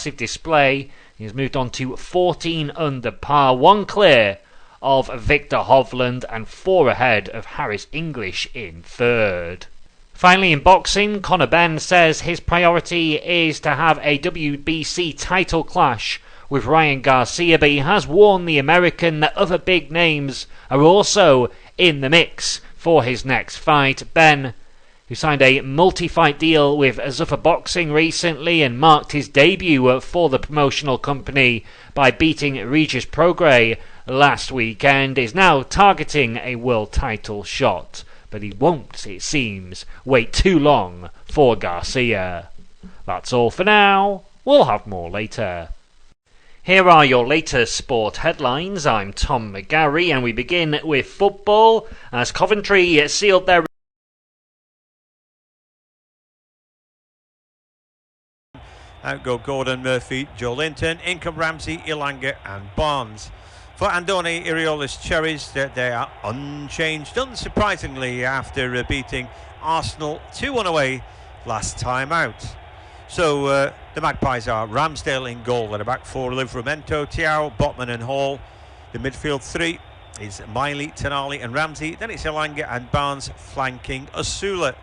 impressive display. He's moved on to 14 under par, 1 clear of Victor Hovland and 4 ahead of Harris English in third. Finally, in boxing, Conor Benn says his priority is to have a WBC title clash with Ryan Garcia, but he has warned the American that other big names are also in the mix for his next fight. Benn, who signed a multi-fight deal with Zuffa Boxing recently and marked his debut for the promotional company by beating Regis Prograis last weekend, is now targeting a world title shot. But he won't, it seems, wait too long for Garcia. That's all for now. We'll have more later. Here are your latest sport headlines. I'm Tom McGarry, and we begin with football as Coventry sealed their... Out go Gordon, Murphy, Joe Linton, in come Ramsey, Ilanga and Barnes. For Andoni Iraola's Cherries, they are unchanged, unsurprisingly, after beating Arsenal 2-1 away last time out. So the Magpies are Ramsdale in goal. At the back four, Livramento, Thiaw, Botman and Hall. The midfield three is Miley, Tonali and Ramsey. Then it's Ilanga and Barnes flanking Osula.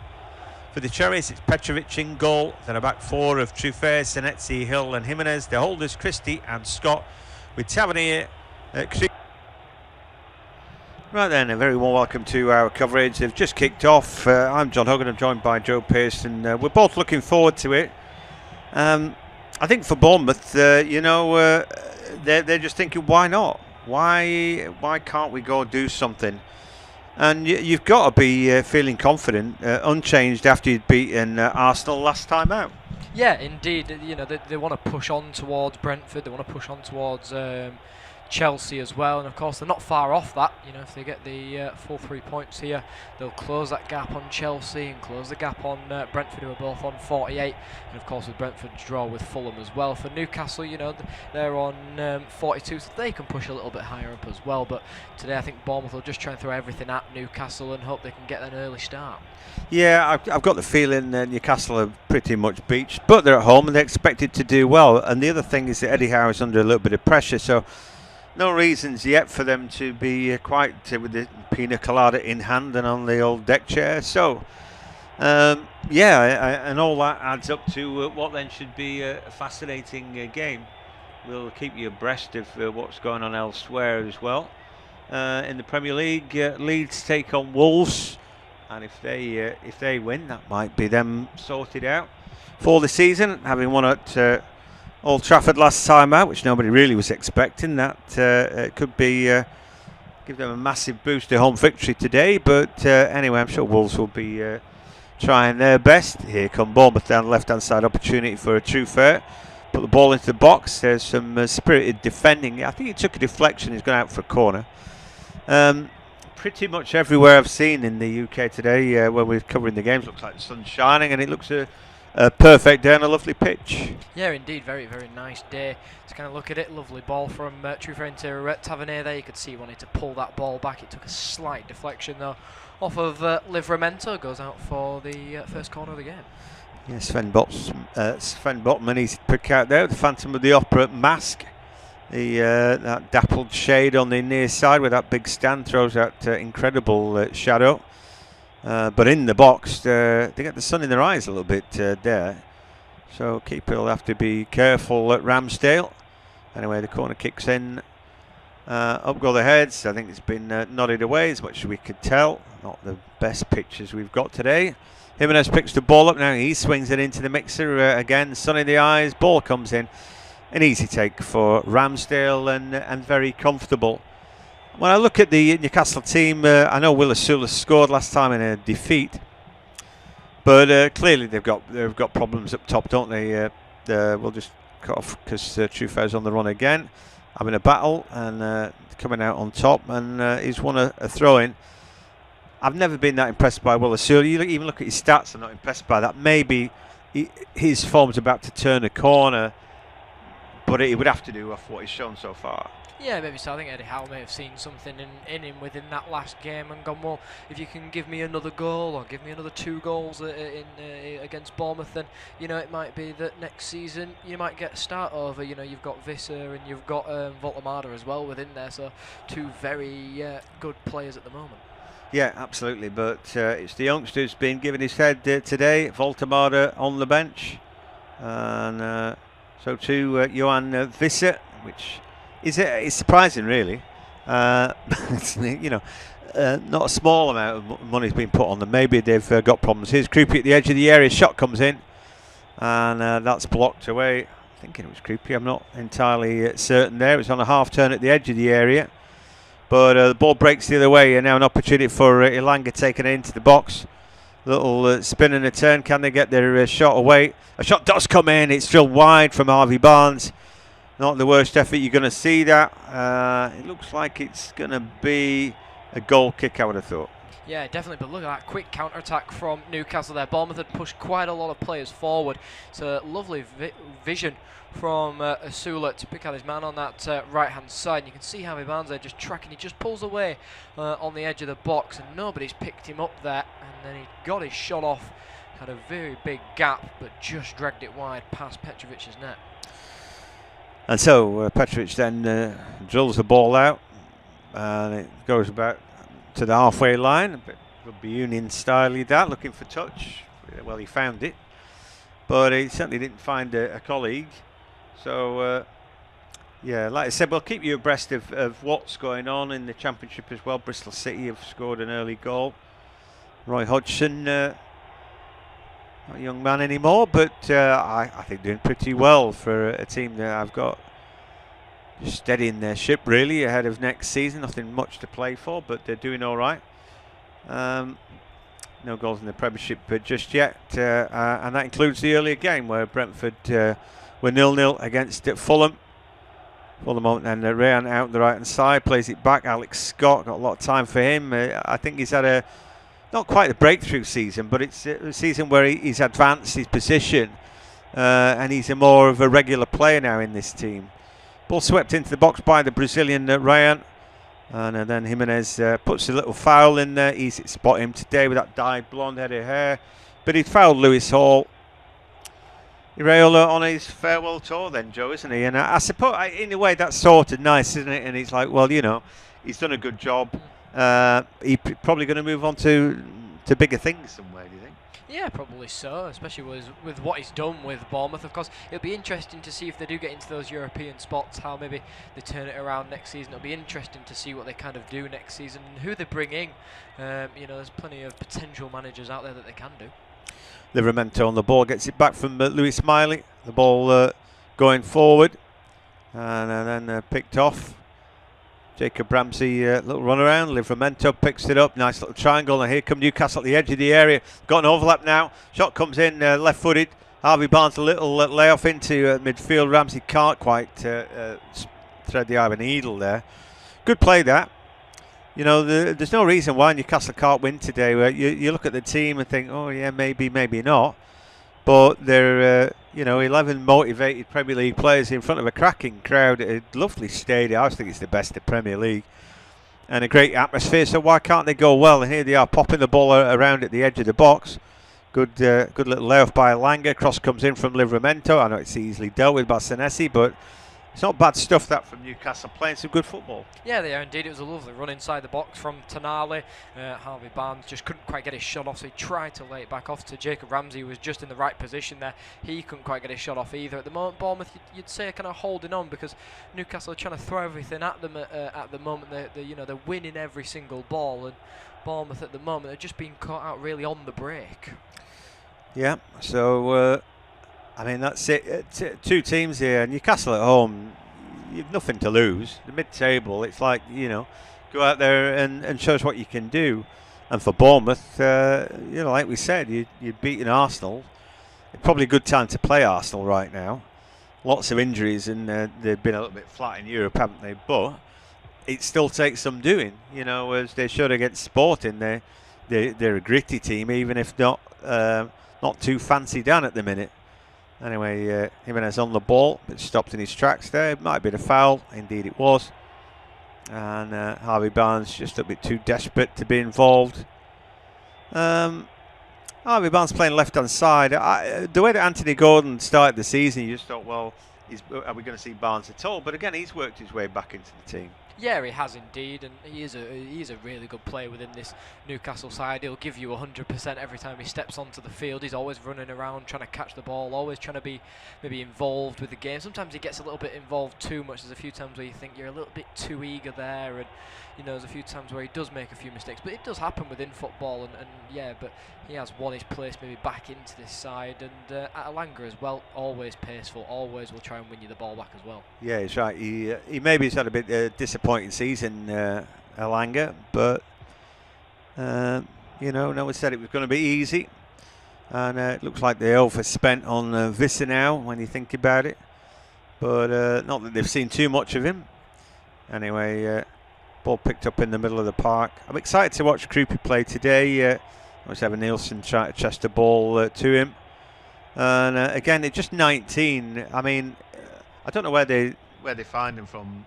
For the Cherries, it's Petrovic in goal. Then a back four of Truffert, Senetsi, Hill and Jimenez. The holders, Christie and Scott, with Tavernier. Right then, a very warm welcome to our coverage. They've just kicked off. I'm John Hogan, I'm joined by Joe Pearson. We're both looking forward to it. I think for Bournemouth, they're just thinking, why not? Why can't we go do something? And you've got to be feeling confident, unchanged after you'd beaten Arsenal last time out. Yeah, indeed. You know, they want to push on towards Brentford. They want to push on towards Chelsea as well, and of course they're not far off that. You know, if they get the full 3 points here, they'll close that gap on Chelsea and close the gap on Brentford, who are both on 48, and of course with Brentford's draw with Fulham as well. For Newcastle, you know, they're on 42, so they can push a little bit higher up as well. But today I think Bournemouth will just try and throw everything at Newcastle and hope they can get an early start. Yeah, I've got the feeling Newcastle are pretty much beached, but they're at home and they're expected to do well. And the other thing is that Eddie Howe is under a little bit of pressure, so no reasons yet for them to be quite with the pina colada in hand and on the old deck chair. So, and all that adds up to what then should be a fascinating game. We'll keep you abreast of what's going on elsewhere as well. In the Premier League, Leeds take on Wolves, and if they win, that might be them sorted out for the season, having won at Old Trafford last time out, which nobody really was expecting. That it could be give them a massive boost to home victory today. But anyway, I'm sure Wolves will be trying their best. Here come Bournemouth down the left-hand side, opportunity for a Truffert. Put the ball into the box. There's some spirited defending. I think he took a deflection. He's gone out for a corner. Pretty much everywhere I've seen in the UK today, when we're covering the games, looks like the sun's shining, and it looks a perfect day on a lovely pitch. Yeah, indeed, very, very nice day to kind of look at it. Lovely ball from Truffert into Tavernier there. You could see he wanted to pull that ball back. It took a slight deflection though off of Livramento. Goes out for the first corner of the game. Yeah, Sven Botman, easy to pick out there. The Phantom of the Opera mask. That dappled shade on the near side with that big stand throws that incredible shadow. But in the box, they get the sun in their eyes a little bit there. So keeper will have to be careful at Ramsdale. Anyway, the corner kicks in. Up go the heads. I think it's been nodded away as much as we could tell. Not the best pictures we've got today. Jimenez picks the ball up now. He swings it into the mixer again. Sun in the eyes. Ball comes in. An easy take for Ramsdale and very comfortable. When I look at the Newcastle team, I know Will Osula scored last time in a defeat, but clearly they've got problems up top, don't they? We'll just cut off because Truffaut's on the run again, having a battle and coming out on top, and he's won a throw-in. I've never been that impressed by Will Osula. You even look at his stats, I'm not impressed by that. Maybe his form's about to turn a corner, but he would have to do off what he's shown so far. Yeah, maybe so. I think Eddie Howe may have seen something in him within that last game and gone, well, if you can give me another goal or give me another 2 goals against Bournemouth, then, you know, it might be that next season you might get a start over. You know, you've got Visser and you've got Voltemada as well within there, so 2 very good players at the moment. Yeah, absolutely, but it's the youngster who's been given his head today. Voltemada on the bench, and so too Johan Visser, which is surprising, really. It's, you know, not a small amount of money's been put on them. Maybe they've got problems. Here's Krupi at the edge of the area. Shot comes in, and that's blocked away. Thinking it was Krupi. I'm not entirely certain there. It was on a half turn at the edge of the area. But the ball breaks the other way, and now an opportunity for Ilanga taking it into the box. Little spin and a turn. Can they get their shot away? A shot does come in. It's drilled wide from Harvey Barnes. Not the worst effort you're going to see that. It looks like it's going to be a goal kick, I would have thought. Yeah, definitely, but look at that quick counter-attack from Newcastle there. Bournemouth had pushed quite a lot of players forward. It's a lovely vision from Asula to pick out his man on that right-hand side. And you can see Harvey Barnes there just tracking. He just pulls away on the edge of the box, and nobody's picked him up there. And then he got his shot off. Had a very big gap, but just dragged it wide past Petrovic's net. And so Petrovic then drills the ball out, and it goes about to the halfway line. A bit rugby union style, that, looking for touch. Well, he found it, but he certainly didn't find a colleague. So, yeah, like I said, we'll keep you abreast of what's going on in the Championship as well. Bristol City have scored an early goal. Roy Hodgson, not a young man anymore, but I think doing pretty well for a team that I've got just steadying their ship really ahead of next season. Nothing much to play for, but they're doing all right. No goals in the Premiership just yet, and that includes the earlier game where Brentford were 0-0 against Fulham. For the moment, and Rayan out the right hand side plays it back. Alex Scott, got a lot of time for him. I think he's had a not quite a breakthrough season, but it's a season where he's advanced his position, and he's a more of a regular player now in this team. Ball swept into the box by the Brazilian Rayan, and then Jimenez puts a little foul in there. Easy to spot him today with that dyed blonde head of hair, but he fouled Lewis Hall. Iraola on his farewell tour then, Joe, isn't he? And I suppose in a way that's sort of nice, isn't it? And he's like, well, you know, he's done a good job. He's probably going to move on to bigger things somewhere, do you think? Yeah, probably so, especially with what he's done with Bournemouth. Of course, it'll be interesting to see if they do get into those European spots, how maybe they turn it around next season. It'll be interesting to see what they kind of do next season and who they bring in. You know, there's plenty of potential managers out there that they can do. Livramento on the ball, gets it back from Louis Smiley. The ball going forward, and then picked off. Jacob Ramsey, little run around. Livramento picks it up. Nice little triangle. And here come Newcastle at the edge of the area. Got an overlap now. Shot comes in left footed. Harvey Barnes a little layoff into midfield. Ramsey can't quite thread the eye of a needle there. Good play that. You know, there's no reason why Newcastle can't win today. Where you look at the team and think, oh yeah, maybe not. But they're 11 motivated Premier League players in front of a cracking crowd at a lovely stadium. I think it's the best in Premier League, and a great atmosphere. So why can't they go well? And here they are popping the ball around at the edge of the box. Good little layoff by Ilanga. Cross comes in from Livramento. I know it's easily dealt with by Senesi, but it's not bad stuff that from Newcastle, playing some good football. Yeah, they are indeed. It was a lovely run inside the box from Tonali. Harvey Barnes just couldn't quite get his shot off, so he tried to lay it back off to Jacob Ramsey, who was just in the right position there. He couldn't quite get his shot off either. At the moment, Bournemouth, you'd say, are kind of holding on because Newcastle are trying to throw everything at them at the moment. They're winning every single ball, and Bournemouth at the moment are just being caught out really on the break. Yeah, so I mean, that's it. Two teams here. Newcastle at home, you've nothing to lose. The mid-table, it's like, go out there and show us what you can do. And for Bournemouth, like we said, you'd beaten Arsenal. It's probably a good time to play Arsenal right now. Lots of injuries, and they've been a little bit flat in Europe, haven't they? But it still takes some doing, as they showed against Sporting. They're a gritty team, even if not too fancy down at the minute. Anyway, Jimenez on the ball, but stopped in his tracks there. It might have been a foul. Indeed it was. And Harvey Barnes just a bit too desperate to be involved. Harvey Barnes playing left-hand side. The way that Anthony Gordon started the season, you just thought, well, are we going to see Barnes at all? But again, he's worked his way back into the team. Yeah, he has indeed, and he is a really good player within this Newcastle side. He'll give you 100% every time he steps onto the field. He's always running around trying to catch the ball, always trying to be maybe involved with the game. Sometimes he gets a little bit involved too much. There's a few times where you think you're a little bit too eager there, and there's a few times where he does make a few mistakes. But it does happen within football, and yeah, but he has won his place maybe back into this side, and Alanga as well, always paceful, always will try and win you the ball back as well. Yeah, he's right. He maybe has had a bit disappointing season, Alanga, but no one said it was going to be easy, and it looks like they overspent on Visser now when you think about it, but not that they've seen too much of him. Anyway, ball picked up in the middle of the park. I'm excited to watch Krupi play today. Evan Nielsen try to chest the ball to him, and again, it's just 19. I mean, I don't know where they find him from,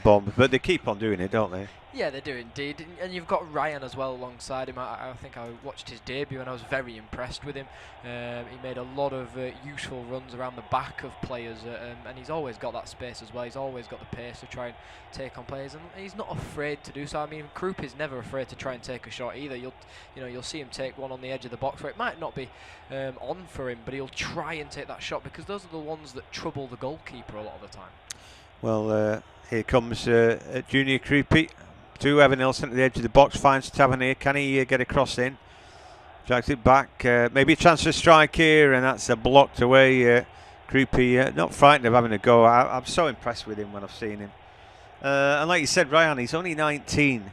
Bournemouth, but they keep on doing it, don't they? Yeah, they do indeed, and you've got Ryan as well alongside him. I think I watched his debut and I was very impressed with him. He made a lot of useful runs around the back of players, and he's always got that space as well. He's always got the pace to try and take on players, and he's not afraid to do so. I mean, Krupp is never afraid to try and take a shot either. You'll see him take one on the edge of the box where it might not be on for him, but he'll try and take that shot because those are the ones that trouble the goalkeeper a lot of the time. Well, here comes Junior Krupi to Evan Nielsen at the edge of the box, finds Tavernier. Can he get a cross in? Drags it back. Maybe a chance for a strike here, and that's blocked away. Krupi not frightened of having a go. I'm so impressed with him when I've seen him. And like you said, Ryan, he's only 19,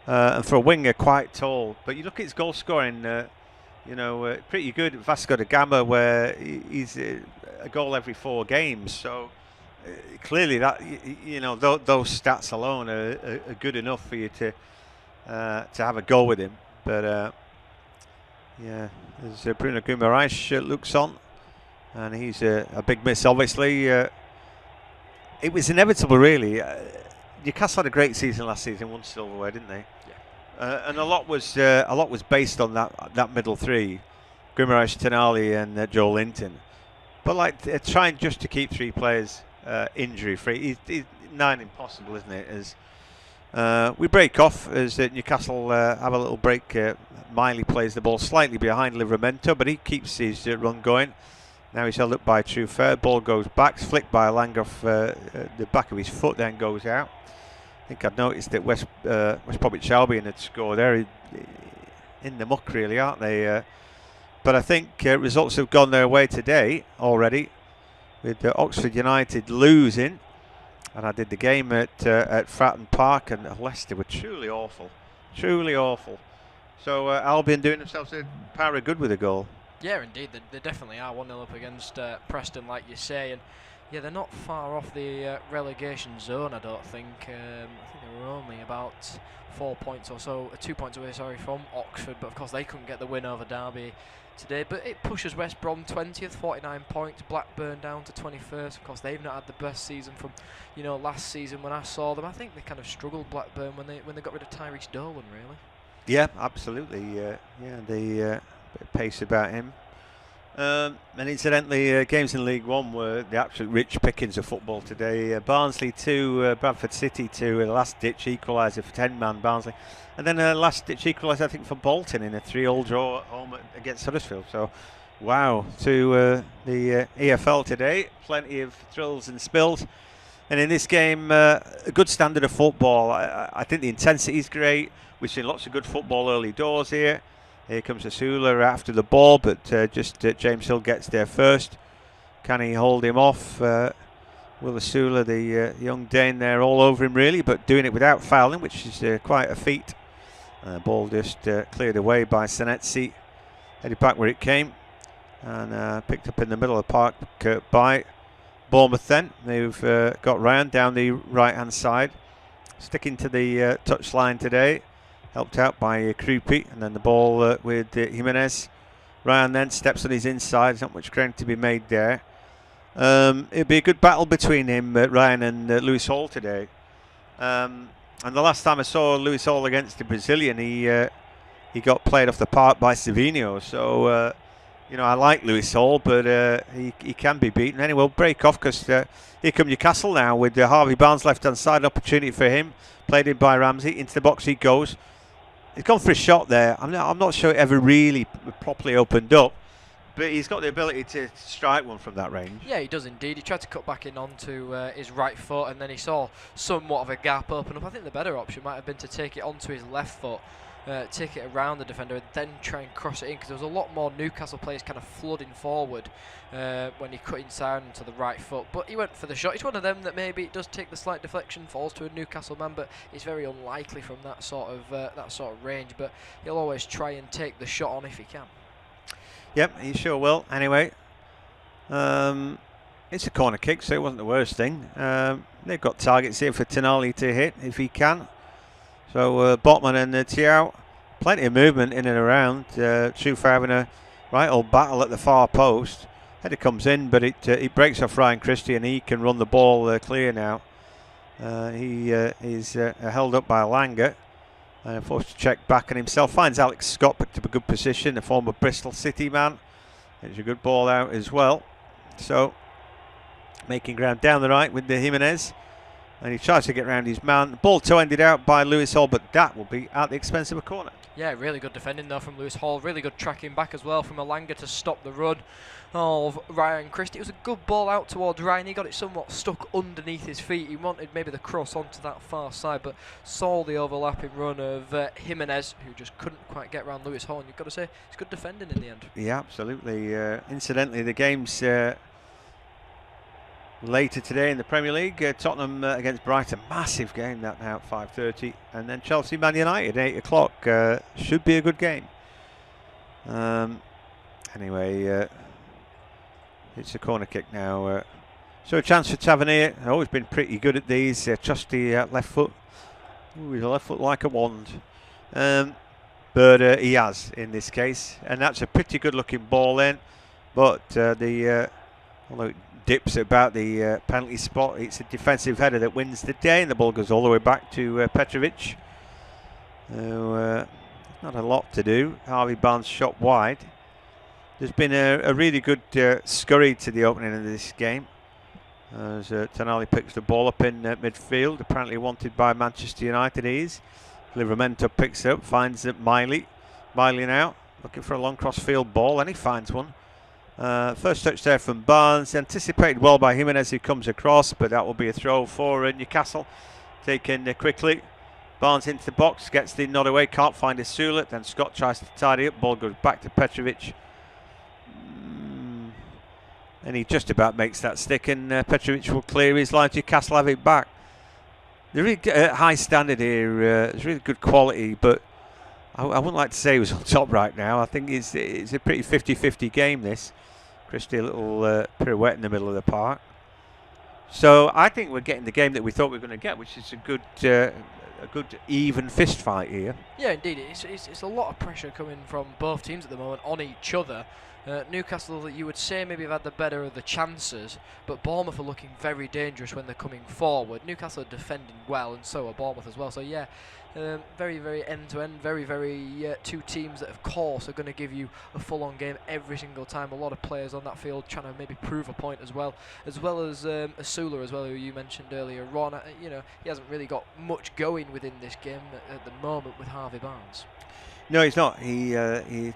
and for a winger, quite tall. But you look at his goal scoring, pretty good at Vasco da Gama, where he's a goal every 4 games. So clearly, that those stats alone are good enough for you to have a go with him. But there's Bruno Guimaraes looks on, and he's a big miss. Obviously, it was inevitable, really. Newcastle had a great season last season, won silverware, didn't they? Yeah. And a lot was based on that middle three, Guimaraes, Tonali, and Joe Linton. But trying just to keep 3 players injury free, it's 9 impossible, isn't it? As we break off, as Newcastle have a little break. Miley plays the ball slightly behind Livramento, but he keeps his run going. Now he's held up by Trufer. Ball goes back, flicked by Alanga off the back of his foot, then goes out. I think I'd noticed that West Bromwich Albion had scored there. In the muck, really, aren't they? But I think results have gone their way today already, with Oxford United losing. And I did the game at Fratton Park, and Leicester were truly awful. Truly awful. So Albion doing themselves a power of good with a goal. Yeah, indeed, they definitely are 1-0 up against Preston, like you say, and yeah, they're not far off the relegation zone. I don't think. I think they were only about 4 points or so, 2 points away, from Oxford. But of course, they couldn't get the win over Derby today. But it pushes West Brom 20th, 49 points. Blackburn down to 21st. Of course, they've not had the best season from last season when I saw them. I think they kind of struggled, Blackburn, when they got rid of Tyrese Dolan, really. Yeah, absolutely. The pace about him. And incidentally, games in League One were the absolute rich pickings of football today. Barnsley 2, Bradford City 2, a last-ditch equaliser for 10-man Barnsley. And then a last-ditch equaliser, I think, for Bolton in a 3-3 draw home against Huddersfield. So, wow, to the EFL today. Plenty of thrills and spills. And in this game, a good standard of football. I think the intensity is great. We've seen lots of good football early doors here. Here comes Asula after the ball, but James Hill gets there first. Can he hold him off? Will Asula, the young Dane, there all over him really, but doing it without fouling, which is quite a feat. Ball just cleared away by Senetsi, headed back where it came, and picked up in the middle of the park by Bournemouth. Then they've got Ryan down the right-hand side, sticking to the touchline today. Helped out by Krupi, and then the ball with Jimenez. Ryan then steps on his inside. There's not much ground to be made there. It'll be a good battle between him, Ryan, and Lewis Hall today. And the last time I saw Lewis Hall against the Brazilian, he got played off the park by Savinho. So, I like Lewis Hall, but he can be beaten. Anyway, we'll break off because here come Newcastle now with Harvey Barnes left-hand side. Opportunity for him. Played in by Ramsey. Into the box he goes. He's gone for a shot there. I'm not sure it ever really properly opened up. But he's got the ability to strike one from that range. Yeah, he does indeed. He tried to cut back in onto his right foot, and then he saw somewhat of a gap open up. I think the better option might have been to take it onto his left foot, take it around the defender, and then try and cross it in, because there was a lot more Newcastle players kind of flooding forward when he cut inside onto the right foot. But he went for the shot. It's one of them that maybe it does take the slight deflection, falls to a Newcastle man, but it's very unlikely from that sort of range. But he'll always try and take the shot on if he can. Yep, he sure will. Anyway, it's a corner kick, so it wasn't the worst thing. They've got targets here for Tonali to hit if he can. So Botman and Thiaw, plenty of movement in and around. Chufa having a right old battle at the far post. Header comes in, but it breaks off Ryan Christie, and he can run the ball clear now. He is held up by Langer. Forced to check back on himself. Finds Alex Scott, picked up a good position, the former Bristol City man. It's a good ball out as well. So, making ground down the right with the Jimenez. And he tries to get round his man. Ball toe-ended out by Lewis Hall, but that will be at the expense of a corner. Yeah, really good defending though from Lewis Hall. Really good tracking back as well from Elanga to stop the run of Ryan Christie. It was a good ball out towards Ryan. He got it somewhat stuck underneath his feet. He wanted maybe the cross onto that far side, but saw the overlapping run of Jimenez, who just couldn't quite get around Lewis Hall. And you've got to say, it's good defending in the end. Yeah, absolutely. Incidentally, the game's later today in the Premier League. Tottenham against Brighton, massive game that now at 5:30, and then Chelsea Man United 8 o'clock. Should be a good game. Anyway, it's a corner kick now. So a chance for Tavernier. Always been pretty good at these. Trusty left foot. Ooh, he's a left foot like a wand. But he has in this case, and that's a pretty good looking ball in. But although it dips about the penalty spot, it's a defensive header that wins the day, and the ball goes all the way back to Petrovic. So not a lot to do. Harvey Barnes shot wide. There's been a really good scurry to the opening of this game as Tonali picks the ball up in midfield, apparently wanted by Manchester United. He is. Livramento picks it up, finds it Miley now looking for a long cross field ball, and he finds one. First touch there from Barnes, anticipated well by Jimenez, who comes across, but that will be a throw for Newcastle. Taken quickly. Barnes into the box, gets the nod away, can't find his Sulet, then Scott tries to tidy up, ball goes back to Petrovic. And he just about makes that stick, and Petrovic will clear his line. Newcastle have it back. They're really high standard here, it's really good quality, but I wouldn't like to say he was on top right now. I think it's a pretty 50-50 game, this. Christie a little pirouette in the middle of the park. So I think we're getting the game that we thought we were going to get, which is a good even fist fight here. Yeah, indeed. It's a lot of pressure coming from both teams at the moment on each other. Newcastle, that you would say maybe have had the better of the chances, but Bournemouth are looking very dangerous when they're coming forward. Newcastle are defending well, and so are Bournemouth as well. So yeah, very, very end-to-end, very, very two teams that of course are going to give you a full-on game every single time. A lot of players on that field trying to maybe prove a point as well as Asula as well, who you mentioned earlier. Ron, he hasn't really got much going within this game at the moment with Harvey Barnes. No, he's not. He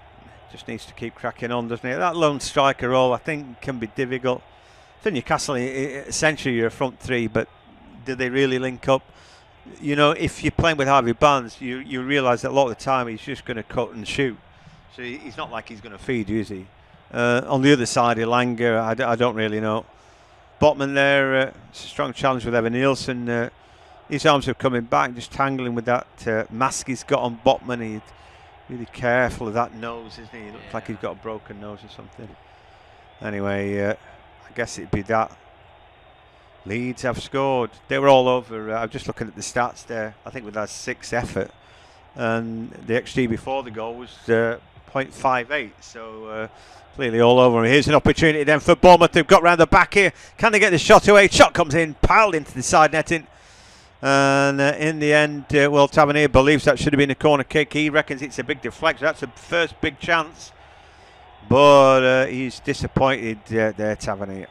just needs to keep cracking on, doesn't he? That lone striker role, I think, can be difficult. For Newcastle, essentially you're a front three, but do they really link up? If you're playing with Harvey Barnes, you realise that a lot of the time he's just going to cut and shoot. So he's not like he's going to feed you, is he? On the other side, Elanga, I don't really know. Botman there, it's a strong challenge with Evan Nielsen. His arms are coming back, just tangling with that mask he's got on Botman. He's really careful of that nose, isn't he? He looks like he's got a broken nose or something. Anyway, I guess it'd be that. Leeds have scored. They were all over. I'm just looking at the stats there. I think with that 6th effort. And the XG before the goal was 0.58, so clearly all over. Here's an opportunity then for Bournemouth. They've got round the back here. Can they get the shot away? Shot comes in, piled into the side netting. And in the end, Tavernier believes that should have been a corner kick. He reckons it's a big deflection. That's the first big chance. But he's disappointed there, Tavernier.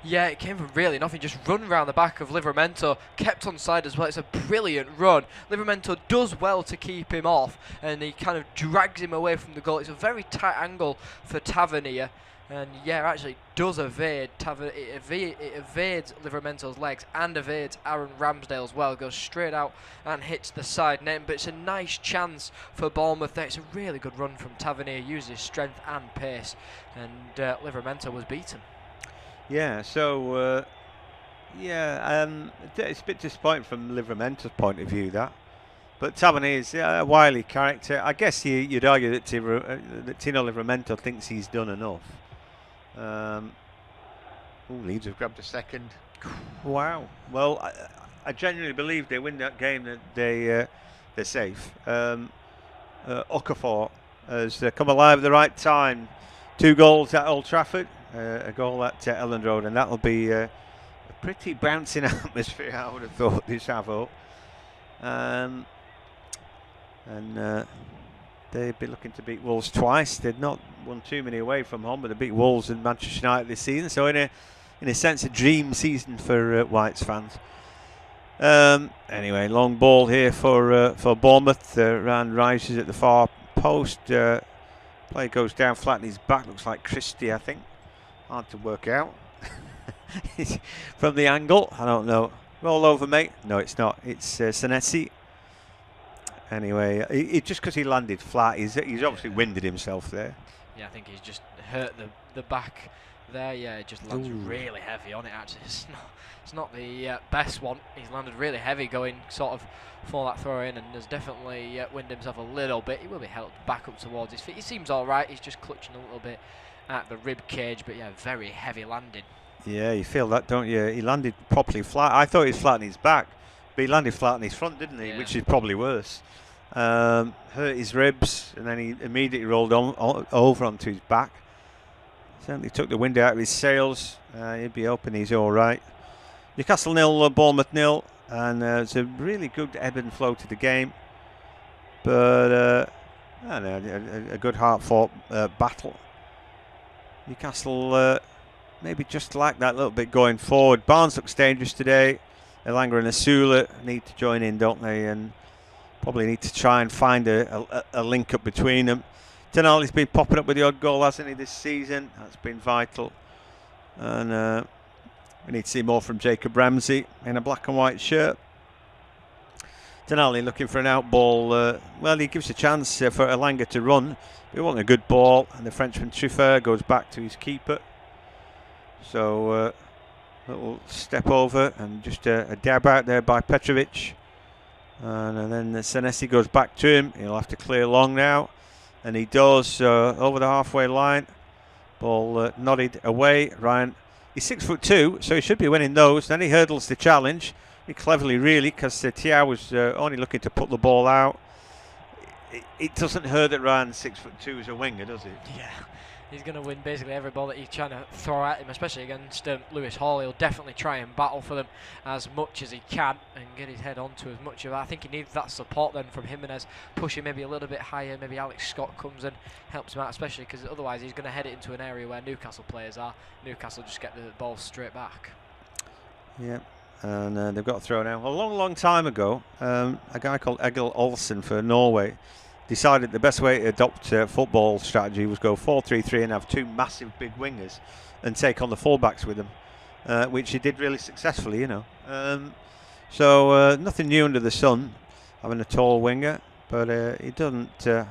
Yeah, it came from really nothing. Just run round the back of Livramento, kept on side as well. It's a brilliant run. Livramento does well to keep him off, and he kind of drags him away from the goal. It's a very tight angle for Tavernier, and yeah, actually does evade. It evades Livramento's legs and evades Aaron Ramsdale as well. Goes straight out and hits the side net, but it's a nice chance for Bournemouth there. It's a really good run from Tavernier. Uses strength and pace, and Livramento was beaten. Yeah, so it's a bit disappointing from Livramento's point of view, that. But Tavernier is a wily character. I guess you'd argue that Tino Livramento thinks he's done enough. Leeds have grabbed a second. Wow. Well, I genuinely believe they win that game, that they're safe. Okafor has come alive at the right time. 2 goals at Old Trafford. A goal at Elland Road, and that'll be a pretty bouncing atmosphere, I would have thought, this Avo. And they'd be looking to beat Wolves twice. They'd not won too many away from home, but they beat Wolves and Manchester United this season. So in a sense, a dream season for Whites fans. Anyway, long ball here for Bournemouth. Rand rises at the far post. Play goes down flat in his back. Looks like Christie, I think. Hard to work out from the angle. I don't know. Roll over, mate. No, it's not. It's Senesi. Anyway, just because he landed flat, he's obviously winded himself there. Yeah, I think he's just hurt the back there. Yeah, it just lands really heavy on it. Actually, it's not the best one. He's landed really heavy going sort of for that throw in, and has definitely winded himself a little bit. He will be helped back up towards his feet. He seems all right. He's just clutching a little bit at the rib cage, but yeah, very heavy landing. Yeah, you feel that, don't you? He landed properly flat. I thought he was flat on his back, but he landed flat on his front, didn't he? Yeah. Which is probably worse. Hurt his ribs, and then he immediately rolled over onto his back. Certainly took the wind out of his sails. He'd be hoping he's all right. Newcastle 0, Bournemouth 0, and it's a really good ebb and flow to the game. But I don't know, a good hard-fought battle. Newcastle maybe just like that a little bit going forward. Barnes looks dangerous today. Elanga and Asula need to join in, don't they? And probably need to try and find a link up between them. Tonali's been popping up with the odd goal, hasn't he, this season? That's been vital. And we need to see more from Jacob Ramsey in a black and white shirt. Tonali looking for an out ball. Well, he gives a chance for Elanga to run. We want a good ball, and the Frenchman Truffert goes back to his keeper. So little step over and just a dab out there by Petrovic. And then Senesi goes back to him. He'll have to clear long now. And he does over the halfway line. Ball nodded away. Ryan, he's 6'2", so he should be winning those. Then he hurdles the challenge. He cleverly, really, because Thiaw was only looking to put the ball out. It doesn't hurt that Ryan's 6'2" as a winger, does it? Yeah. He's going to win basically every ball that he's trying to throw at him, especially against Lewis Hall. He'll definitely try and battle for them as much as he can and get his head onto as much of that. I think he needs that support then from Jimenez, pushing maybe a little bit higher. Maybe Alex Scott comes and helps him out, especially because otherwise he's going to head it into an area where Newcastle players are. Newcastle just get the ball straight back. Yeah, and they've got a throw now. A long time ago, a guy called Egil Olsen for Norway decided the best way to adopt football strategy was go 4-3-3 and have 2 massive big wingers and take on the fullbacks with them, which he did really successfully, you know. So nothing new under the sun, having a tall winger, but he doesn't hurt,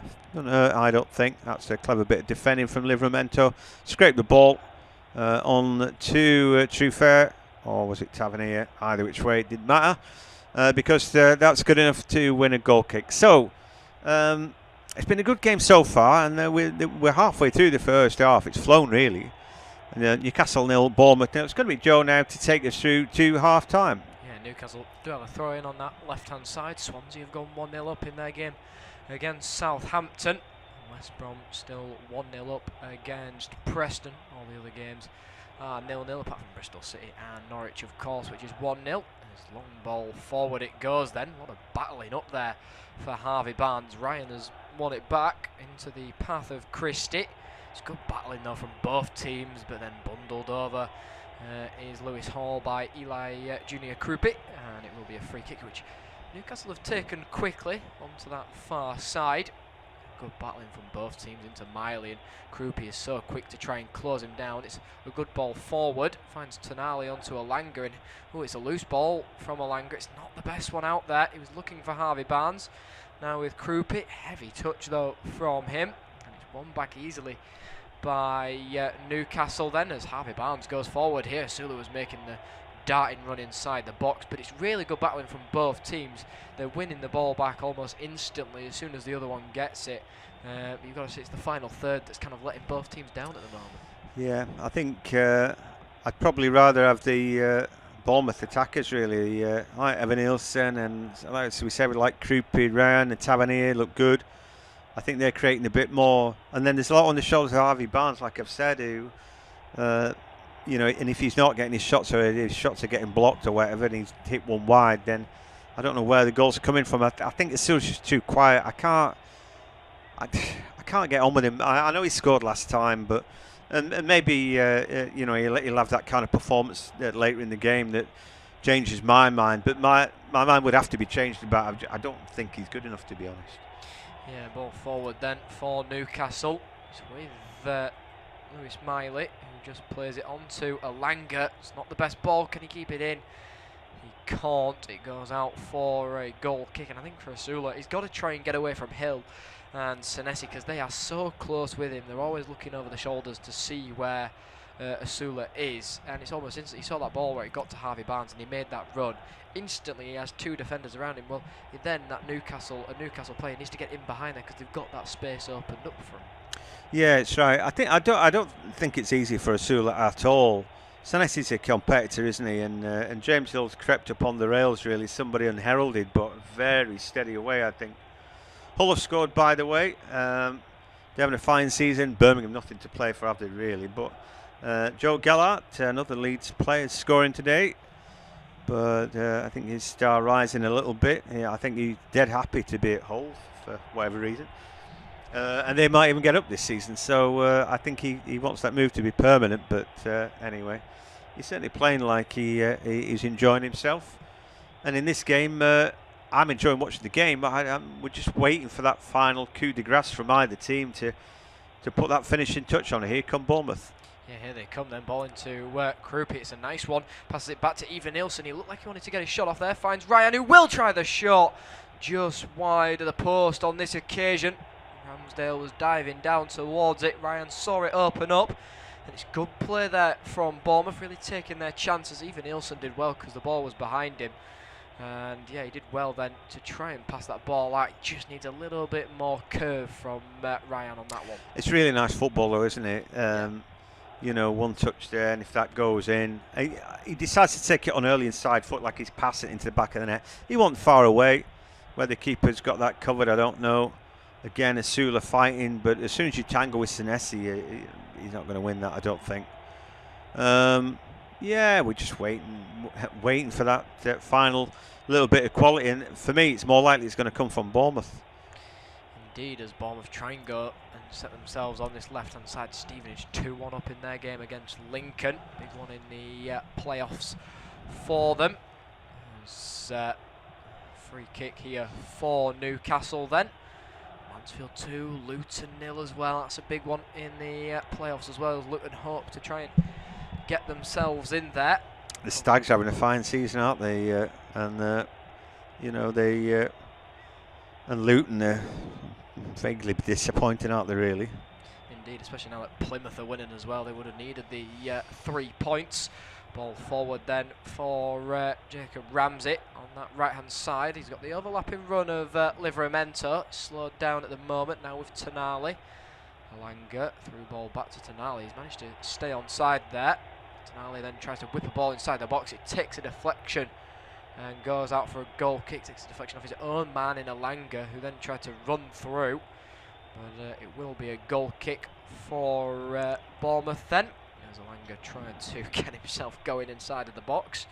I don't think. That's a clever bit of defending from Livramento. Scraped the ball on to Truffert, or was it Tavernier? Either which way, it didn't matter, because that's good enough to win a goal kick. So it's been a good game so far, and we're halfway through the first half. It's flown, really. And, Newcastle 0, Bournemouth 0. It's going to be Joe now to take us through to half-time. Yeah, Newcastle do have a throw-in on that left-hand side. Swansea have gone 1-0 up in their game against Southampton. West Brom still 1-0 up against Preston. All the other games are 0-0 apart from Bristol City and Norwich, of course, which is 1-0. As long ball forward it goes then. A lot of battling up there for Harvey Barnes. Ryan has won it back into the path of Christie. It's good battling though from both teams, but then bundled over is Lewis Hall by Eli Junior Krupi, and it will be a free kick which Newcastle have taken quickly onto that far side. Good battling from both teams into Miley, and Krupi is so quick to try and close him down. It's a good ball forward, finds Tonali onto Alanga, and it's a loose ball from Alanga. It's not the best one out there. He was looking for Harvey Barnes. Now with Krupi, heavy touch though from him, and it's won back easily by Newcastle then as Harvey Barnes goes forward here. Sula was making the darting run inside the box, but it's really good battling from both teams. They're winning the ball back almost instantly as soon as the other one gets it. You've got to say it's the final third that's kind of letting both teams down at the moment. Yeah, I think I'd probably rather have the Bournemouth attackers really. Like Evan Nielsen and like we said, we like Krupi, Ryan and Tavernier look good. I think they're creating a bit more, and then there's a lot on the shoulders of Harvey Barnes, like I've said, who you know, and if he's not getting his shots or his shots are getting blocked or whatever, and he's hit one wide, then I don't know where the goals are coming from. I think it's still just too quiet. I can't get on with him. I know he scored last time, but and maybe you know he'll have that kind of performance later in the game that changes my mind. But my mind would have to be changed about. I don't think he's good enough, to be honest. Yeah, ball forward then for Newcastle. It's with Lewis Miley, who just plays it on to Alanga. It's not the best ball. Can he keep it in? He can't. It goes out for a goal kick, and I think for Asula, he's got to try and get away from Hill and Senesi because they are so close with him. They're always looking over the shoulders to see where Asula is, and it's almost instant. He saw that ball where it got to Harvey Barnes and he made that run. Instantly he has two defenders around him. Well, then a Newcastle player needs to get in behind there because they've got that space opened up for him. Yeah, it's right. I don't think it's easy for Asula at all. Senesi's a competitor, isn't he? And James Hill's crept up on the rails really. Somebody unheralded, but very steady away, I think. Hull have scored, by the way. They're having a fine season. Birmingham nothing to play for, have they really? But Joe Gellart, another Leeds player, scoring today. But I think his star rising a little bit. Yeah, I think he's dead happy to be at Hull for whatever reason. And they might even get up this season. So I think he wants that move to be permanent. But anyway, he's certainly playing like he's enjoying himself. And in this game, I'm enjoying watching the game. We're just waiting for that final coup de grace from either team to put that finishing touch on it. Here come Bournemouth. Yeah, here they come then, ball into Krupi. It's a nice one. Passes it back to Ivan Nielsen. He looked like he wanted to get his shot off there. Finds Ryan, who will try the shot. Just wide of the post on this occasion. Ramsdale was diving down towards it. Ryan saw it open up. And it's good play there from Bournemouth, really taking their chances. Even Nielsen did well because the ball was behind him. And yeah, he did well then to try and pass that ball out. He just needs a little bit more curve from Ryan on that one. It's really nice football though, isn't it? You know, one touch there, and if that goes in, he decides to take it on early inside foot, like he's passing it into the back of the net. He wasn't far away. Where the keeper's got that covered, I don't know. Again, Asula fighting, but as soon as you tangle with Senesi, he's not going to win that, I don't think. Yeah, we're just waiting for that final little bit of quality, and for me, it's more likely it's going to come from Bournemouth. Indeed, as Bournemouth try and go and set themselves on this left-hand side. Stevenage 2-1 up in their game against Lincoln. Big one in the playoffs for them. There's free kick here for Newcastle then. Mansfield 2, Luton 0 as well. That's a big one in the playoffs as well, as Luton hope to try and get themselves in there. The Stags having a fine season, aren't they? You know, they and Luton are vaguely disappointing, aren't they, really? Indeed, especially now that Plymouth are winning as well. They would have needed the 3 points. Ball forward then for Jacob Ramsey on that right-hand side. He's got the overlapping run of Livramento. Slowed down at the moment now with Tonali. Alanga through ball back to Tonali. He's managed to stay on side there. Tonali then tries to whip a ball inside the box. It takes a deflection and goes out for a goal kick. Takes a deflection off his own man in Alanga, who then tried to run through. But it will be a goal kick for Bournemouth then. As Alanga trying to get himself going inside of the box.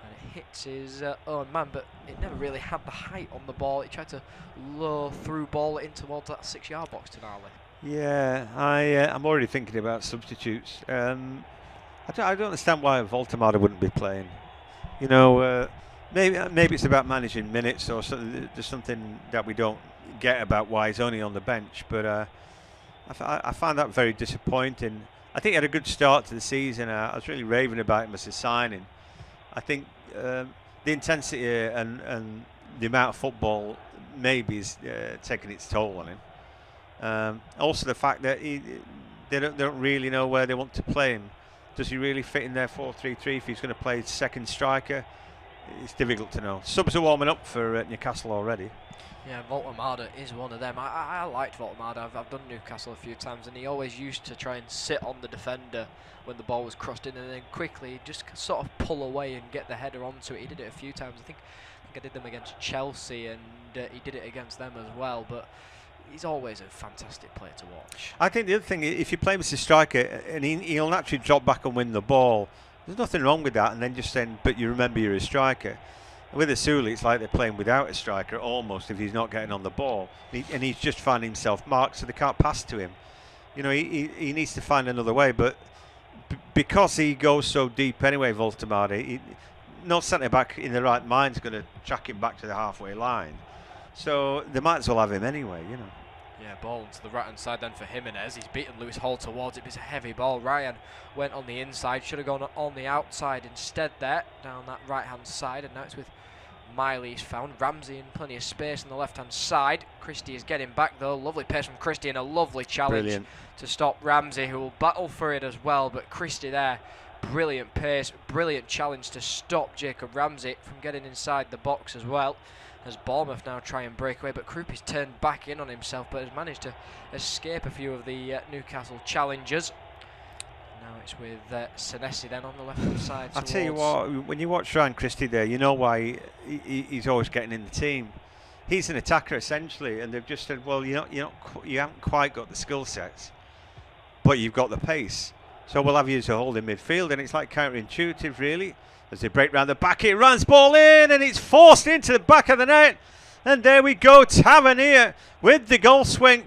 And it hits his own man, but it never really had the height on the ball. It tried to low through ball it in towards that 6-yard box to Gnarly. Yeah, I'm already thinking about substitutes. I don't understand why Voltemada wouldn't be playing. You know, maybe it's about managing minutes or something. There's something that we don't get about why he's only on the bench. But I find that very disappointing. I think he had a good start to the season. I was really raving about him as a signing. I think the intensity and the amount of football maybe is taking its toll on him. Also, the fact that they don't really know where they want to play him. Does he really fit in their 4-3-3 if he's going to play second striker? It's difficult to know. Subs are warming up for Newcastle already. Yeah, Voltemada is one of them. I liked Voltemada. I've done Newcastle a few times, and he always used to try and sit on the defender when the ball was crossed in, and then quickly just sort of pull away and get the header onto it. He did it a few times. I think I did them against Chelsea, and he did it against them as well. But he's always a fantastic player to watch. I think the other thing, if you play him as a striker, and he'll naturally drop back and win the ball, there's nothing wrong with that. And then just saying, but you remember you're a striker. With Asuli, it's like they're playing without a striker almost if he's not getting on the ball. And he's just finding himself marked, so they can't pass to him. You know, he needs to find another way. But because he goes so deep anyway, Voltemada, no centre-back in the right mind is going to track him back to the halfway line. So they might as well have him anyway, you know. Yeah, ball to the right-hand side then for Jimenez. He's beaten Lewis Hall towards it. It's a heavy ball. Ryan went on the inside. Should have gone on the outside instead there, down that right-hand side. And now it's with Miley. He's found Ramsey in plenty of space on the left-hand side. Christie is getting back, though. Lovely pace from Christie and a lovely challenge to stop Ramsey, who will battle for it as well. But Christie there, brilliant pace, brilliant challenge to stop Jacob Ramsey from getting inside the box as well. As Bournemouth now try and break away, but Krupi's turned back in on himself, but has managed to escape a few of the Newcastle challengers. Now it's with Senesi then on the left-hand side. I'll tell you what, when you watch Ryan Christie there, you know why he's always getting in the team. He's an attacker essentially, and they've just said, well, you haven't quite got the skill sets, but you've got the pace. So we'll have you as a holding midfield, and it's like counterintuitive, really. As they break round the back, it runs ball in, and it's forced into the back of the net. And there we go, Tavernier with the goal swing.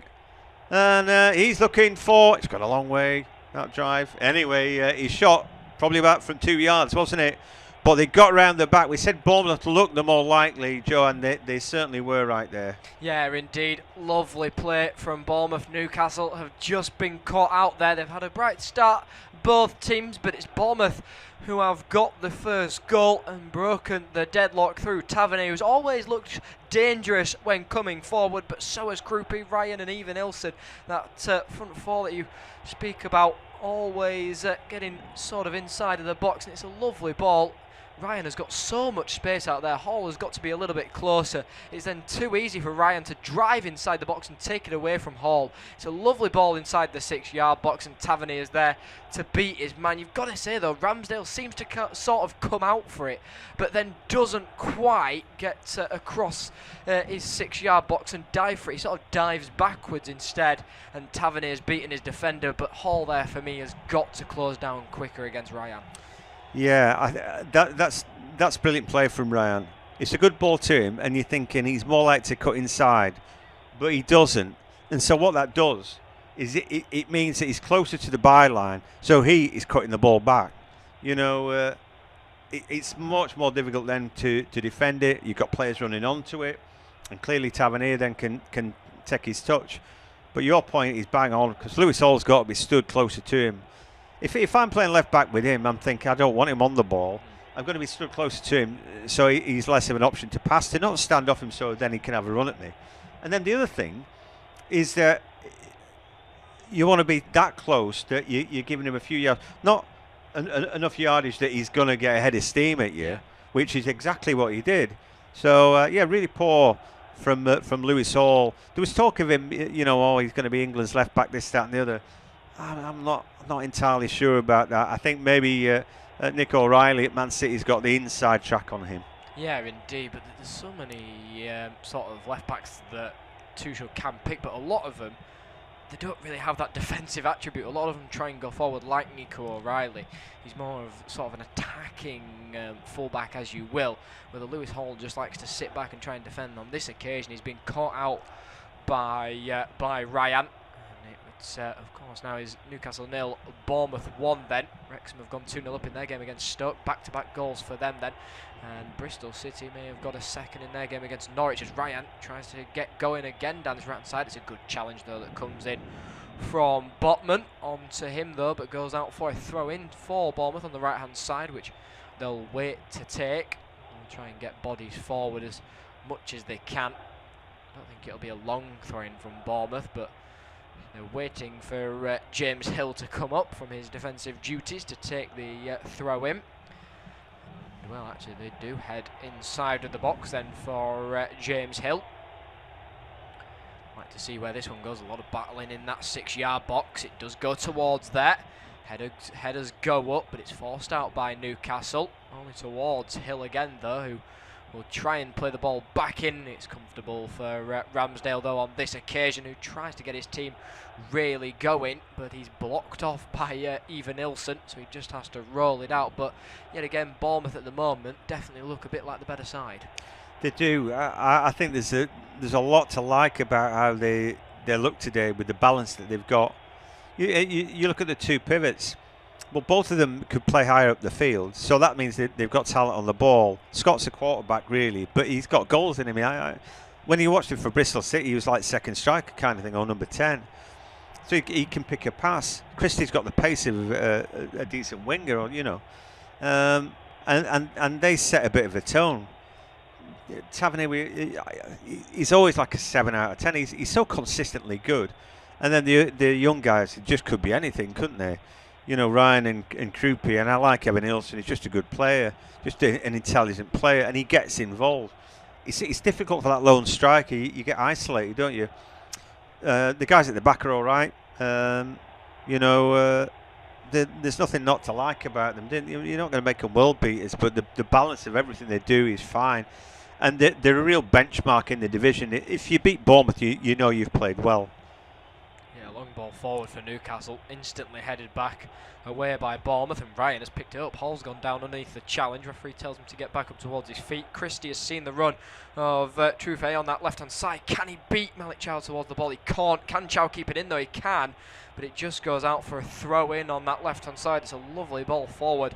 And he's looking for, it's gone a long way, that drive. Anyway, he shot probably about from 2 yards, wasn't it? But they got round the back. We said Bournemouth looked the more likely, Joe, and they certainly were right there. Yeah, indeed. Lovely play from Bournemouth. Newcastle have just been caught out there. They've had a bright start, both teams, but it's Bournemouth who have got the first goal and broken the deadlock through. Tavernier, who's always looked dangerous when coming forward, but so has Krupi, Ryan and even Ilson. That front four that you speak about, always getting sort of inside of the box, and it's a lovely ball. Ryan has got so much space out there. Hall has got to be a little bit closer. It's then too easy for Ryan to drive inside the box and take it away from Hall. It's a lovely ball inside the 6-yard box, and Tavernier is there to beat his man. You've got to say, though, Ramsdale seems to sort of come out for it, but then doesn't quite get across his 6-yard box and dive for it. He sort of dives backwards instead, and Tavernier's beaten his defender, but Hall there, for me, has got to close down quicker against Ryan. Yeah, that's brilliant play from Ryan. It's a good ball to him, and you're thinking he's more likely to cut inside, but he doesn't. And so what that does is it means that he's closer to the byline, so he is cutting the ball back. You know, it's much more difficult then to defend it. You've got players running onto it, and clearly Tavernier then can take his touch. But your point is bang on, because Lewis Hall's got to be stood closer to him. If I'm playing left back with him, I'm thinking I don't want him on the ball. I'm going to be stood closer to him, so he's less of an option to pass to, not stand off him so then he can have a run at me. And then the other thing is that you want to be that close that you're giving him a few yards, not enough yardage that he's going to get a head of steam at you, which is exactly what he did. So, yeah, really poor from Lewis Hall. There was talk of him, he's going to be England's left back, this, that and the other. I'm not entirely sure about that. I think maybe Nick O'Reilly at Man City's got the inside track on him. Yeah, indeed, but there's so many sort of left backs that Tuchel can pick, but a lot of them they don't really have that defensive attribute. A lot of them try and go forward like Nico O'Reilly. He's more of sort of an attacking fullback, as you will, where Lewis Hall just likes to sit back and try and defend. On this occasion, he's been caught out by Ryan. And it's, of course, now is Newcastle 0, Bournemouth 1 then. Wrexham have gone 2-0 up in their game against Stoke. Back-to-back goals for them then. And Bristol City may have got a second in their game against Norwich as Ryan tries to get going again down this right-hand side. It's a good challenge, though, that comes in from Botman onto him, though, but goes out for a throw-in for Bournemouth on the right-hand side, which they'll wait to take. They'll try and get bodies forward as much as they can. I don't think it'll be a long throw-in from Bournemouth, but they're waiting for James Hill to come up from his defensive duties to take the throw-in. Well, actually, they do head inside of the box then for James Hill. Like to see where this one goes. A lot of battling in that 6-yard box. It does go towards there. Headers go up, but it's forced out by Newcastle. Only towards Hill again, though, who will try and play the ball back in. It's comfortable for Ramsdale, though, on this occasion, who tries to get his team really going, but he's blocked off by Evanilson, so he just has to roll it out. But yet again, Bournemouth at the moment definitely look a bit like the better side. They do. I think there's a lot to like about how they look today with the balance that they've got. You look at the two pivots. Well, both of them could play higher up the field, so that means they've got talent on the ball. Scott's a quarterback, really, but he's got goals in him. When you watched him for Bristol City, he was like second striker kind of thing, or number 10. So he can pick a pass. Christie's got the pace of a decent winger, and they set a bit of a tone. Tavernier, he's always like a 7 out of 10. He's so consistently good. And then the young guys, it just could be anything, couldn't they? Ryan and Krupi, and I like Evan Ilson. He's just a good player, just an intelligent player, and he gets involved. It's difficult for that lone striker. You get isolated, don't you? The guys at the back are all right. There's nothing not to like about them. You're not going to make them world beaters, but the balance of everything they do is fine. And they're a real benchmark in the division. If you beat Bournemouth, you know you've played well. Long ball forward for Newcastle, instantly headed back away by Bournemouth, and Ryan has picked it up. Hall's gone down underneath the challenge. Referee tells him to get back up towards his feet. Christie has seen the run of Trufe on that left-hand side. Can he beat Malik Chow towards the ball? He can't. Can Chow keep it in, though? He can, but it just goes out for a throw-in on that left-hand side. It's a lovely ball forward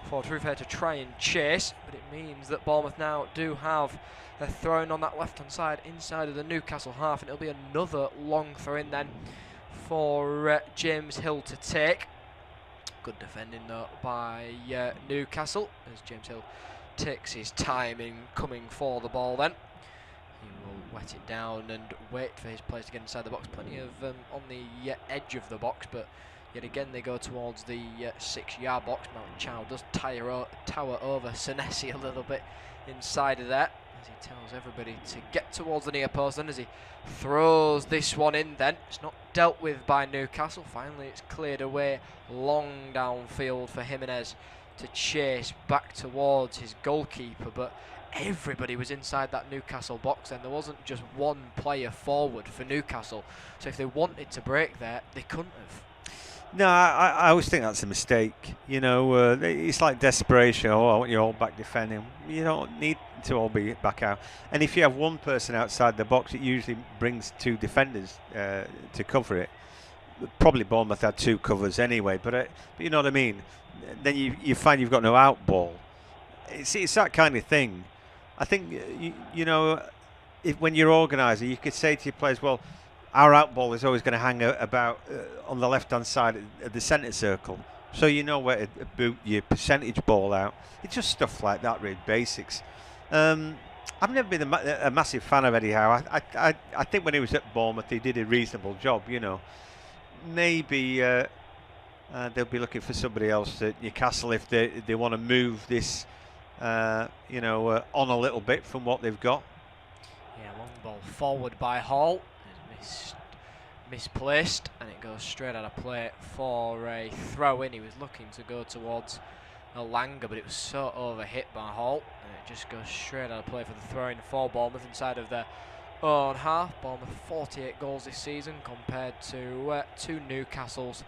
for Trufe to try and chase, but it means that Bournemouth now do have a throw-in on that left-hand side inside of the Newcastle half, and it'll be another long throw-in then for James Hill to take. Good defending though by Newcastle as James Hill takes his time in coming for the ball then. He will wet it down and wait for his players to get inside the box. Plenty of on the edge of the box, but yet again they go towards the 6-yard box. Malik Chow does tower over Senesi a little bit inside of that, as he tells everybody to get towards the near post, and as he throws this one in then. It's not dealt with by Newcastle. Finally it's cleared away long downfield for Jimenez to chase back towards his goalkeeper, but everybody was inside that Newcastle box then. There wasn't just one player forward for Newcastle, so if they wanted to break there, they couldn't have. No, I always think that's a mistake. It's like desperation. Oh, I want you all back defending. You don't need to all be back out. And if you have one person outside the box, it usually brings two defenders to cover it. Probably Bournemouth had two covers anyway, but you know what I mean. Then you find you've got no out ball. It's that kind of thing. I think when you're organiser, you could say to your players, well, our out ball is always going to hang about on the left-hand side of the centre circle, so you know where to boot your percentage ball out. It's just stuff like that, really, basics. I've never been a massive fan of Eddie Howe. I think when he was at Bournemouth, he did a reasonable job. Maybe they'll be looking for somebody else at Newcastle if they want to move this, on a little bit from what they've got. Yeah, long ball forward by Hall. Misplaced, and it goes straight out of play for a throw-in. He was looking to go towards Elanga, but it was so overhit by Hall, and it just goes straight out of play for the throw-in for Bournemouth inside of the own half. Bournemouth 48 goals this season compared to Newcastle's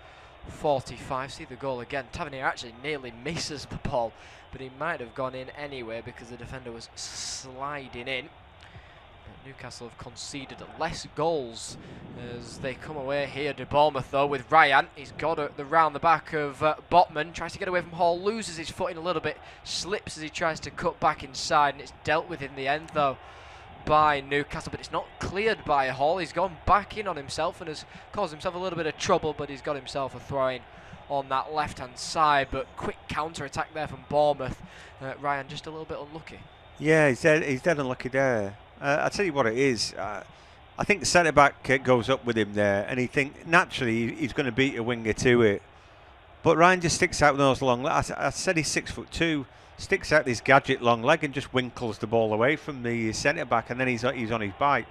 45. See the goal again. Tavernier actually nearly misses the ball, but he might have gone in anyway because the defender was sliding in. Newcastle have conceded less goals as they come away here to Bournemouth though with Ryan. He's got it round the back of Botman, tries to get away from Hall, loses his footing a little bit, slips as he tries to cut back inside, and it's dealt with in the end though by Newcastle, but it's not cleared by Hall. He's gone back in on himself and has caused himself a little bit of trouble, but he's got himself a throw-in on that left-hand side. But quick counter-attack there from Bournemouth. Ryan just a little bit unlucky. Yeah, he's dead unlucky there. I'll tell you what it is. I think the centre-back goes up with him there, and he think naturally he's going to beat a winger to it. But Ryan just sticks out with those long legs. I said he's 6'2", sticks out this gadget long leg and just winkles the ball away from the centre-back, and then he's on his bike.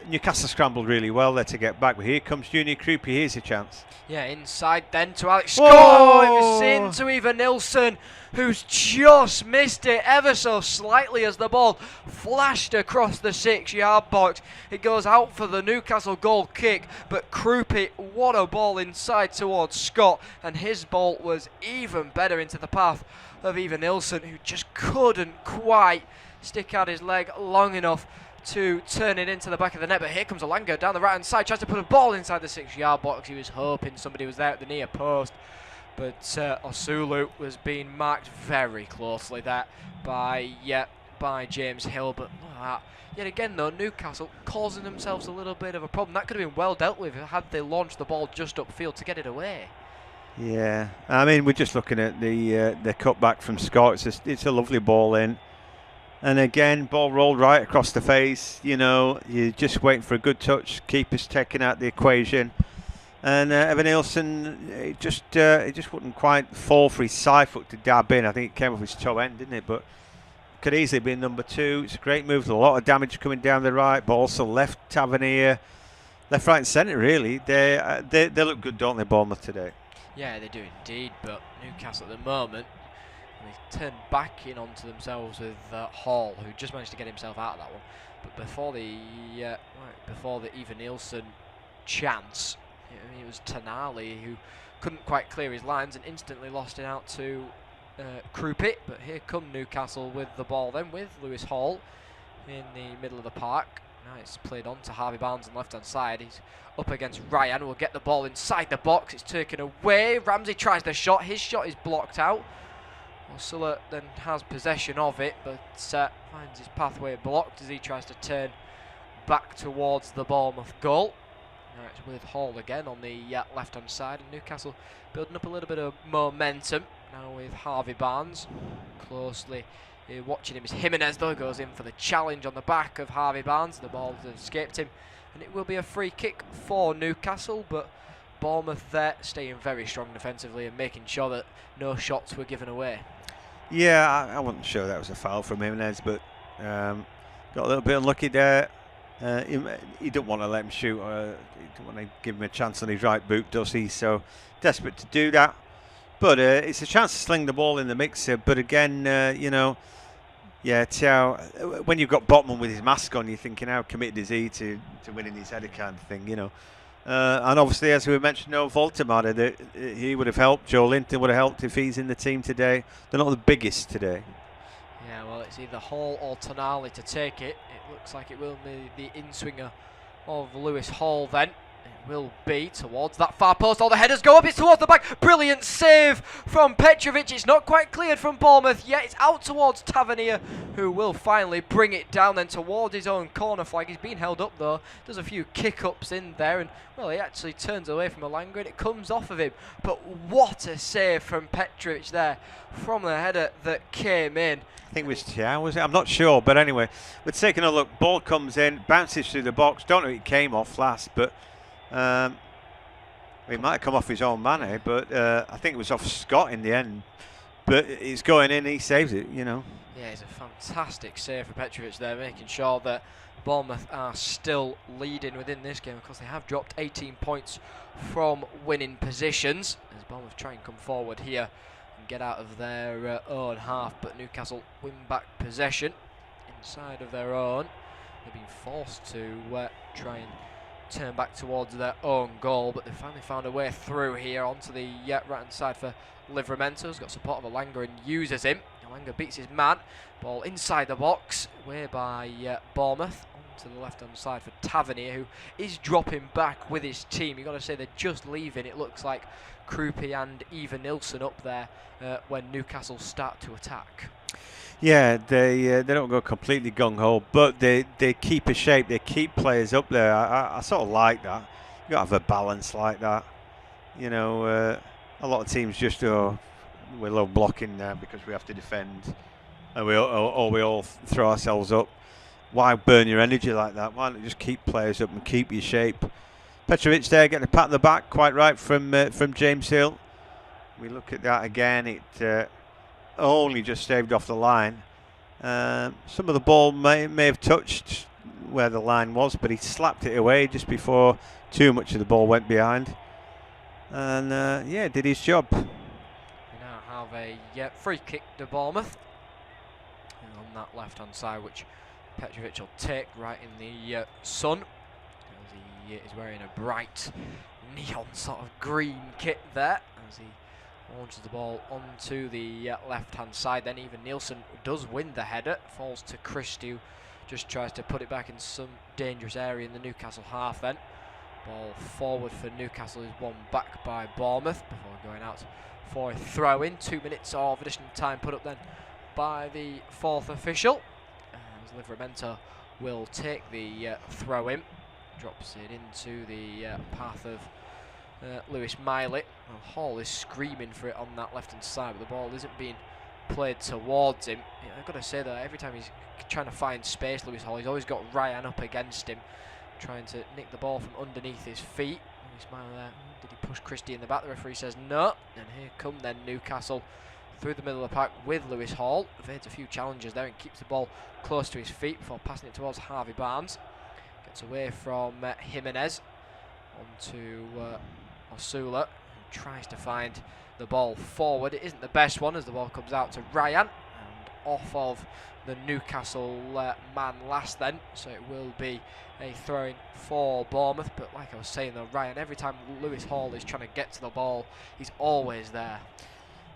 Newcastle scrambled really well there to get back, but here comes Junior Krupi. Here's a chance. Yeah, inside then to Alex Sk. It was into Ivan Nilsson, who's just missed it ever so slightly as the ball flashed across the 6-yard box. It goes out for the Newcastle goal kick, but Krupi, what a ball inside towards Scott, and his ball was even better into the path of Ivan Nilsson, who just couldn't quite stick out his leg long enough to turn it into the back of the net. But here comes Alanga down the right hand side, tries to put a ball inside the 6-yard box. He was hoping somebody was there at the near post, but Osulu was being marked very closely there by James Hill. But look at that. Yet again though, Newcastle causing themselves a little bit of a problem. That could have been well dealt with had they launched the ball just upfield to get it away. Yeah, I mean, we're just looking at the cutback from Scott. It's a lovely ball in. And again, ball rolled right across the face. You know, you're just waiting for a good touch. Keeper's taking out the equation. And Evan Nielsen, it just wouldn't quite fall for his side foot to dab in. I think it came off his toe end, didn't it? But could easily be number 2. It's a great move. There's a lot of damage coming down the right, but also left Tavernier, left, right and centre, really. They look good, don't they, Bournemouth today? Yeah, they do indeed. But Newcastle at the moment, they turned back in onto themselves with Hall, who just managed to get himself out of that one. But before the Ivan Nielsen chance, it was Tonali who couldn't quite clear his lines and instantly lost it out to Krupi. But here come Newcastle with the ball then, with Lewis Hall in the middle of the park. Now it's played on to Harvey Barnes on the left hand side. He's up against Ryan, will get the ball inside the box. It's taken away. Ramsey tries the shot. His shot is blocked out. Osula then has possession of it, but finds his pathway blocked as he tries to turn back towards the Bournemouth goal. Now it's with Hall again on the left hand side, and Newcastle building up a little bit of momentum now with Harvey Barnes closely watching him. As Jimenez though goes in for the challenge on the back of Harvey Barnes. The ball has escaped him, and it will be a free kick for Newcastle. But Bournemouth there staying very strong defensively and making sure that no shots were given away. Yeah, I wasn't sure that was a foul from Jimenez, but got a little bit unlucky there. He don't want to let him shoot. He don't want to give him a chance on his right boot, does he? So desperate to do that. But it's a chance to sling the ball in the mixer. But again, you know, yeah, Thiaw, when you've got Botman with his mask on, you're thinking how committed is he to winning his header kind of thing, you know. And obviously, as we mentioned, no Voltemade, he would have helped. Joe Linton would have helped if he's in the team today. They're not the biggest today. Yeah, well, it's either Hall or Tonali to take it. It looks like it will be the in-swinger of Lewis Hall then. It will be towards that far post. All the headers go up. It's towards the back. Brilliant save from Petrovic. It's not quite cleared from Bournemouth yet. It's out towards Tavernier, who will finally bring it down then towards his own corner flag. He's been held up though. Does a few kick-ups in there, and well, he actually turns away from Alanga and it comes off of him. But what a save from Petrovic there from the header that came in. I think it was Thiaw, was it? I'm not sure, but anyway, we're taking a look. Ball comes in, bounces through the box. Don't know if it came off last, but it might have come off his own man, but I think it was off Scott in the end. But it's going in, he saves it, you know. Yeah, it's a fantastic save for Petrovic there, making sure that Bournemouth are still leading within this game. Of course, they have dropped 18 points from winning positions as Bournemouth try and come forward here and get out of their own half. But Newcastle win back possession inside of their own. they've been forced to try and turn back towards their own goal, but they finally found a way through here onto the right hand side for Livramento. He's got support of Alanga and uses him. Alanga beats his man. Ball inside the box, away by Bournemouth. Onto the left hand side for Tavernier, who is dropping back with his team. You've got to say they're just leaving. It looks like Krupi and Eva Nilsson up there when Newcastle start to attack. Yeah, they don't go completely gung-ho, but they keep a shape, they keep players up there. I sort of like that. You've got to have a balance like that. You know, a lot of teams just go, we're low blocking now because we have to defend, and we all throw ourselves up. Why burn your energy like that? Why not just keep players up and keep your shape? Petrovic there getting a pat on the back, quite right from James Hill. We look at that again, it only just staved off the line. Some of the ball may have touched where the line was, but he slapped it away just before too much of the ball went behind. And yeah, did his job. We now have a free kick to Bournemouth. And on that left hand side, which Petrovic will take right in the sun. As he is wearing a bright neon sort of green kit there. As he launches the ball onto the left hand side. Then even Nielsen does win the header. Falls to Christie, who just tries to put it back in some dangerous area in the Newcastle half then. Ball forward for Newcastle is won back by Bournemouth before going out for a throw in. 2 minutes of additional time put up then by the fourth official. As Livramento will take the throw in. Drops it into the path of Lewis Miley. Well, Hall is screaming for it on that left hand side, but the ball isn't being played towards him. I've got to say that every time he's trying to find space, Lewis Hall, he's always got Ryan up against him, trying to nick the ball from underneath his feet. Lewis Miley there. Did he push Christie in the back? The referee says no. And here come then Newcastle through the middle of the park with Lewis Hall. Evades a few challenges there and keeps the ball close to his feet before passing it towards Harvey Barnes. Gets away from Jimenez onto Osula, who tries to find the ball forward. It isn't the best one as the ball comes out to Ryan and off of the Newcastle man last then, so it will be a throw-in for Bournemouth. But like I was saying though, Ryan, every time Lewis Hall is trying to get to the ball, he's always there.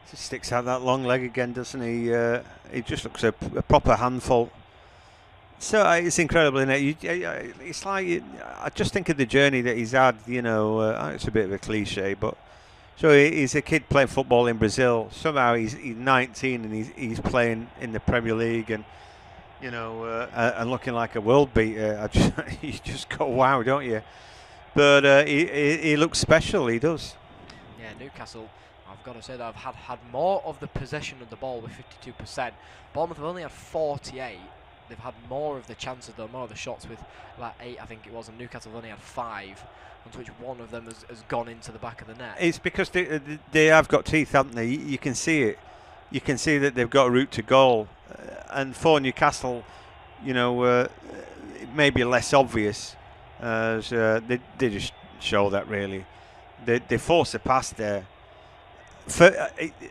Just sticks out that long leg again, doesn't he? He just looks a proper handful. So it's incredible, isn't it? It's like I just think of the journey that he's had. You know, it's a bit of a cliche, but so he's a kid playing football in Brazil. Somehow he's 19 and he's playing in the Premier League, and you know, and looking like a world beater. You just go wow, don't you? But he looks special. He does. Yeah, Newcastle, I've got to say that I've had more of the possession of the ball with 52%. Bournemouth have only had 48. They've had more of the chances though, more of the shots with about 8, I think it was, and Newcastle have only had 5, on which one of them has gone into the back of the net. It's because they have got teeth, haven't they? You can see it. You can see that they've got a route to goal. And for Newcastle, you know, it may be less obvious, as they just show that really. They force a pass there.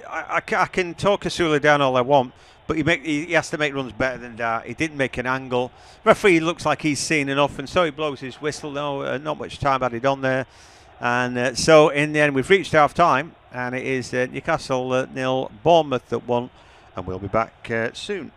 I can talk Osula down all I want, but he has to make runs better than that. He didn't make an angle. Referee looks like he's seen enough, and so he blows his whistle. No, not much time added on there. And so in the end, we've reached half time, and it is Newcastle 0, Bournemouth at 1, and we'll be back soon.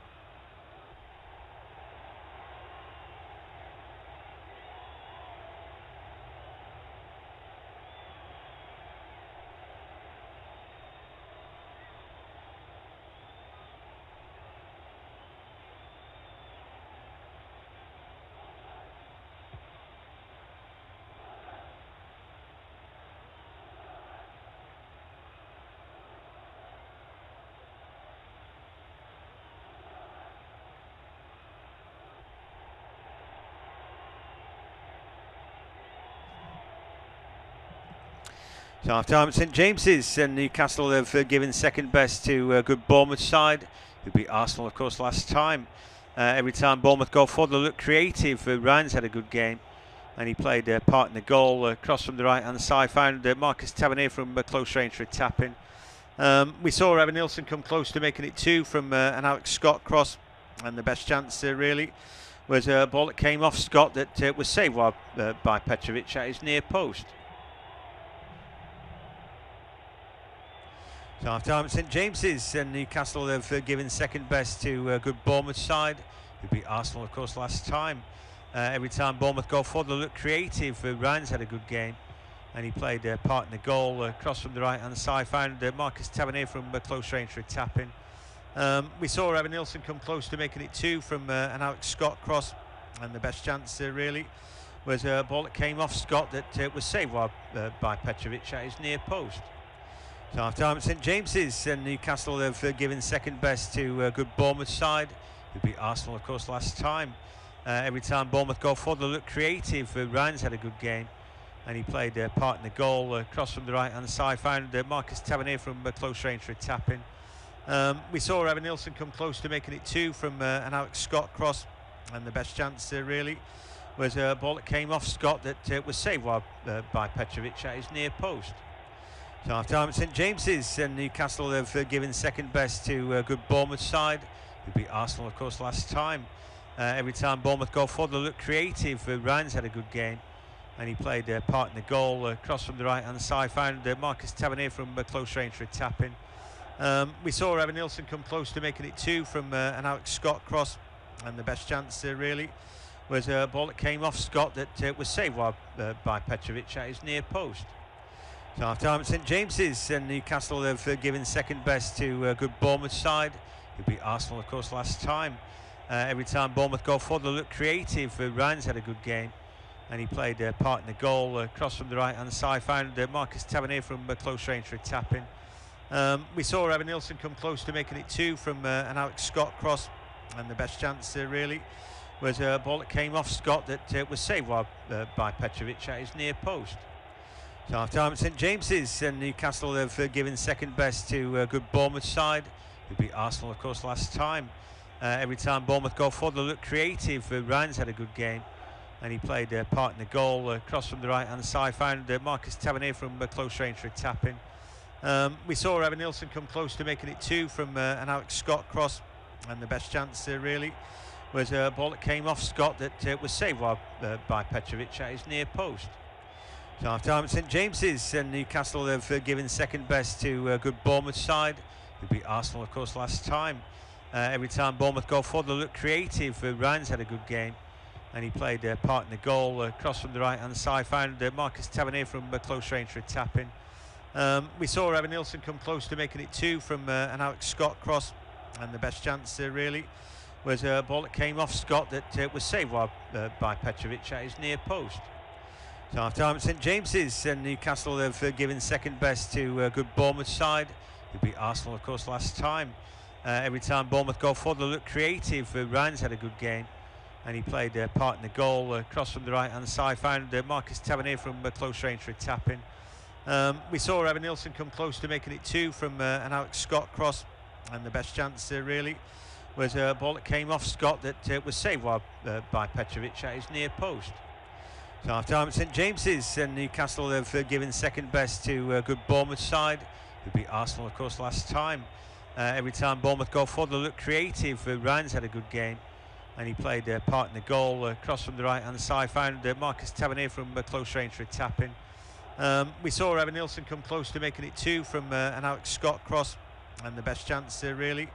So half time at St James's, and Newcastle have given second best to a good Bournemouth side, who beat Arsenal, of course, last time. Every time Bournemouth go forward, they look creative. Ryan's had a good game, and he played a part in the goal. Cross from the right-hand side, found Marcus Tavernier from close range for a tap-in. We saw Evan Nilsson come close to making it 2 from an Alex Scott cross, and the best chance really was a ball that came off Scott that was saved by Petrovic at his near post. So half time at St James's, and Newcastle have given second best to a good Bournemouth side, who beat Arsenal of course last time. Every time Bournemouth go forward they look creative. Ryan's had a good game and he played part in the goal. Cross from the right hand side, found Marcus Tavernier from close range for a tap in. We saw Evan Nilsson come close to making it two from an Alex Scott cross, and the best chance really was a ball that came off Scott that was saved by Petrovic at his near post. So half time at St James's, and Newcastle have given second best to a good Bournemouth side, who beat Arsenal of course last time. Every time Bournemouth go forward they look creative. Ryan's had a good game and he played part in the goal. Cross from the right hand side, found Marcus Tavernier from close range for a tap in. We saw Evan Nilsson come close to making it two from an Alex Scott cross, and the best chance really was a ball that came off Scott that was saved by Petrovic at his near post. So half time at St James's, and Newcastle have given second best to a good Bournemouth side, who beat Arsenal of course last time. Every time Bournemouth go forward they look creative. Ryan's had a good game and he played part in the goal. Cross from the right hand side, found Marcus Tavernier from close range for a tap in. We saw Evan Nilsson come close to making it two from an Alex Scott cross, and the best chance really was a ball that came off Scott that was saved by Petrovic at his near post. So half time at St James's, and Newcastle have given second best to a good Bournemouth side, who beat Arsenal of course last time. Every time Bournemouth go forward they look creative. Ryan's had a good game and he played part in the goal. Cross from the right hand side, found Marcus Tavernier from close range for a tap in. We saw Evan Nilsson come close to making it two from an Alex Scott cross, and the best chance really was a ball that came off Scott that was saved by Petrovic at his near post. So half time at St James's, and Newcastle have given second best to a good Bournemouth side, who beat Arsenal of course last time. Every time Bournemouth go forward they look creative. Ryan's had a good game and he played part in the goal. Cross from the right hand side, found Marcus Tavernier from close range for a tap in. We saw Evan Nilsson come close to making it two from an Alex Scott cross, and the best chance really was a ball that came off Scott that was saved by Petrovic at his near post. So half time at St James's, and Newcastle have given second best to a good Bournemouth side, who beat Arsenal of course last time. Every time Bournemouth go forward they look creative. Ryan's had a good game and he played part in the goal. Cross from the right hand side, found Marcus Tavernier from close range for a tap in. We saw Evan Nilsson come close to making it two from an Alex Scott cross, and the best chance really was a ball that came off Scott that was saved by Petrovic at his near post. So half time at St James's, and Newcastle have given second best to a good Bournemouth side, who beat Arsenal of course last time. Every time Bournemouth go forward they look creative. Ryan's had a good game and he played part in the goal. Cross from the right hand side, found Marcus Tavernier from close range for a tap in. We saw Evan Nilsson come close to making it two from an Alex Scott cross, and the best chance really was a ball that came off Scott that was saved by Petrovic at his near post. So half time at St James's, and Newcastle have given second best to a good Bournemouth side, who beat Arsenal of course last time. Every time Bournemouth go forward they look creative. Ryan's had a good game and he played part in the goal. Cross from the right hand side, found Marcus Tavernier from close range for a tap in. We saw Evan Nilsson come close to making it two from an Alex Scott cross, and the best chance really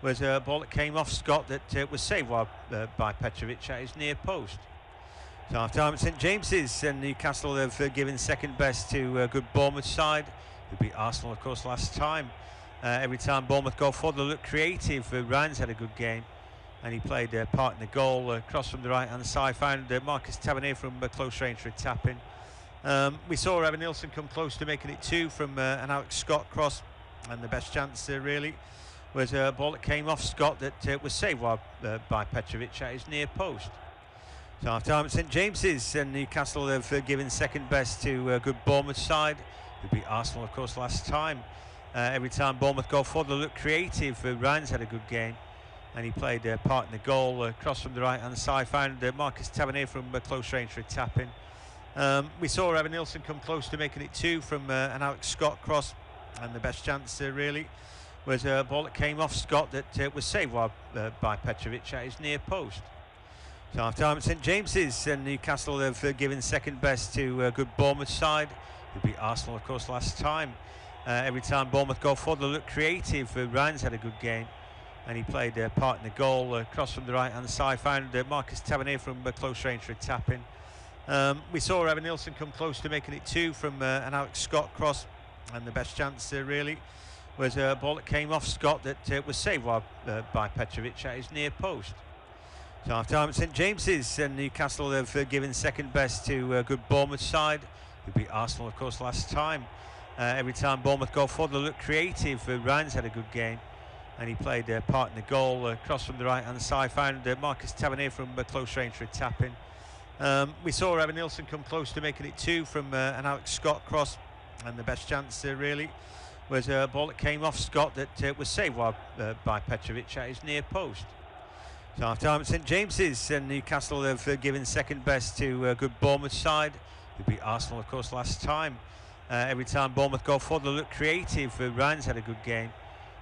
was a ball that came off Scott that was saved by Petrovic at his near post. So half time at St James's, and Newcastle have given second best to a good Bournemouth side, who beat Arsenal of course last time. Every time Bournemouth go forward they look creative. Ryan's had a good game and he played part in the goal. Cross from the right hand side, found Marcus Tavernier from close range for a tap in. We saw Evan Nilsson come close to making it two from an Alex Scott cross, and the best chance really was a ball that came off Scott that was saved by Petrovic at his near post. So half time at St James's, and Newcastle have given second best to a good Bournemouth side, who beat Arsenal of course last time. Every time Bournemouth go forward they look creative. Ryan's had a good game and he played part in the goal. Cross from the right hand side, found Marcus Tavernier from close range for a tap in. We saw Evan Nilsson come close to making it two from an Alex Scott cross, and the best chance really was a ball that came off Scott that was saved by Petrovic at his near post. So half time at St James's, and Newcastle have given second best to a good Bournemouth side, who beat Arsenal of course last time. Every time Bournemouth go forward they look creative. Ryan's had a good game and he played part in the goal, cross from the right hand side, found Marcus Tavernier from close range for a tap in. We saw Evan Nilsson come close to making it two from an Alex Scott cross, and the best chance really was a ball that came off Scott that was saved by Petrovic at his near post. So half time at St James's, and Newcastle have given second best to a good Bournemouth side, who beat Arsenal of course last time. Every time Bournemouth go forward they look creative. Ryan's had a good game and he played part in the goal, cross from the right hand side, found Marcus Tavernier from close range for a tap in. We saw Evan Nilsson come close to making it two from an Alex Scott cross, and the best chance really was a ball that came off Scott that was saved by Petrovic at his near post. So half time at St James's, and Newcastle have given second best to a good Bournemouth side, who beat Arsenal of course last time. Every time Bournemouth go forward they look creative. Ryan's had a good game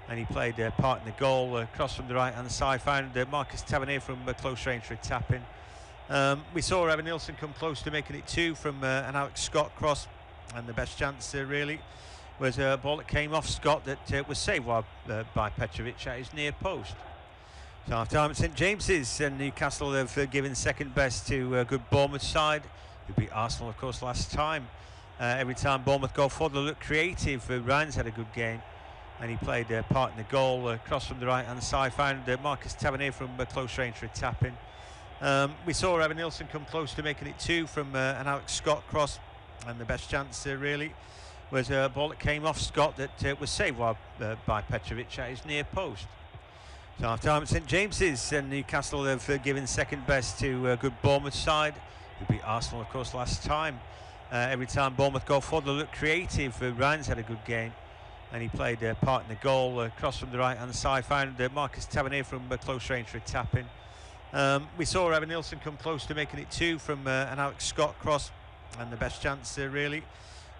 and he played part in the goal, cross from the right hand side, found Marcus Tavernier from close range for a tap in. We saw Evan Nilsson come close to making it two from an Alex Scott cross, and the best chance really was a ball that came off Scott that was saved by Petrovic at his near post. So half time at St James's, and Newcastle have given second best to a good Bournemouth side, who beat Arsenal of course last time. Every time Bournemouth go forward they look creative. Ryan's had a good game and he played part in the goal, cross from the right hand side, found Marcus Tavernier from close range for a tap in. We saw Evan Nilsson come close to making it two from an Alex Scott cross, and the best chance really was a ball that came off Scott that was saved by Petrovic at his near post. So half time at St James's, and Newcastle have given second best to a good Bournemouth side, who beat Arsenal of course last time. Every time Bournemouth go forward they look creative. Ryan's had a good game and he played part in the goal, cross from the right hand side, found Marcus Tavernier from close range for a tap in. We saw Evan Nilsson come close to making it two from an Alex Scott cross, and the best chance really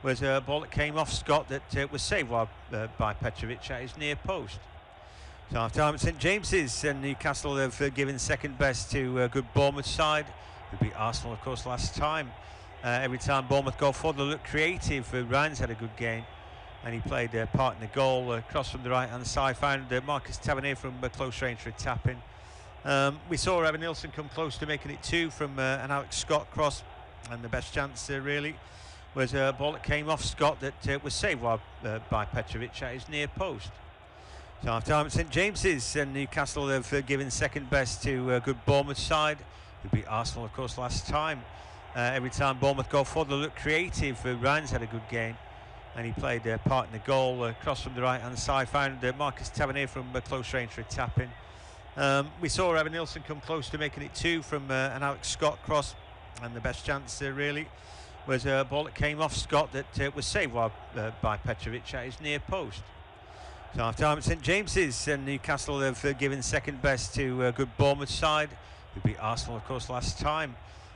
was a ball that came off Scott that was saved by Petrovic at his near post. So half time at St James's, and Newcastle have given second best to a good Bournemouth side, who beat Arsenal of course last time. Every time Bournemouth go forward they look creative. Ryan's had a good game and he played part in the goal, cross from the right hand side, found Marcus Tavernier from close range for a tap in. We saw Evan Nilsson come close to making it two from an Alex Scott cross, and the best chance really was a ball that came off Scott that was saved by Petrovic at his near post. So half time at St James's, and Newcastle have given second best to a good Bournemouth side, who beat Arsenal of course last time. Every time Bournemouth go forward they look creative. Ryan's had a good game and he played part in the goal, cross from the right hand side, found Marcus Tavernier from close range for a tap in. We saw Evan Nilsson come close to making it two from an Alex Scott cross, and the best chance really was a ball that came off Scott that was saved by Petrovic at his near post. So half time at St James's, and Newcastle have given second best to a good Bournemouth side, who beat Arsenal of course last time.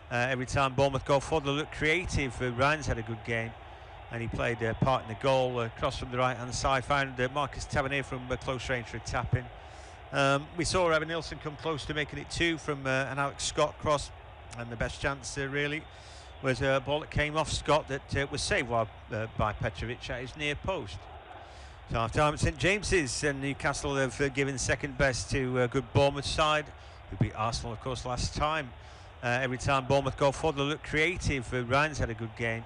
Every time Bournemouth go forward they look creative. Ryan's had a good game and he played part in the goal, cross from the right hand side, found Marcus Tavernier from close range for a tap in. We saw Evan Nilsson come close to making it two from an Alex Scott cross, and the best chance really was a ball that came off Scott that was saved by Petrovic at his near post. So half time at St James's, and Newcastle have given second best to a good Bournemouth side, who beat Arsenal of course last time. Every time Bournemouth go forward they look creative. Ryan's had a good game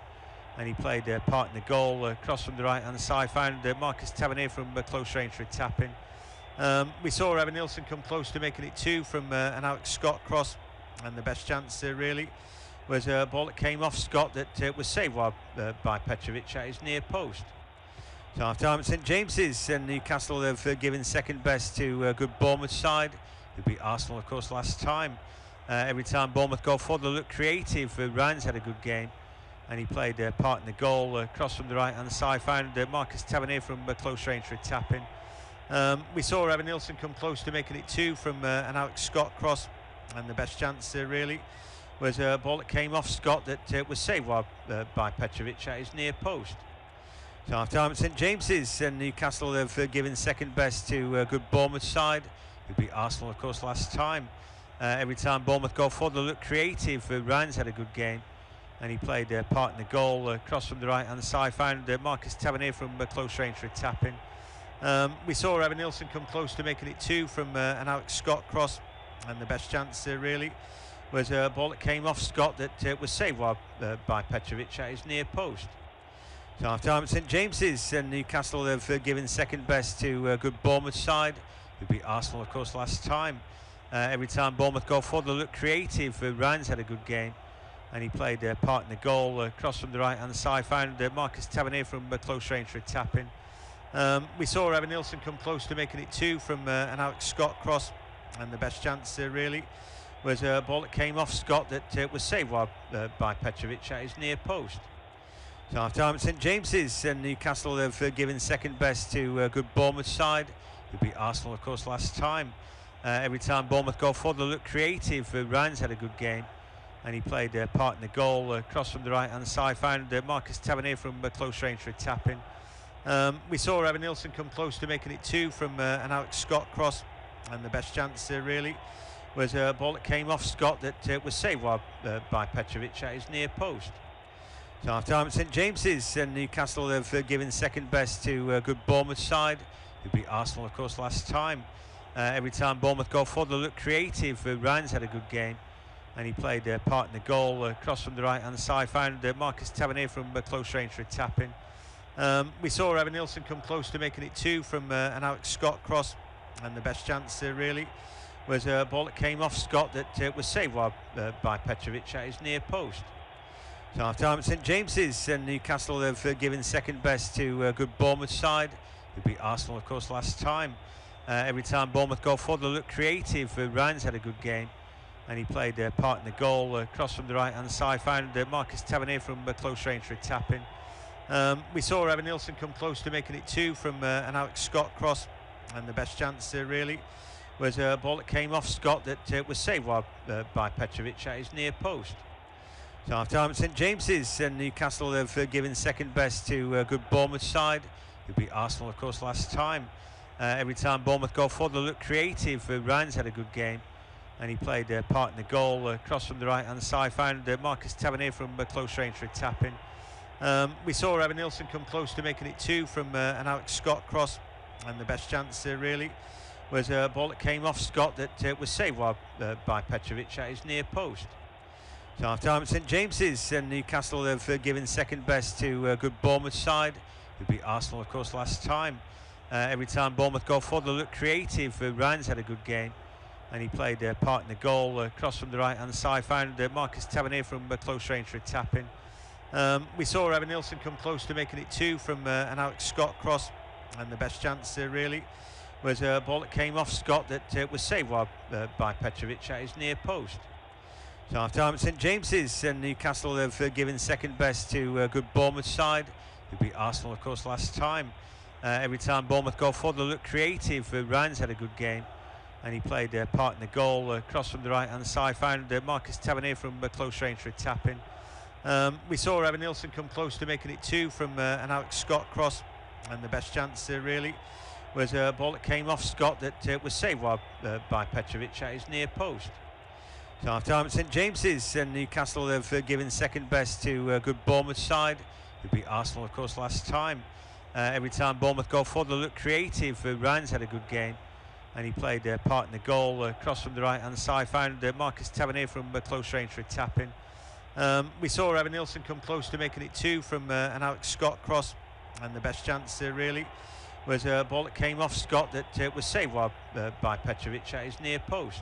and he played part in the goal, cross from the right hand side, found Marcus Tavernier from close range for a tap in. We saw Evan Nilsson come close to making it two from an Alex Scott cross, and the best chance really was a ball that came off Scott that was saved by Petrovic at his near post. So half time at St James's, and Newcastle have given second best to a good Bournemouth side, who beat Arsenal of course last time. Every time Bournemouth go forward they look creative. Ryan's had a good game and he played part in the goal, cross from the right hand side, found Marcus Tavernier from close range for a tap in. We saw Evan Nilsson come close to making it two from an Alex Scott cross, and the best chance really was a ball that came off Scott that was saved by Petrovic at his near post. So half time at St James's, and Newcastle have given second best to a good Bournemouth side, who beat Arsenal of course last time. Every time Bournemouth go forward, they look creative. Ryan's had a good game, and he played part in the goal. Cross from the right hand side, found Marcus Tavernier from close range for a tap in. We saw Evan Nilsson come close to making it 2 from an Alex Scott cross, and the best chance really was a ball that came off Scott that was saved by Petrovic at his near post. So half time at St James's, and Newcastle have given second best to a good Bournemouth side, who beat Arsenal of course last time. Every time Bournemouth go forward, they look creative. Ryan's had a good game, and he played part in the goal. Cross from the right hand side, found Marcus Tavernier from close range for a tap in. We saw Evan Nilsson come close to making it 2 from an Alex Scott cross, and the best chance really was a ball that came off Scott that was saved by Petrovic at his near post. So half time at St James's, and Newcastle have given second best to a good Bournemouth side, who beat Arsenal of course last time. Every time Bournemouth go forward, they look creative. Ryan's had a good game, and he played part in the goal. Cross from the right hand side, found Marcus Tavernier from close range for a tap in. We saw Evan Nilsson come close to making it 2 from an Alex Scott cross, and the best chance really was a ball that came off Scott that was saved by Petrovic at his near post. So half time at St James's, and Newcastle have given second best to a good Bournemouth side, who beat Arsenal of course last time. Every time Bournemouth go forward, they look creative. Ryan's had a good game, and he played part in the goal. Cross from the right hand side, found Marcus Tavernier from close range for a tap in. We saw Evan Nilsson come close to making it 2 from an Alex Scott cross, and the best chance really was a ball that came off Scott that was saved by Petrovic at his near post. So half time at St James's, and Newcastle have given second best to a good Bournemouth side, who beat Arsenal of course last time. Every time Bournemouth go forward, they look creative. Ryan's had a good game, and he played part in the goal. Cross from the right hand side, found Marcus Tavernier from close range for a tap in. We saw Evan Nilsson come close to making it 2 from an Alex Scott cross, and the best chance really was a ball that came off Scott that was saved by Petrovic at his near post. So half time at St James's, and Newcastle have given second best to a good Bournemouth side, who beat Arsenal of course last time. Every time Bournemouth go forward, they look creative. Ryan's had a good game, and he played part in the goal. Cross from the right hand side, found Marcus Tavernier from close range for a tap in. We saw Evan Nilsson come close to making it 2 from an Alex Scott cross, and the best chance really was a ball that came off Scott that was saved by Petrovic at his near post. So half time at St James's, and Newcastle have given second best to a good Bournemouth side, who beat Arsenal of course last time. Every time Bournemouth go forward, they look creative. Ryan's had a good game, and he played part in the goal. Cross from the right hand side, found Marcus Tavernier from close range for a tap in. We saw Evan Nilsson come close to making it 2 from an Alex Scott cross, and the best chance really was a ball that came off Scott that was saved by Petrovic at his near post. So half time at St James's, and Newcastle have given second best to a good Bournemouth side, who beat Arsenal of course last time. Every time Bournemouth go forward, they look creative. Ryan's had a good game, and he played part in the goal. Cross from the right hand side, found Marcus Tavernier from close range for a tap in. We saw Evan Nilsson come close to making it 2 from an Alex Scott cross, and the best chance really was a ball that came off Scott that was saved by Petrovic at his near post. So half time at St James's, and Newcastle have given second best to a good Bournemouth side, who beat Arsenal of course last time. Every time Bournemouth go forward, they look creative. Ryan's had a good game, and he played part in the goal. Cross from the right hand side, found Marcus Tavernier from close range for a tap in. We saw Evan Nilsson come close to making it 2 from an Alex Scott cross, and the best chance really was a ball that came off Scott that was saved by Petrovic at his near post.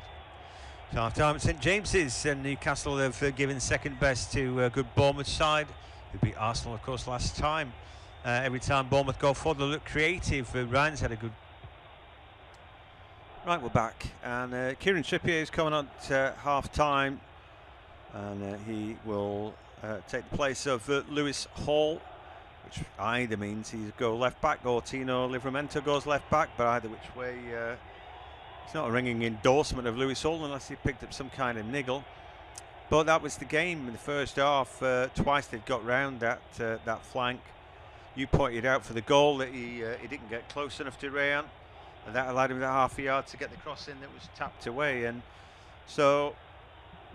So half time at St James's, and Newcastle have given second best to a good Bournemouth side, who beat Arsenal of course last time. Every time Bournemouth go forward, they look creative. Ryan's had a good... Right, we're back, and Kieran Trippier is coming on at half time, and he will take the place of Lewis Hall, which either means he's go left back or Tino Livramento goes left back, but either which way it's not a ringing endorsement of Lewis Hall unless he picked up some kind of niggle. But that was the game in the first half. Twice they've got round that flank. You pointed out for the goal that he didn't get close enough to Rayan, and that allowed him that half a yard to get the cross in that was tapped away. And So,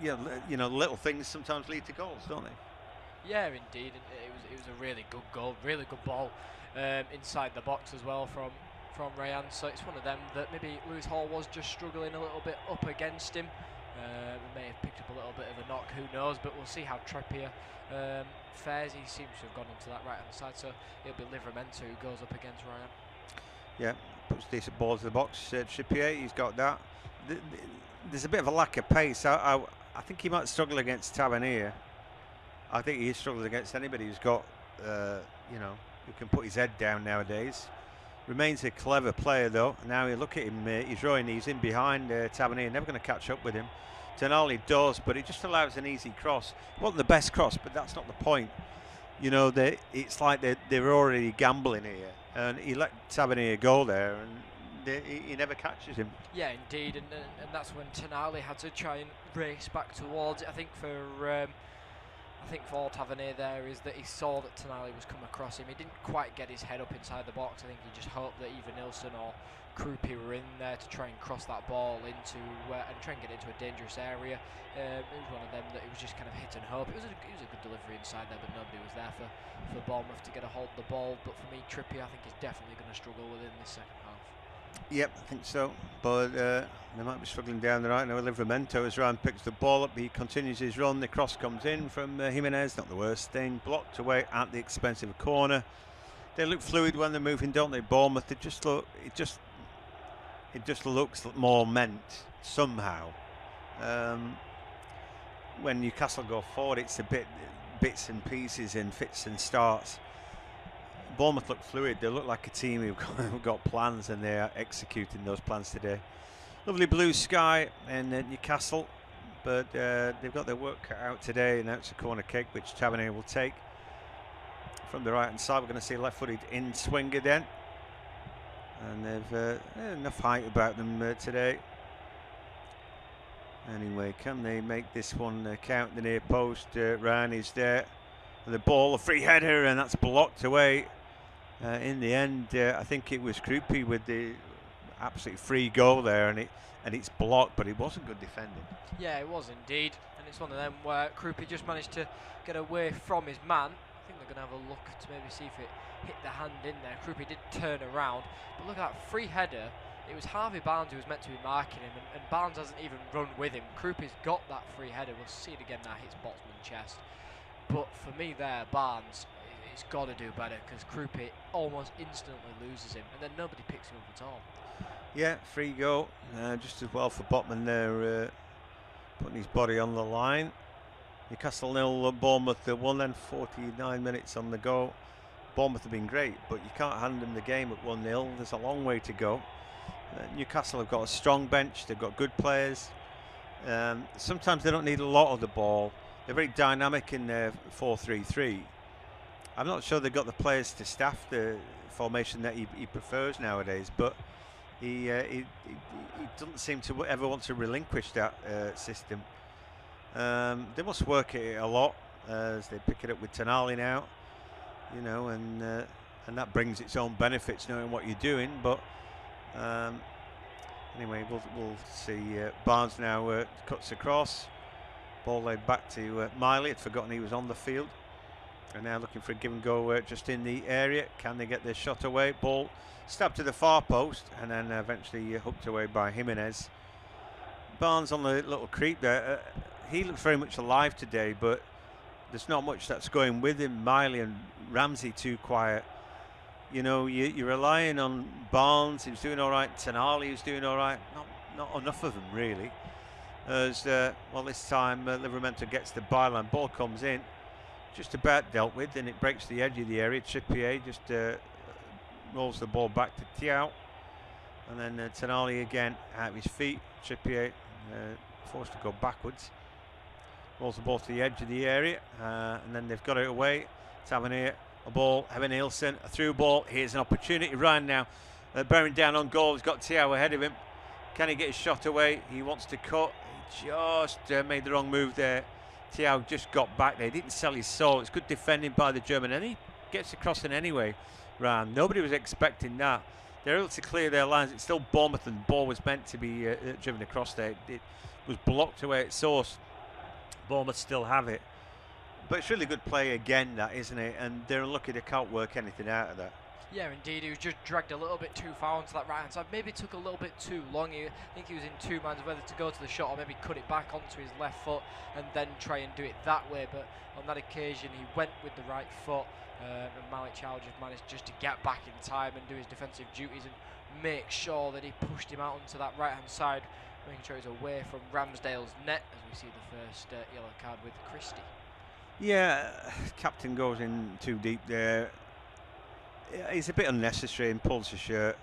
yeah, you know, little things sometimes lead to goals, don't they? Yeah, indeed. And it was a really good goal, really good ball inside the box as well from Ryan. So it's one of them that maybe Lewis Hall was just struggling a little bit up against him. We may have picked up a little bit of a knock, who knows, but we'll see how Trippier fares. He seems to have gone onto that right hand side, so it'll be Livramento who goes up against Ryan. Yeah, puts decent ball to the box. Trippier, he's got that. There's a bit of a lack of pace. I think he might struggle against Tavernier. I think he struggles against anybody who's got, you know, who can put his head down nowadays. Remains a clever player though. Now you look at him, he's rowing, he's in behind Tavernier, never going to catch up with him. Tonali does, but it just allows an easy cross. It wasn't the best cross, but that's not the point. You know, it's like they're already gambling here, and he let Tavernier go there, and he never catches him. Yeah, indeed, and that's when Tonali had to try and race back towards it. I think for Tavernier there is that he saw that Tonali was coming across him. He didn't quite get his head up inside the box. I think he just hoped that either Nilsson or Krupi were in there to try and cross that ball into and try and get into a dangerous area. It was one of them that it was just kind of hit and hope. It was a good delivery inside there, but nobody was there for Bournemouth to get a hold of the ball. But for me, Trippier, I think, is definitely going to struggle within this second half. Yep, I think so. But they might be struggling down the right now. Livramento, as Ryan picks the ball up, he continues his run. The cross comes in from Jimenez, not the worst thing. Blocked away at the expense of a corner. They look fluid when they're moving, don't they? Bournemouth, they just look. It just looks more meant somehow. When Newcastle go forward, it's a bit bits and pieces and fits and starts. Bournemouth look fluid. They look like a team who've got plans, and they are executing those plans today. Lovely blue sky in Newcastle, but they've got their work cut out today, and that's a corner kick which Tavernier will take from the right hand side. We're going to see left-footed in swing again, and they've enough height about them today. Anyway, can they make this one count? The near post, Ryan is there. The ball, a free header, and that's blocked away. In the end, I think it was Krupi with the absolute free goal there, and it's blocked, but it wasn't good defending. Yeah, it was indeed, and it's one of them where Krupi just managed to get away from his man. I think they're going to have a look to maybe see if it hit the hand in there. Krupi did turn around, but look at that free header. It was Harvey Barnes who was meant to be marking him, and Barnes hasn't even run with him. Krupi's got that free header. We'll see it again now. Hits Botsman chest. But for me there, Barnes, he's got to do better, because Krupi almost instantly loses him, and then nobody picks him up at all. Yeah, free goal. Just as well for Botman there, putting his body on the line. Newcastle 0, Bournemouth 1, then 49 minutes on the go. Bournemouth have been great, but you can't hand them the game at 1-0. There's a long way to go. Newcastle have got a strong bench. They've got good players. Sometimes they don't need a lot of the ball. They're very dynamic in their 4-3-3. I'm not sure they've got the players to staff the formation that he prefers nowadays, but he doesn't seem to ever want to relinquish that system. They must work at it a lot as they pick it up with Tonali now, you know, and that brings its own benefits knowing what you're doing. But anyway, we'll see. Barnes now cuts across. Ball laid back to Miley. Had forgotten he was on the field. And now looking for a give and go just in the area. Can they get their shot away? Ball stabbed to the far post, and then eventually hooked away by Jimenez. Barnes on the little creep there. He looks very much alive today, but there's not much that's going with him. Miley and Ramsey too quiet. You know, you're relying on Barnes. He was doing all right. Tonali was doing all right. Not enough of them really. As well, this time Livramento gets the byline. Ball comes in, just about dealt with, and it breaks the edge of the area. Trippier just rolls the ball back to Thiaw, and then Tonali again out of his feet. Trippier forced to go backwards, rolls the ball to the edge of the area, and then they've got it away. Tavernier, a ball, Evan Nielsen, a through ball. Here's an opportunity. Ryan now bearing down on goal. He's got Thiaw ahead of him. Can he get his shot away? He wants to cut. He just made the wrong move there. Thiaw just got back there. He didn't sell his soul. It's good defending by the German, and he gets across in anyway. Ryan, nobody was expecting that. they're able to clear their lines. It's still Bournemouth, and the ball was meant to be driven across there. It was blocked away at source. Bournemouth still have it. But it's really good play again, that, isn't it? And they're unlucky they can't work anything out of that. Yeah, indeed. He was just dragged a little bit too far onto that right-hand side. Maybe took a little bit too long. I think he was in two minds whether to go to the shot or maybe cut it back onto his left foot and then try and do it that way. But on that occasion, he went with the right foot. And Malik Chow just managed just to get back in time and do his defensive duties and make sure that he pushed him out onto that right-hand side, making sure he's away from Ramsdale's net as we see the first yellow card with Christie. Yeah, captain goes in too deep there. He's a bit unnecessary and pulls his shirt.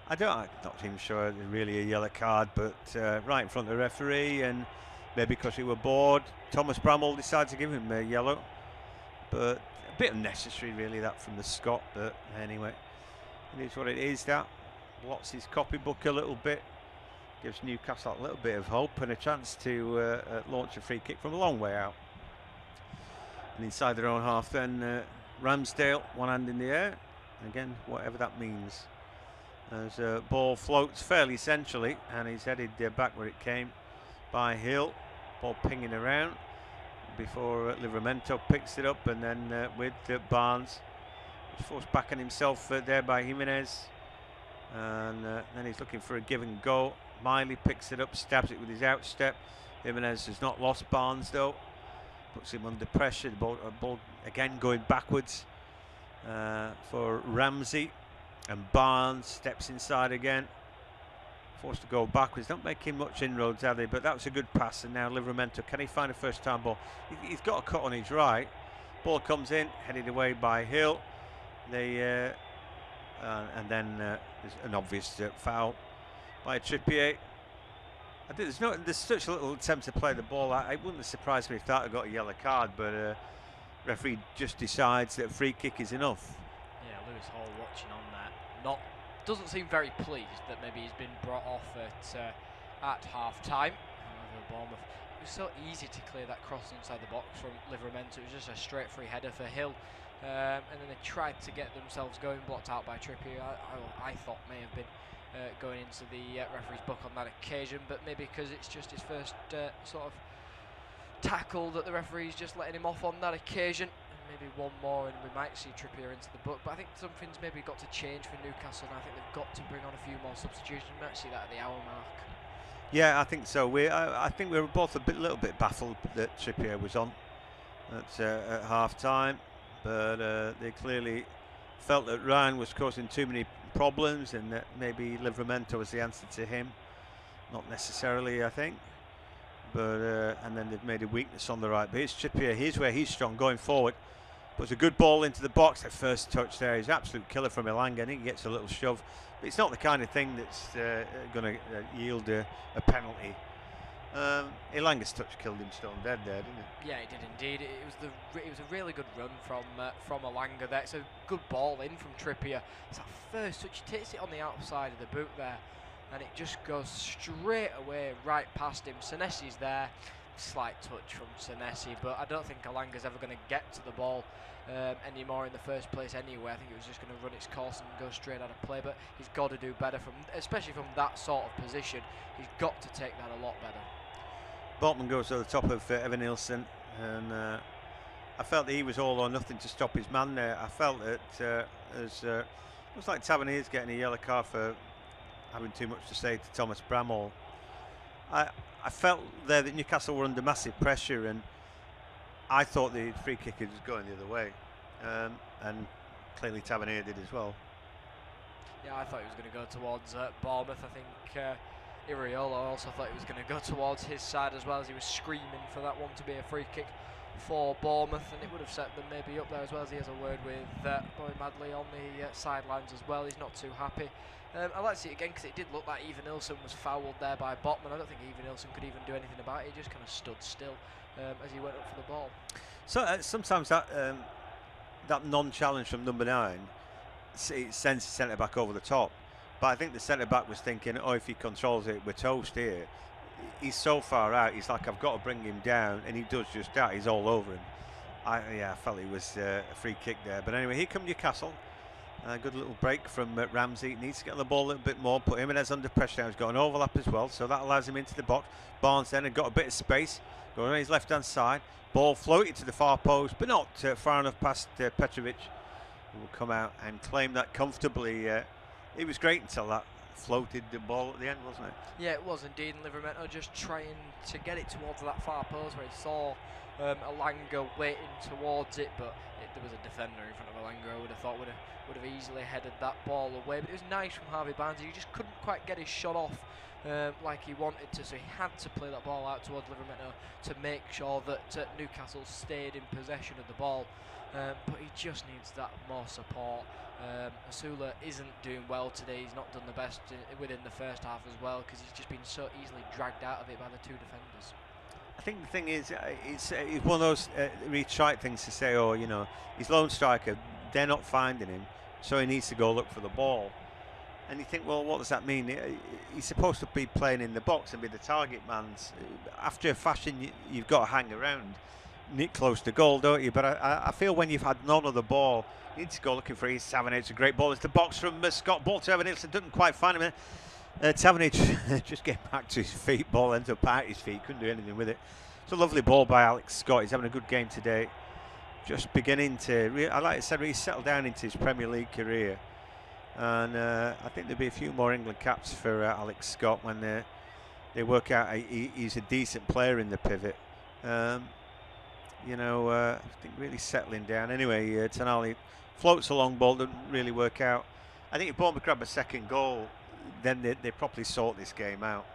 I'm not even sure it's really a yellow card, but right in front of the referee, and maybe because he were bored, Thomas Bramall decided to give him a yellow. But a bit unnecessary, really, that from the Scot. But anyway, it is what it is. That blots his copybook a little bit, gives Newcastle a little bit of hope and a chance to launch a free kick from a long way out. And inside their own half, then Ramsdale, one hand in the air. Again, whatever that means. As ball floats fairly centrally, and he's headed back where it came by Hill. Ball pinging around before Livramento picks it up, and then with Barnes, he's forced back on himself there by Jimenez, and then he's looking for a give and go. Miley picks it up, stabs it with his outstep. Jimenez has not lost Barnes though, puts him under pressure. The ball again going backwards for Ramsey, and Barnes steps inside again, forced to go backwards. Not making much inroads, are they? But that was a good pass. And now Livramento, can he find a first time ball? He's got a cut on his right. Ball comes in, headed away by Hill. And then there's an obvious foul by Trippier. There's such a little attempt to play the ball. It wouldn't have surprised me if that had got a yellow card, but referee just decides that a free kick is enough. Yeah, Lewis Hall watching on that. Doesn't seem very pleased that maybe he's been brought off at half time. However, Bournemouth, it was so easy to clear that cross inside the box from Livramento. It was just a straight free header for Hill. And then they tried to get themselves going, blocked out by Trippier. I thought may have been going into the referee's book on that occasion, but maybe because it's just his first sort of tackle that the referee's just letting him off on that occasion. Maybe one more and we might see Trippier into the book, but I think something's maybe got to change for Newcastle, and I think they've got to bring on a few more substitutions. We might see that at the hour mark. Yeah, I think so. I think we were both a little bit baffled that Trippier was on at half time, but they clearly felt that Ryan was causing too many problems and that maybe Livramento was the answer to him. Not necessarily, I think. But and then they've made a weakness on the right. But it's Trippier, here's where he's strong, going forward. Puts a good ball into the box. That first touch there is absolute killer from Elanga. I think he gets a little shove. But it's not the kind of thing that's going to yield a penalty. Elanga's touch killed him stone dead there, didn't it? Yeah, it did indeed. It was a really good run from Elanga there. It's a good ball in from Trippier. It's that first touch. He takes it on the outside of the boot there, and it just goes straight away right past him. Senesi's there. Slight touch from Senesi, but I don't think Elanga's ever going to get to the ball anymore in the first place anyway. I think it was just going to run its course and go straight out of play, but he's got to do better, especially from that sort of position. He's got to take that a lot better. Boltman goes to the top of Evan Nilsson, and I felt that he was all or nothing to stop his man there. I felt that looks like Tavernier's getting a yellow card for having too much to say to Thomas Bramall. I felt there that Newcastle were under massive pressure, and I thought the free kick was going the other way, and clearly Tavernier did as well. Yeah, I thought he was going to go towards Bournemouth. I think Iraola also thought he was going to go towards his side as well, as he was screaming for that one to be a free kick for Bournemouth, and it would have set them maybe up there as well, as he has a word with Boy Madley on the sidelines as well. He's not too happy. I'd like to see it again, because it did look like Evan Nilsson was fouled there by Botman. I don't think Evan Nilsson could even do anything about it. He just kind of stood still as he went up for the ball. So sometimes that non-challenge from number 9 sends the centre back over the top, but I think the centre back was thinking, oh, if he controls it, we're toast here. He's so far out, he's like, I've got to bring him down, and he does just that. He's all over him. I felt it was a free kick there, but anyway, here come Newcastle. Good little break from Ramsey. He needs to get the ball a little bit more. Put Jimenez under pressure now. He's got an overlap as well, so that allows him into the box. Barnes then had got a bit of space. Going on his left-hand side. Ball floated to the far post, but not far enough past Petrovic, who will come out and claim that comfortably. It was great until that floated the ball at the end, wasn't it? Yeah, it was indeed. And Livramento just trying to get it towards that far post where he saw Elanga waiting towards it, but there was a defender in front of Elanga. I would have thought would have easily headed that ball away. But it was nice from Harvey Barnes. He just couldn't quite get his shot off like he wanted to, so he had to play that ball out towards Livramento to make sure that Newcastle stayed in possession of the ball. But he just needs that more support. Asula isn't doing well today. He's not done the best within the first half as well, because he's just been so easily dragged out of it by the two defenders. I think the thing is, it's one of those really trite things to say, oh, you know, he's lone striker, they're not finding him, so he needs to go look for the ball. And you think, well, what does that mean? He's supposed to be playing in the box and be the target man. After a fashion, you've got to hang around, nick close to goal, don't you? But I feel when you've had none of the ball, you need to go looking for it. Tavernier, a great ball. It's the box from Scott. Ball to Evan Nielsen, doesn't quite find him. Tavernier just getting back to his feet. Ball ends up at his feet. Couldn't do anything with it. It's a lovely ball by Alex Scott. He's having a good game today. Just beginning to, like I said, really settle down into his Premier League career. And I think there'll be a few more England caps for Alex Scott when they work out he's a decent player in the pivot. You know, I think really settling down. Anyway, Tonali floats a long ball, doesn't really work out. I think if Bournemouth grab a second goal, then they properly sort this game out.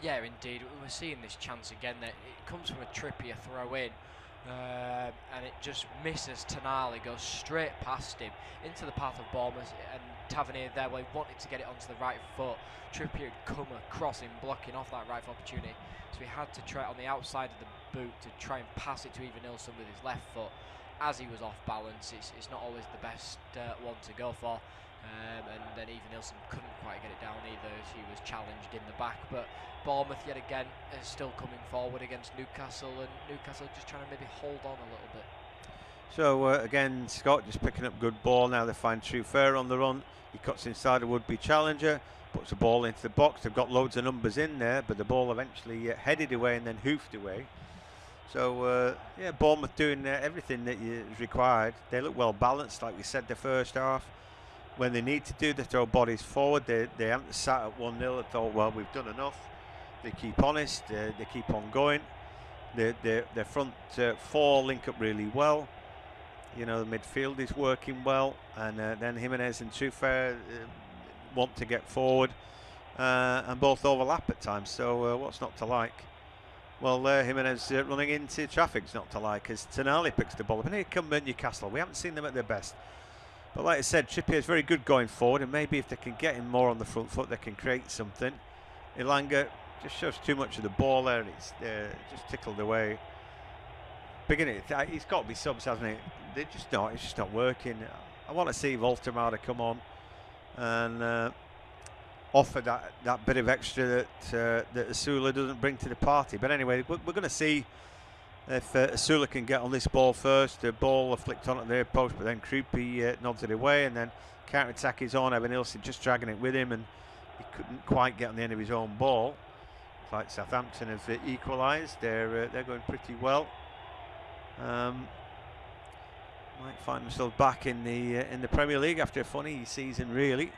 Yeah, indeed. We're seeing this chance again. That it comes from a Trippier throw in, and it just misses Tonali, goes straight past him into the path of Bournemouth, and Tavernier there, where he wanted to get it onto the right foot. Trippier had come across him, blocking off that right foot opportunity, so he had to try it on the outside of the boot to try and pass it to Evan Nielsen with his left foot. As he was off balance, it's not always the best one to go for. And then Evan Nielsen couldn't quite get it down either, as he was challenged in the back. But Bournemouth yet again is still coming forward against Newcastle, and Newcastle just trying to maybe hold on a little bit. So again, Scott just picking up good ball. Now they find Truffert on the run. He cuts inside a would-be challenger, puts the ball into the box. They've got loads of numbers in there, but the ball eventually headed away and then hoofed away. So yeah, Bournemouth doing everything that is required. They look well balanced, like we said the first half. When they need to do, they throw bodies forward. They haven't sat at 1-0 and thought, well, we've done enough. They keep honest. They keep on going. Their front four link up really well. You know, the midfield is working well, and then Jimenez and Truffert want to get forward, and both overlap at times. So what's not to like? Well, Jimenez running into traffic's not to like, as Tonali picks the ball up. And here come Newcastle. We haven't seen them at their best. But like I said, Trippier is very good going forward, and maybe if they can get him more on the front foot, they can create something. Elanga just shows too much of the ball there, and it's just tickled away. Beginning, he's got to be subs, hasn't he? They're just not. It's just not working. I want to see Voltemada come on and offer that bit of extra that Asula doesn't bring to the party. But anyway, we're going to see if Asula can get on this ball first. The ball flicked on at their post, but then Krupi nods it away, and then counter-attack is on. Evan Nielsen just dragging it with him, and he couldn't quite get on the end of his own ball. It's like Southampton have equalised. They're going pretty well. Might find themselves back in the Premier League after a funny season, really.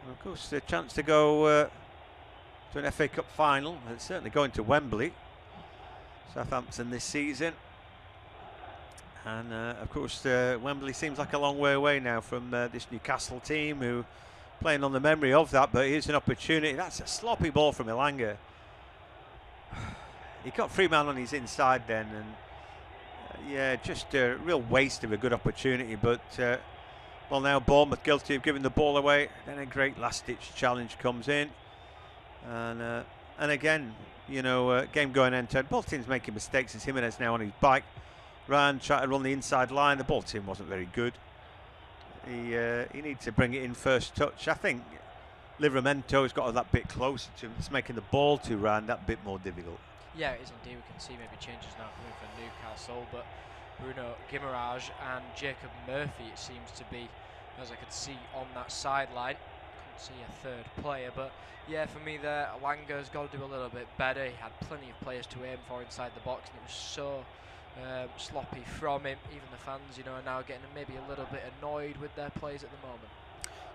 And of course, a chance to go to an FA Cup final. It's certainly going to Wembley. Southampton this season, and of course Wembley seems like a long way away now from this Newcastle team, who playing on the memory of that. But here's an opportunity. That's a sloppy ball from Elanga. He got free man on his inside then, and yeah, just a real waste of a good opportunity. But well, now Bournemouth guilty of giving the ball away. Then a great last-ditch challenge comes in, and again, you know, game going end-to-end. Both teams making mistakes. As Jimenez now on his bike, tried to run the inside line. The ball team wasn't very good. He needs to bring it in first touch. I think Livramento's got that bit closer to him. It's making the ball to Ryan that bit more difficult. Yeah, it is indeed. We can see maybe changes now coming for Newcastle, but Bruno Guimaraes and Jacob Murphy, it seems to be as I could see on that sideline. Couldn't see a third player, but yeah, for me there, Alanga's got to do a little bit better. He had plenty of players to aim for inside the box, and it was so sloppy from him. Even the fans, are now getting maybe a little bit annoyed with their plays at the moment.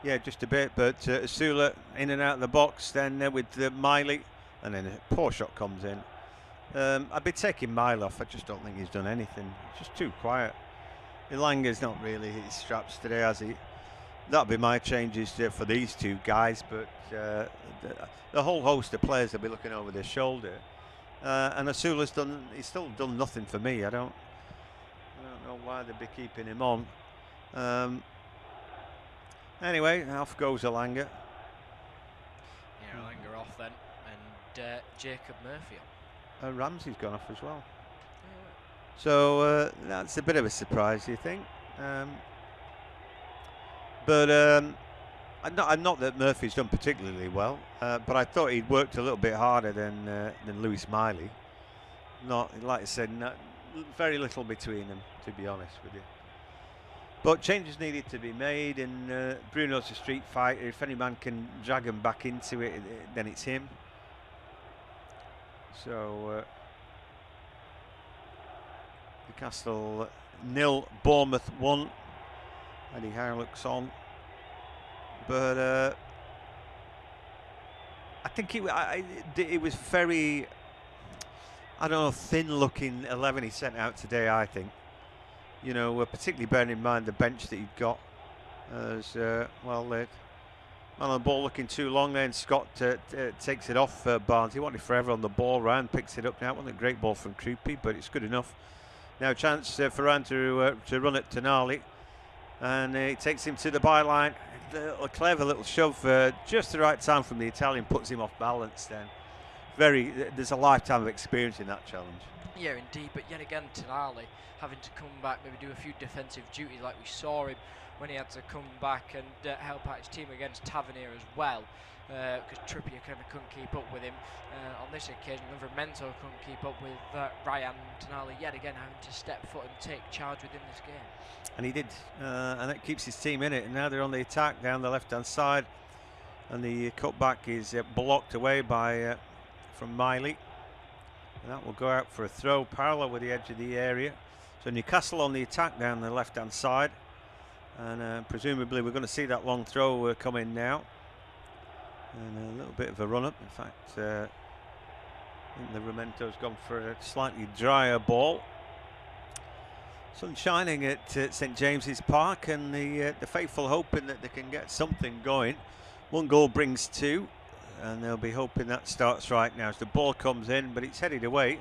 Yeah, just a bit, but Sula in and out of the box then with Miley, and then a poor shot comes in. I'd be taking Miley off. I just don't think he's done anything. He's just too quiet. Ilanga's not really hit his straps today, has he? That'll be my changes for these two guys, but the whole host of players will be looking over their shoulder. And Asula's he's still done nothing for me. I don't know why they'd be keeping him on. Anyway, off goes Ilanga. Yeah, Ilanga off then, and Jacob Murphy on. Ramsey's gone off as well. So that's a bit of a surprise, do you think? But not that Murphy's done particularly well, but I thought he'd worked a little bit harder than Lewis Miley. Not, like I said, very little between them, to be honest with you. But changes needed to be made, and Bruno's a street fighter. If any man can drag him back into it, then it's him. So Newcastle 0, Bournemouth 1. Eddie Howe looks on, but I think it was very, I don't know, thin-looking 11 he sent out today. I think, particularly bearing in mind the bench that he'd got, as well. On the ball looking too long. Then Scott takes it off Barnes. He wanted forever on the ball. Ryan picks it up now. It wasn't a great ball from Krupi, but it's good enough. Now a chance for Ryan to run at Tonali. And he takes him to the byline. A clever little shove, just the right time from the Italian, puts him off balance. Then, there's a lifetime of experience in that challenge. Yeah, indeed. But yet again, Tonali having to come back, maybe do a few defensive duties, like we saw him when he had to come back and help out his team against Tavernier as well, because Trippier kind of couldn't keep up with him. On this occasion, Livramento couldn't keep up with Ryan. Tonali yet again having to step foot and take charge within this game. And he did, and that keeps his team in it. And now they're on the attack down the left-hand side, and the cutback is blocked away by from Miley. And that will go out for a throw parallel with the edge of the area. So Newcastle on the attack down the left-hand side, and presumably we're going to see that long throw come in now. And a little bit of a run-up. In fact, I think the Livramento's gone for a slightly drier ball. Sun shining at St James's Park, and the faithful hoping that they can get something going. One goal brings two, and they'll be hoping that starts right now as the ball comes in, but it's headed away.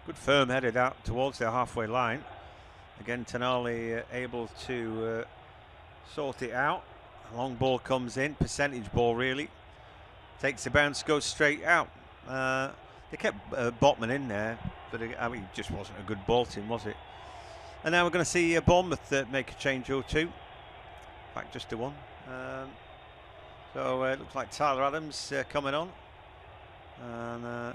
Good firm headed out towards their halfway line. Again, Tonali able to sort it out. A long ball comes in, percentage ball really. Takes the bounce, goes straight out. They kept Botman in there, but it just wasn't a good ball to him, was it? And now we're going to see Bournemouth make a change or two. In fact, just to one. So it looks like Tyler Adams coming on. And,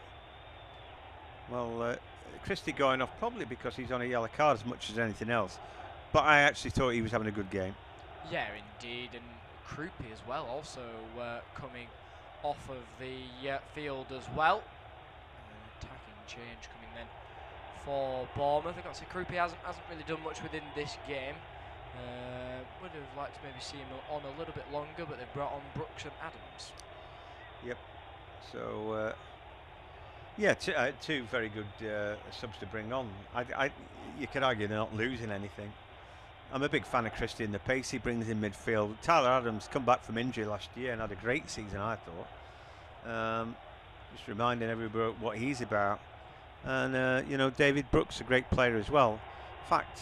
Christie going off probably because he's on a yellow card as much as anything else. But I actually thought he was having a good game. Yeah, indeed. And Krupi as well, also coming off of the field as well. Attacking change coming then for Bournemouth. I've got to say Krupi hasn't really done much within this game. Would have liked to maybe see him on a little bit longer, but they've brought on Brooks and Adams. Yep. So, two very good subs to bring on. You could argue they're not losing anything. I'm a big fan of Christie and the pace he brings in midfield. Tyler Adams come back from injury last year and had a great season, I thought. Just reminding everybody what he's about. And, David Brooks, a great player as well. In fact,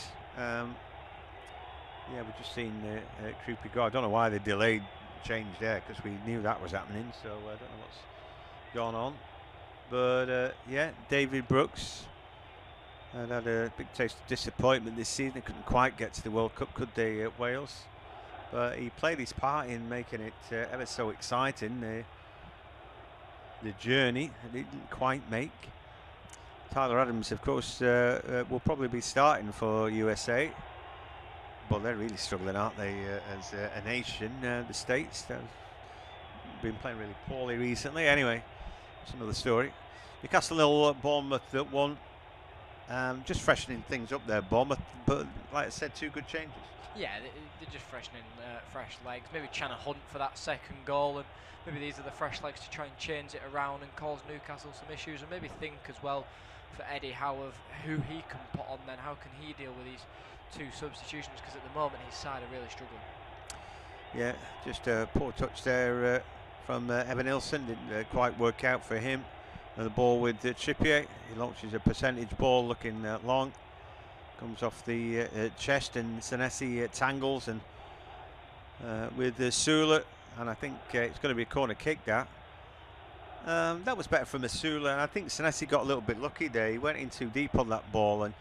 we've just seen Krupi go. I don't know why they delayed change there, because we knew that was happening. So I don't know what's gone on. But, David Brooks had a big taste of disappointment this season. They couldn't quite get to the World Cup, could they, at Wales? But he played his part in making it ever so exciting. The journey it didn't quite make. Tyler Adams, of course, will probably be starting for USA. football, they're really struggling, aren't they, as a nation? The States have been playing really poorly recently. Anyway, it's another story. Newcastle 0, Bournemouth that won. Just freshening things up there, Bournemouth. But like I said, 2 good changes. Yeah, they're just freshening fresh legs. Maybe trying to hunt for that second goal, and maybe these are the fresh legs to try and change it around and cause Newcastle some issues, and maybe think as well for Eddie Howe of who he can put on then. How can he deal with these 2 substitutions? Because at the moment his side are really struggling. Yeah, just a poor touch there from Evan Nilsson. Didn't quite work out for him. And the ball with Trippier. He launches a percentage ball looking long. Comes off the chest, and Senesi tangles and with Sula, and I think it's going to be a corner kick. That was better from Sula, and I think Senesi got a little bit lucky there. He went in too deep on that ball, and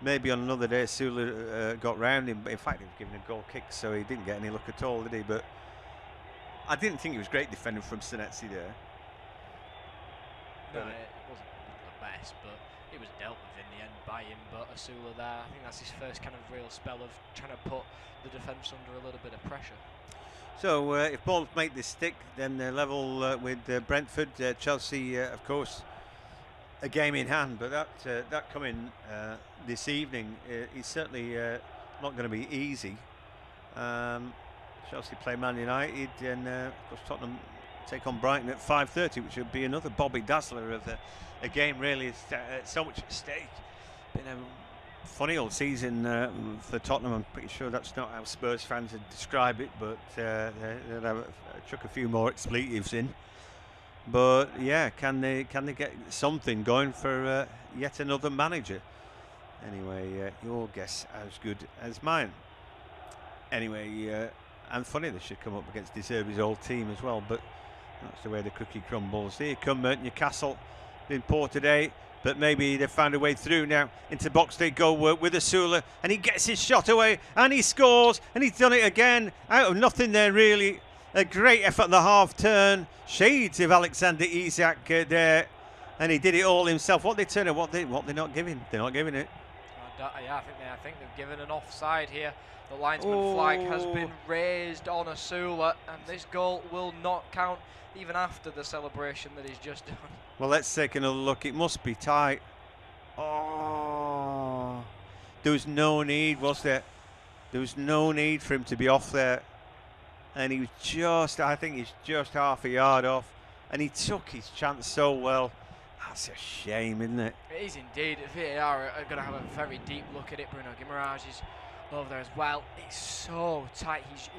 maybe on another day Sula got round him. But in fact, he was given a goal kick, so he didn't get any luck at all, did he? But I didn't think it was great defending from Senesi there. No, it wasn't the best, but it was dealt with in the end by him. But Asula there, I think that's his first kind of real spell of trying to put the defence under a little bit of pressure. So if Bournemouth make this stick, then they're level with Brentford. Chelsea, of course, a game in hand, but that coming this evening is certainly not going to be easy. Chelsea play Man United, and of course Tottenham take on Brighton at 5:30, which would be another Bobby Dazzler of a game. Really, it's so much at stake. Been a funny old season for Tottenham. I'm pretty sure that's not how Spurs fans would describe it, but they'll have chuck a few more expletives in. But yeah, can they get something going for yet another manager? Anyway, your guess as good as mine. Anyway, and funny they should come up against De Zerbi's old team as well, but that's the way the cookie crumbles. Here come Newcastle, been poor today, but maybe they've found a way through now. Into box they go with Asula, and he gets his shot away, and he scores, and he's done it again out of nothing there really. A great effort in the half turn, shades of Alexander Isak there, and he did it all himself. What they turn it, what they're not giving, they're not giving it. Yeah, I think they've given an offside here. The linesman flag has been raised on Asula, and this goal will not count even after the celebration that he's just done. Well, let's take another look. It must be tight. Oh, there was no need, was there? There was no need for him to be off there. And he was just, I think he's just half a yard off. And he took his chance so well. That's a shame, isn't it? It is indeed. VAR are going to have a very deep look at it. Bruno Guimaraes is over there as well. It's so tight. It's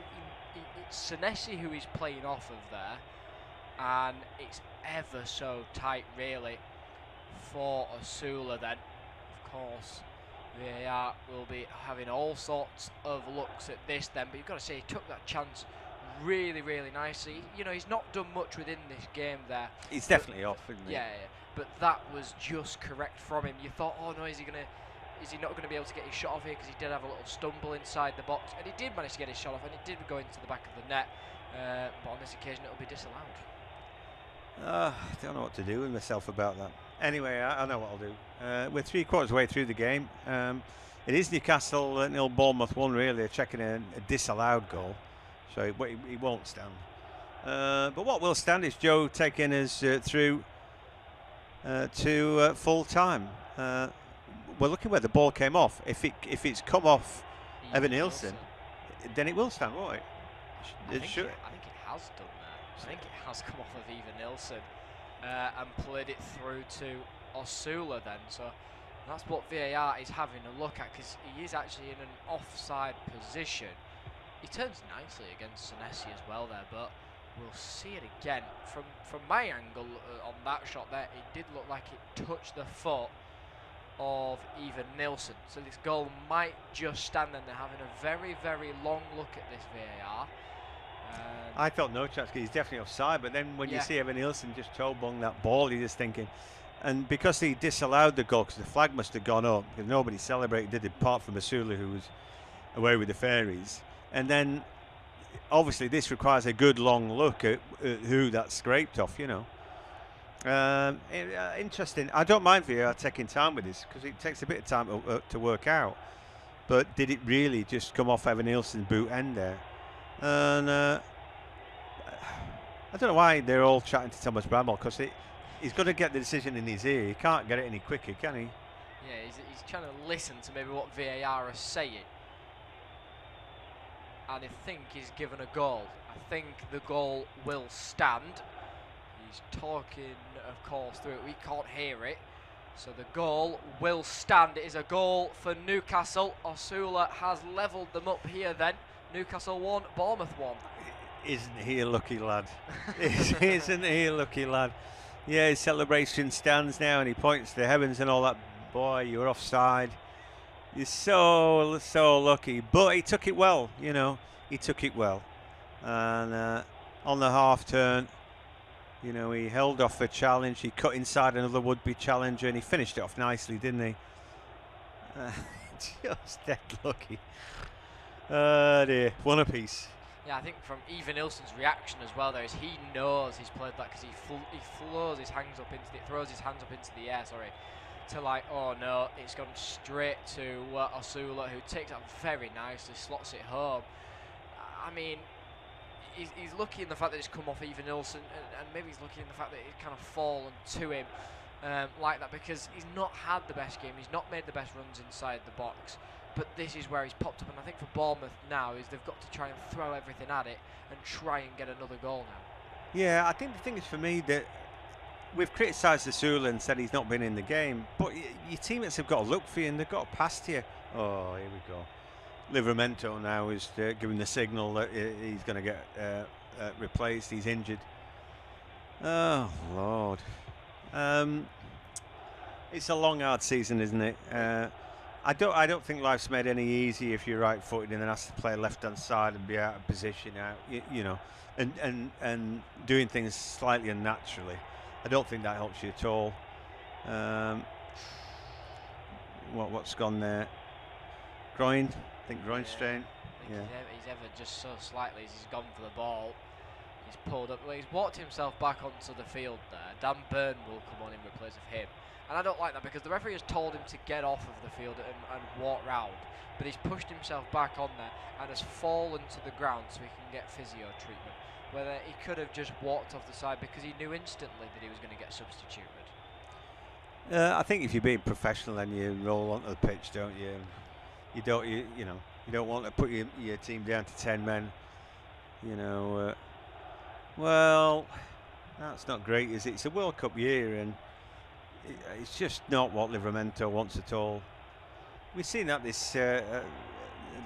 Senesi who he's playing off of there. And it's ever so tight, really, for Asula then. Of course, VAR will be having all sorts of looks at this then. But you've got to say, he took that chance really, really nicely. You know, he's not done much within this game there. He's definitely off, isn't he? Yeah, but that was just correct from him. You thought, oh no, is he not going to be able to get his shot off here, because he did have a little stumble inside the box, and he did manage to get his shot off, and it did go into the back of the net. But on this occasion, it'll be disallowed. I don't know what to do with myself about that. Anyway, I know what I'll do. We're 3/4 way through the game. It is Newcastle 0, Bournemouth 1. Really, they're checking a disallowed goal, so it won't stand. But what will stand is Joe taking us through to full time. We're looking where the ball came off. If it's come off Evan Nilsson, then it will stand, won't it? I think it has done that. I think it has come off of Evan Nilsson and played it through to Asula then. So that's what VAR is having a look at, because he is actually in an offside position. He turns nicely against Senesi as well there, but we'll see it again. From my angle on that shot there, it did look like it touched the foot of Evan Nilsson. So this goal might just stand, and they're having a very, very long look at this VAR. I thought no chance, because he's definitely offside, but then when you see Evan Nilsson just toe-bung that ball, you're just thinking, and because he disallowed the goal, because the flag must have gone up, because nobody celebrated, did it, apart from Asula, who was away with the fairies. And then obviously this requires a good long look at who that scraped off, you know. Interesting. I don't mind VAR taking time with this, because it takes a bit of time to work out. but did it really just come off Evan Nielsen's boot end there? And I don't know why they're all chatting to Thomas Bramall, because he's got to get the decision in his ear. He can't get it any quicker, can he? Yeah, he's trying to listen to maybe what VAR are saying. And I think he's given a goal. I think the goal will stand. He's talking, of course, through it. We can't hear it. So the goal will stand. It is a goal for Newcastle. Osula has levelled them up here then. Newcastle 1, Bournemouth 1. Isn't he a lucky lad? Isn't he a lucky lad? Yeah, his celebration stands now and he points to the heavens and all that. Boy, you're offside. You're so lucky. But he took it well, you know. He took it well. And on the half turn, you know, he held off a challenge. He cut inside another would-be challenger and he finished it off nicely, didn't he? Just dead lucky. Oh dear, one apiece. Yeah, I think from Evan Nielsen's reaction as well there is he knows he's played that, because he throws his hands up into the air, to like, oh no, it's gone straight to Osula, who takes that very nicely, slots it home. I mean, he's lucky in the fact that it's come off Evan Nielsen, and maybe he's lucky in the fact that it's kind of fallen to him like that, because he's not had the best game, he's not made the best runs inside the box. But this is where he's popped up, and I think for Bournemouth now is they've got to try and throw everything at it and try and get another goal now. Yeah, I think the thing is for me that we've criticised Osula and said he's not been in the game, but your teammates have got to look for you and they've got past you. Oh, here we go. Livramento now is giving the signal that he's going to get replaced. He's injured. Oh Lord, it's a long, hard season, isn't it? I don't think life's made any easier if you're right-footed and then has to play left-hand side and be out of position, you know, and doing things slightly unnaturally. I don't think that helps you at all. What's gone there? Groin, I think groin strain. I think he's ever just so slightly as he's gone for the ball. He's pulled up. Well, he's walked himself back onto the field there. Dan Burn will come on in replace of him. And I don't like that, because the referee has told him to get off of the field and walk round, but he's pushed himself back on there and has fallen to the ground so he can get physio treatment. Whether he could have just walked off the side because he knew instantly that he was going to get substituted. I think if you're being professional, then you roll onto the pitch, don't you? You don't want to put your team down to 10 men. You know, well, that's not great, is it? It's a World Cup year and it's just not what Livramento wants at all. We've seen that this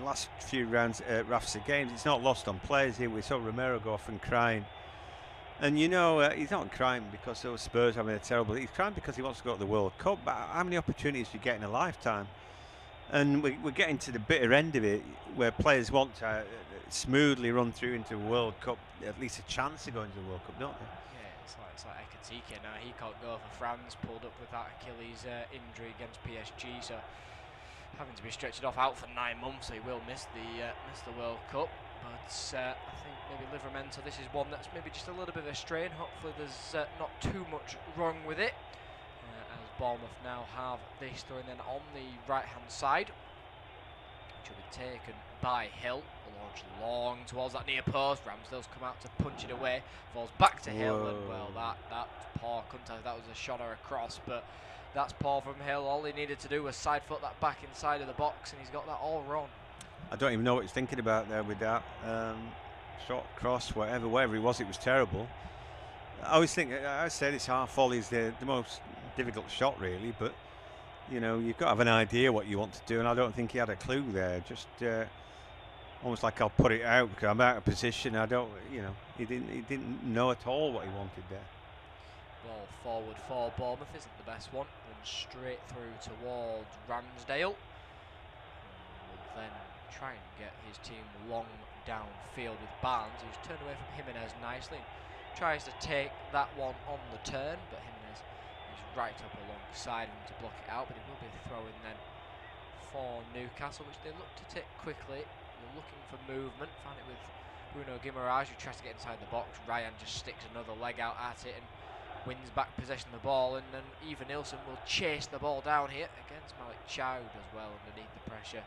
last few rounds at Rafsa games. It's not lost on players here. We saw Romero go off and crying. And you know, he's not crying because those Spurs having a terrible... He's crying because he wants to go to the World Cup. But how many opportunities do you get in a lifetime? And we're getting to the bitter end of it, where players want to smoothly run through into a World Cup, at least a chance of going to the World Cup, don't they? It's like Ekatike now. He can't go for France, pulled up with that Achilles injury against PSG, so having to be stretched off out for 9 months, so he will miss the World Cup. But I think maybe Livramento, this is one that's maybe just a little bit of a strain. Hopefully there's not too much wrong with it, as Bournemouth now have this throw in then on the right hand side, which will be taken by Hill. Long towards that near post. Ramsdale's come out to punch it away, falls back to Hill, and well, that's poor contact. That was a shot or a cross, but that's poor from Hill. All he needed to do was side foot that back inside of the box, and he's got that all wrong. I don't even know what he's thinking about there with that shot, cross, wherever he was, it was terrible. I always think, I said it's half volley is the most difficult shot really, but you know, you've got to have an idea what you want to do, and I don't think he had a clue there. Just almost like I'll put it out because I'm out of position. I don't, you know, he didn't know at all what he wanted there. Ball forward for Bournemouth isn't the best one. Runs straight through towards Ramsdale. Will then try and get his team long downfield with Barnes, who's turned away from Jimenez nicely. Tries to take that one on the turn, but Jimenez is right up alongside him to block it out. But it will be a throw in then for Newcastle, which they look to take quickly. They're looking for movement. Found it with Bruno Guimaraes, who tries to get inside the box. Ryan just sticks another leg out at it and wins back possession of the ball. And then Evan Nielsen will chase the ball down here against Malik Choud as well underneath the pressure.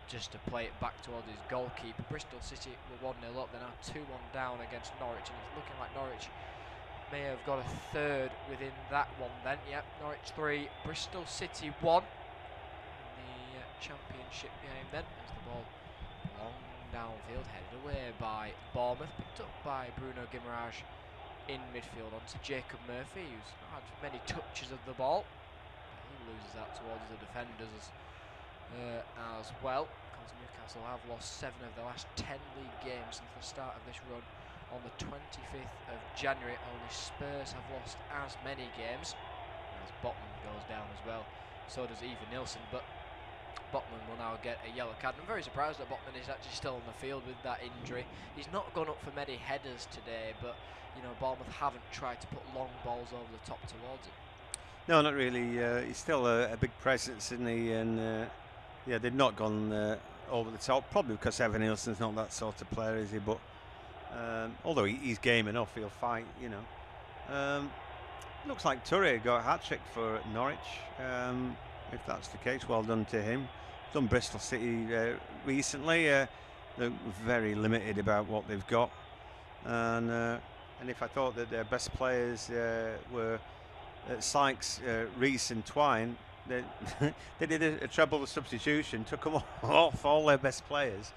just to play it back towards his goalkeeper. Bristol City were 1-0 up. They're now 2-1 down against Norwich, and it's looking like Norwich may have got a third within that one then. Yep, Norwich 3, Bristol City 1 in the championship game then, as the ball long downfield, headed away by Bournemouth, picked up by Bruno Guimaraes in midfield onto Jacob Murphy, who's not had many touches of the ball. He loses that towards the defenders as well, because Newcastle have lost 7 of their last 10 league games since the start of this run on the 25th of January. Only Spurs have lost as many games, as Botman goes down as well. So does Ivan Nilsson, but Botman will now get a yellow card. I'm very surprised that Botman is actually still on the field with that injury. He's not gone up for many headers today, but you know, Bournemouth haven't tried to put long balls over the top towards him. No, not really. He's still a big presence, isn't he? And yeah, they've not gone over the top, probably because Evan Nielsen's not that sort of player, is he? But although he's game enough, he'll fight, you know. Looks like Toure got a hat-trick for Norwich. If that's the case, well done to him. Done Bristol City recently. They're very limited about what they've got. And if I thought that their best players were Sykes, Rees and Twine, they did a treble substitution, took them off all their best players,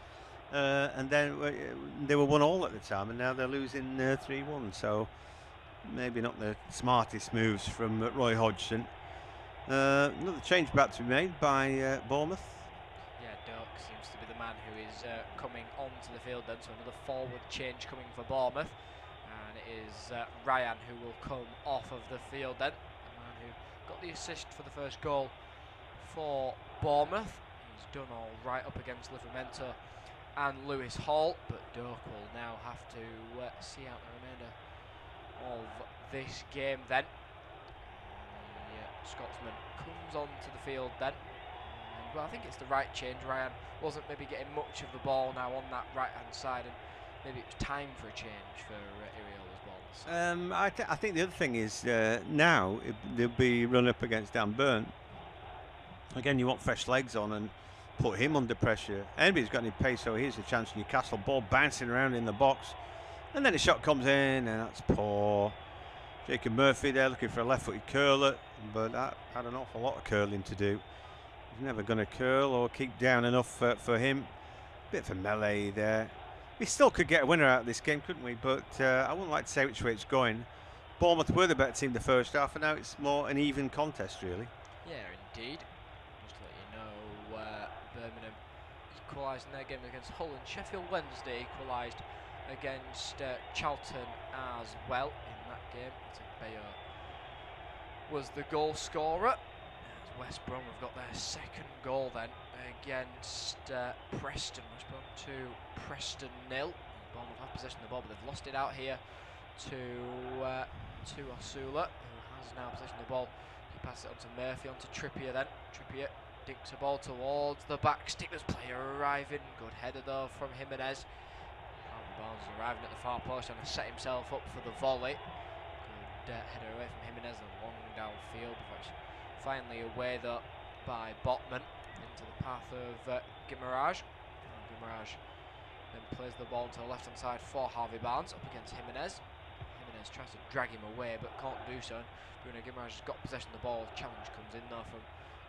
and then they were 1-1 at the time, and now they're losing 3-1. So maybe not the smartest moves from Roy Hodgson. Another change about to be made by Bournemouth. Yeah, Doak seems to be the man who is coming onto the field then, so another forward change coming for Bournemouth, and it is Ryan who will come off of the field then, the man who got the assist for the first goal for Bournemouth. He's done all right up against Livramento and Lewis Hall, but Doak will now have to see out the remainder of this game then. Scotsman comes onto the field then, and, well, I think it's the right change. Ryan wasn't maybe getting much of the ball now on that right hand side, and maybe it was time for a change for Iriola's balls. I think the other thing is now they'll be run up against Dan Burn. Again, you want fresh legs on and put him under pressure. Anybody's got any pace, so here's a chance. Newcastle ball bouncing around in the box, and then the shot comes in, and that's poor. Jacob Murphy there looking for a left-footed curler, but that had an awful lot of curling to do. He's never going to curl or keep down enough for him. Bit of a melee there. We still could get a winner out of this game, couldn't we? But I wouldn't like to say which way it's going. Bournemouth were the better team the first half, and now it's more an even contest, really. Yeah, indeed. Just to let you know, Birmingham equalised in their game against Hull, and Sheffield Wednesday equalised against Charlton as well in that game. Bayo was the goal scorer. As West Brom have got their second goal then against Preston. West Brom 2, Preston 0. Bournemouth have possession of the ball, but they've lost it out here to Osula, who has now possession of the ball. He passes it on to Murphy, on to Trippier then. Trippier dinks a ball towards the back stick. There's player arriving. Good header though from Jimenez. Barnes arriving at the far post, trying to set himself up for the volley. Good header away from Jimenez and long downfield before it's finally away though by Botman into the path of Guimaraes. Guimaraes then plays the ball to the left hand side for Harvey Barnes up against Jimenez. Jimenez tries to drag him away but can't do so. Bruno Guimaraes has got possession of the ball. Challenge comes in though from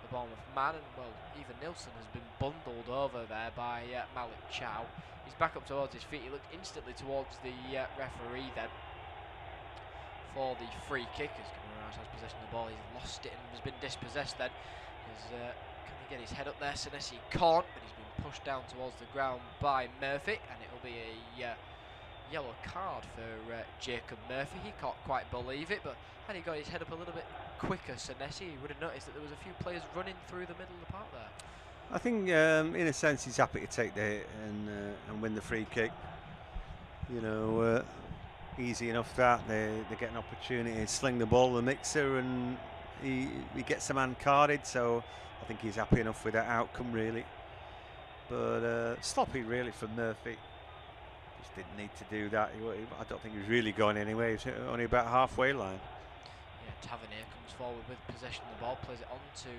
the Bournemouth man, and well, even Nilsson has been bundled over there by Malik Chow. He's back up towards his feet. He looked instantly towards the referee then for the free kick as Guimaraes has possession of the ball. He's lost it and has been dispossessed then. Can he get his head up there? Senesi can't, but he's been pushed down towards the ground by Murphy, and it will be a yellow card for Jacob Murphy. He can't quite believe it, but had he got his head up a little bit quicker, Senesi, he would have noticed that there was a few players running through the middle of the park there. I think in a sense he's happy to take the hit and win the free kick. You know, easy enough that they get an opportunity to sling the ball in the mixer, and he gets a man carded, so I think he's happy enough with that outcome really. But sloppy really from Murphy. Just didn't need to do that. I don't think he was really going anywhere. He was only about halfway line. Yeah, Tavernier comes forward with possession of the ball, plays it on to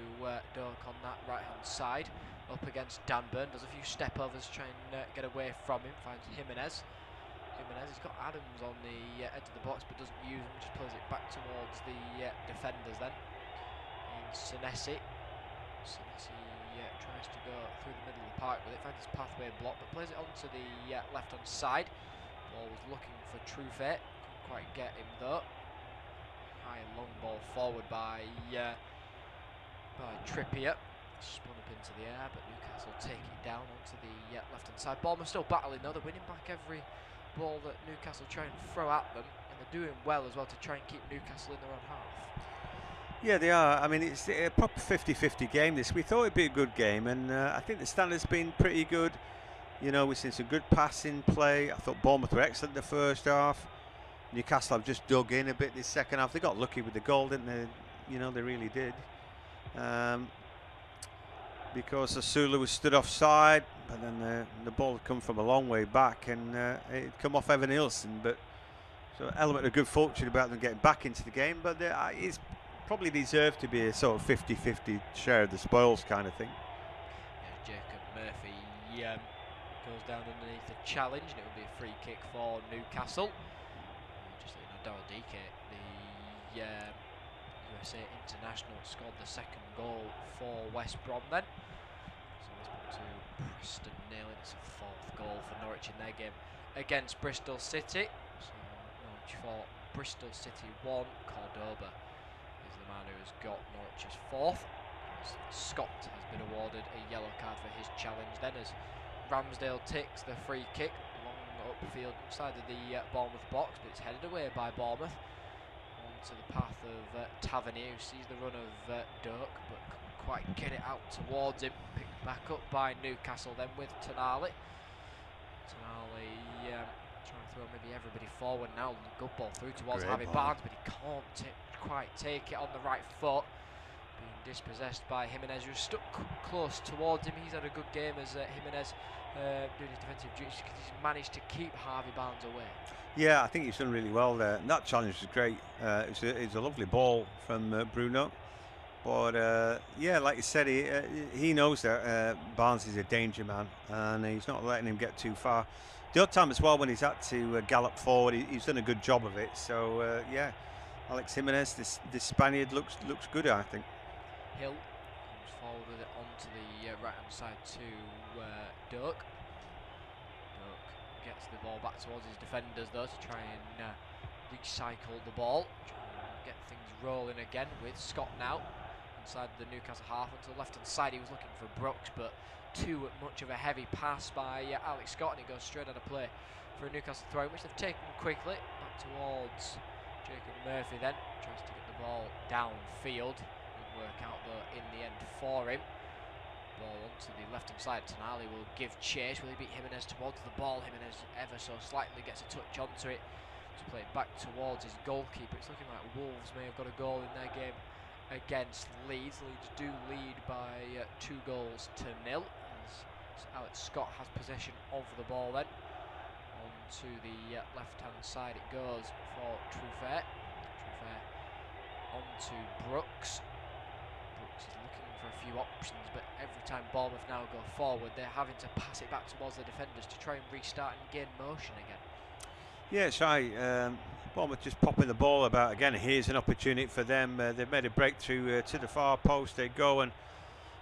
Doak on that right-hand side, up against Danburn, does a few step-overs, try and get away from him, finds Jimenez. He's got Adams on the edge of the box, but doesn't use him, just plays it back towards the defenders then. And Senesi tries to go through the middle of the park with it, finds his pathway blocked, but plays it onto the left-hand side. Ball was looking for True Fate, couldn't quite get him though. High and long ball forward by Trippier, spun up into the air, but Newcastle take it down onto the left-hand side. Bournemouth still battling though, they're winning back every ball that Newcastle try and throw at them, and they're doing well as well to try and keep Newcastle in their own half. Yeah, they are. I mean, it's a proper 50-50 game this. We thought it'd be a good game, and I think the standard's been pretty good. You know, we've seen some good passing play. I thought Bournemouth were excellent the first half. Newcastle have just dug in a bit this second half. They got lucky with the goal, didn't they? You know, they really did. Because Asula was stood offside, but then the ball had come from a long way back, and it come off Evan Nielsen. But so an element of good fortune about them getting back into the game, but it's probably deserved to be a sort of 50-50 share of the spoils kind of thing. Yeah, Jacob Murphy goes down underneath the challenge, and it will be a free kick for Newcastle. Just letting you know, Daryl Dike, the USA international, scored the second goal for West Brom then. So West Brom 2, Preston 0, and it's a fourth goal for Norwich in their game against Bristol City. So Norwich 4, Bristol City 1, Cordoba is the man who has got Norwich's fourth. Scott has been awarded a yellow card for his challenge then, as Ramsdale takes the free kick long upfield inside of the Bournemouth box, but it's headed away by Bournemouth onto the path of Tavernier, who sees the run of Doak but couldn't quite get it out towards him. Picked back up by Newcastle then with Tonali. Trying to throw maybe everybody forward now. Good ball through towards Harvey Barnes, but he can't quite take it on the right foot. Being dispossessed by Jimenez, who's stuck close towards him. He's had a good game as Jimenez doing his defensive duties, because he's managed to keep Harvey Barnes away. Yeah, I think he's done really well there. And that challenge was great. It's a lovely ball from Bruno. But yeah, like you said, he knows that Barnes is a danger man, and he's not letting him get too far. The other time as well, when he's had to gallop forward, he's done a good job of it. So yeah, Alex Jimenez, this Spaniard looks good, I think. Hill comes forward with it onto the right-hand side to Doak. Doak gets the ball back towards his defenders though to try and recycle the ball, try and get things rolling again with Scott now inside the Newcastle half. Onto the left-hand side, he was looking for Brooks, but too much of a heavy pass by Alex Scott, and he goes straight out of play for a Newcastle throw, which they've taken quickly back towards Jacob Murphy. Then tries to get the ball downfield. Work out though in the end for him. Ball onto the left-hand side. Tonali will give chase. Will he beat Jimenez towards the ball? Jimenez ever so slightly gets a touch onto it to play it back towards his goalkeeper. It's looking like Wolves may have got a goal in their game against Leeds. Leeds do lead by 2 goals to 0, as Alex Scott has possession of the ball then. Onto the left-hand side it goes for Truffert. Truffert onto Brooks. Brooks is looking for a few options, but every time Bournemouth now go forward, they're having to pass it back towards the defenders to try and restart and gain motion again. Yeah, it's right. Bournemouth just popping the ball about again. Here's an opportunity for them. They've made a breakthrough to the far post. They go, and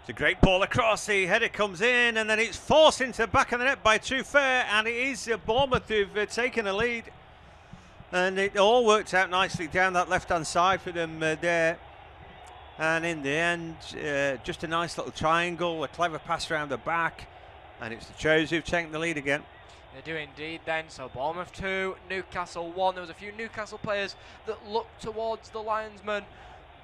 it's a great ball across. The header comes in, and then it's forced into the back of the net by Truffert, and it is Bournemouth who've taken a lead. And it all worked out nicely down that left-hand side for them there. And in the end, just a nice little triangle, a clever pass around the back, and it's the Cherries who've taken the lead again. They do indeed then. So Bournemouth 2, Newcastle 1. There was a few Newcastle players that looked towards the linesman,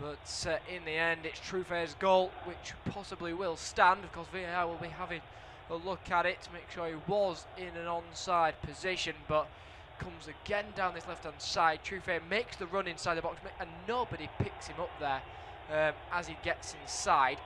but in the end it's Truffaut's goal, which possibly will stand. Of course, VAR will be having a look at it to make sure he was in an onside position, but comes again down this left-hand side. Truffaut makes the run inside the box, and nobody picks him up there as he gets inside.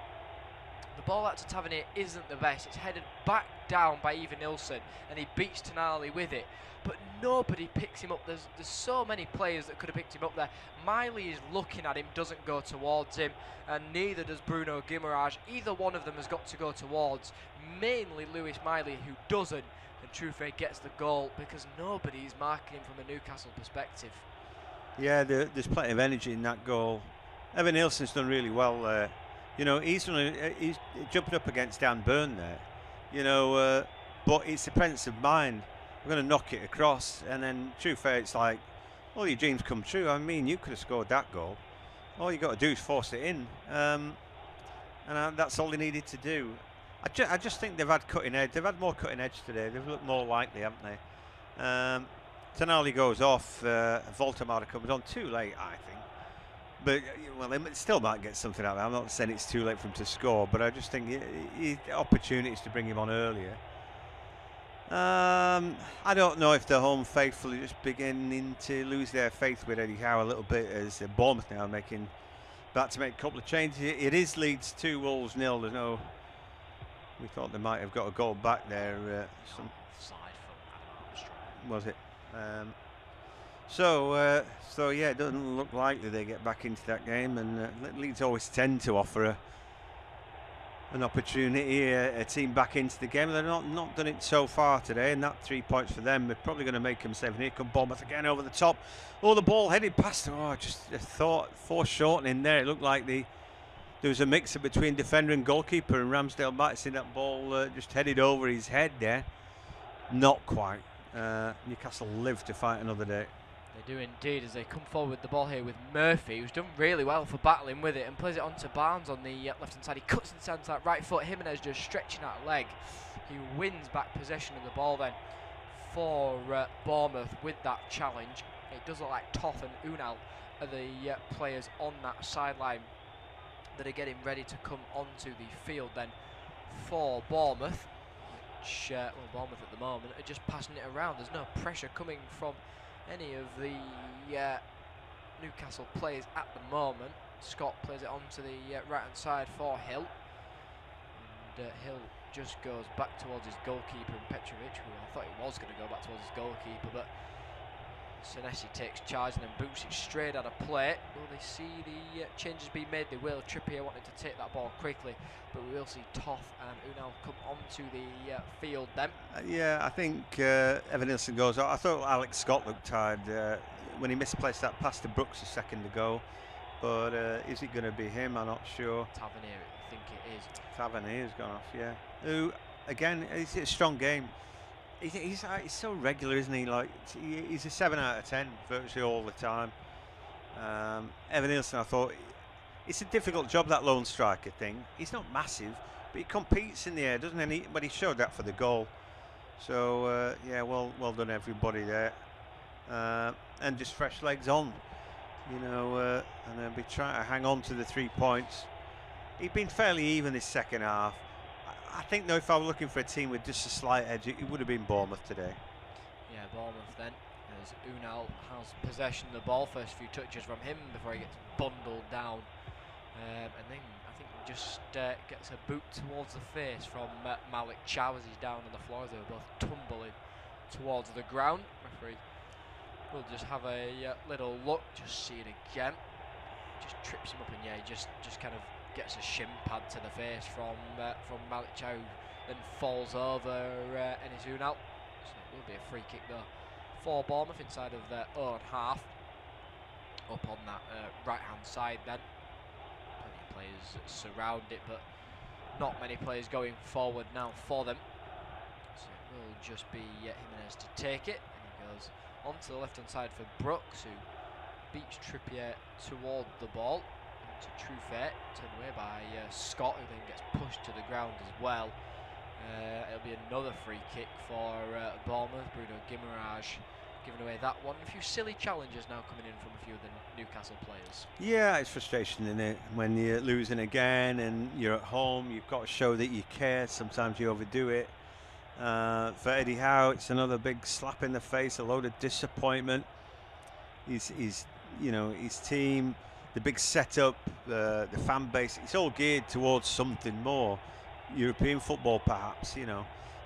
The ball out to Tavernier isn't the best. It's headed back down by Ivan Nilsson, and he beats Tonali with it. But nobody picks him up. There's so many players that could have picked him up there. Miley is looking at him, doesn't go towards him, and neither does Bruno Guimaraes. Either one of them has got to go towards. Mainly Lewis Miley, who doesn't, and Trufe gets the goal because nobody is marking him from a Newcastle perspective. Yeah, there's plenty of energy in that goal. Evan Nilsson's done really well there. You know, he's jumping up against Dan Burn there. You know, but it's the presence of mind. We're going to knock it across, and then Trufe, it's like, all your dreams come true. I mean, you could have scored that goal. All you got to do is force it in, and that's all they needed to do. I just think they've had cutting edge. They've had more cutting edge today. They've looked more likely, haven't they? Tonali goes off. Voltemada comes on too late, I think. But well, they still might get something out of it. I'm not saying it's too late for him to score, but I just think he opportunities to bring him on earlier. I don't know if the home faithful are just beginning to lose their faith with Eddie Howe a little bit, as Bournemouth now about to make a couple of changes. It is Leeds 2, Wolves 0. There's no. We thought they might have got a goal back there. Some offside from Adam Armstrong. Was it? So yeah, it doesn't look likely they get back into that game, and Leeds always tend to offer an opportunity, a team back into the game. They're not done it so far today, and that 3 points for them. They're probably going to make them 7. Here come Bournemouth again over the top. Oh, the ball headed past them. Oh, just a thought, foreshortening there. It looked like there was a mix-up between defender and goalkeeper, and Ramsdale might have seen that ball just headed over his head there. Not quite. Newcastle live to fight another day. They do indeed, as they come forward with the ball here with Murphy, who's done really well for battling with it, and plays it on to Barnes on the left-hand side. He cuts inside that right foot. Jimenez just stretching out a leg. He wins back possession of the ball then for Bournemouth with that challenge. It does look like Toth and Unal are the players on that sideline that are getting ready to come onto the field then for Bournemouth. Which, Bournemouth at the moment are just passing it around. There's no pressure coming from any of the Newcastle players at the moment. Scott plays it onto the right hand side for Hill, and Hill just goes back towards his goalkeeper and Petrovic, who I thought he was going to go back towards his goalkeeper, but Senesi takes charge and then boots it straight out of play. Will they see the changes being made? They will. Trippier wanted to take that ball quickly, but we will see Toth and Unal come onto the field then. Yeah, I think Evan Nilsson goes out. I thought Alex Scott looked tired when he misplaced that pass to Brooks a second ago, but is it going to be him? I'm not sure. Tavernier, I think it is. Tavernier's gone off, yeah. Who, again, it's a strong game. He's so regular, isn't he? Like, he's a 7 out of 10 virtually all the time. Evan Nilsson, I thought, it's a difficult job, that lone striker thing. He's not massive, but he competes in the air, doesn't he? But he showed that for the goal. So yeah, well done everybody there, and just fresh legs on, you know, and they'll be trying to hang on to the 3 points. He'd been fairly even this second half. I think, though, if I were looking for a team with just a slight edge, it would have been Bournemouth today. Yeah, Bournemouth then, as Unal has possession of the ball. First few touches from him before he gets bundled down. And then I think he just gets a boot towards the face from Malik Chow as he's down on the floor, as they were both tumbling towards the ground. Referee will just have a little look, just see it again. Just trips him up, and yeah, he just kind of gets a shin pad to the face from Malik Chow, then falls over Enis Unal. So it will be a free kick though for Bournemouth inside of their own half, up on that right hand side then. Plenty of players surround it, but not many players going forward now for them. So it will just be Jimenez to take it, and he goes onto the left hand side for Brooks, who beats Trippier toward the ball. To Trufe, turned away by Scott, who then gets pushed to the ground as well. It'll be another free kick for Bournemouth. Bruno Guimaraes giving away that one. A few silly challenges now coming in from a few of the Newcastle players. Yeah, it's frustration, isn't it? When you're losing again and you're at home, you've got to show that you care. Sometimes you overdo it. For Eddie Howe, it's another big slap in the face, a load of disappointment. His team the big setup, the fan base, it's all geared towards something more. European football, perhaps,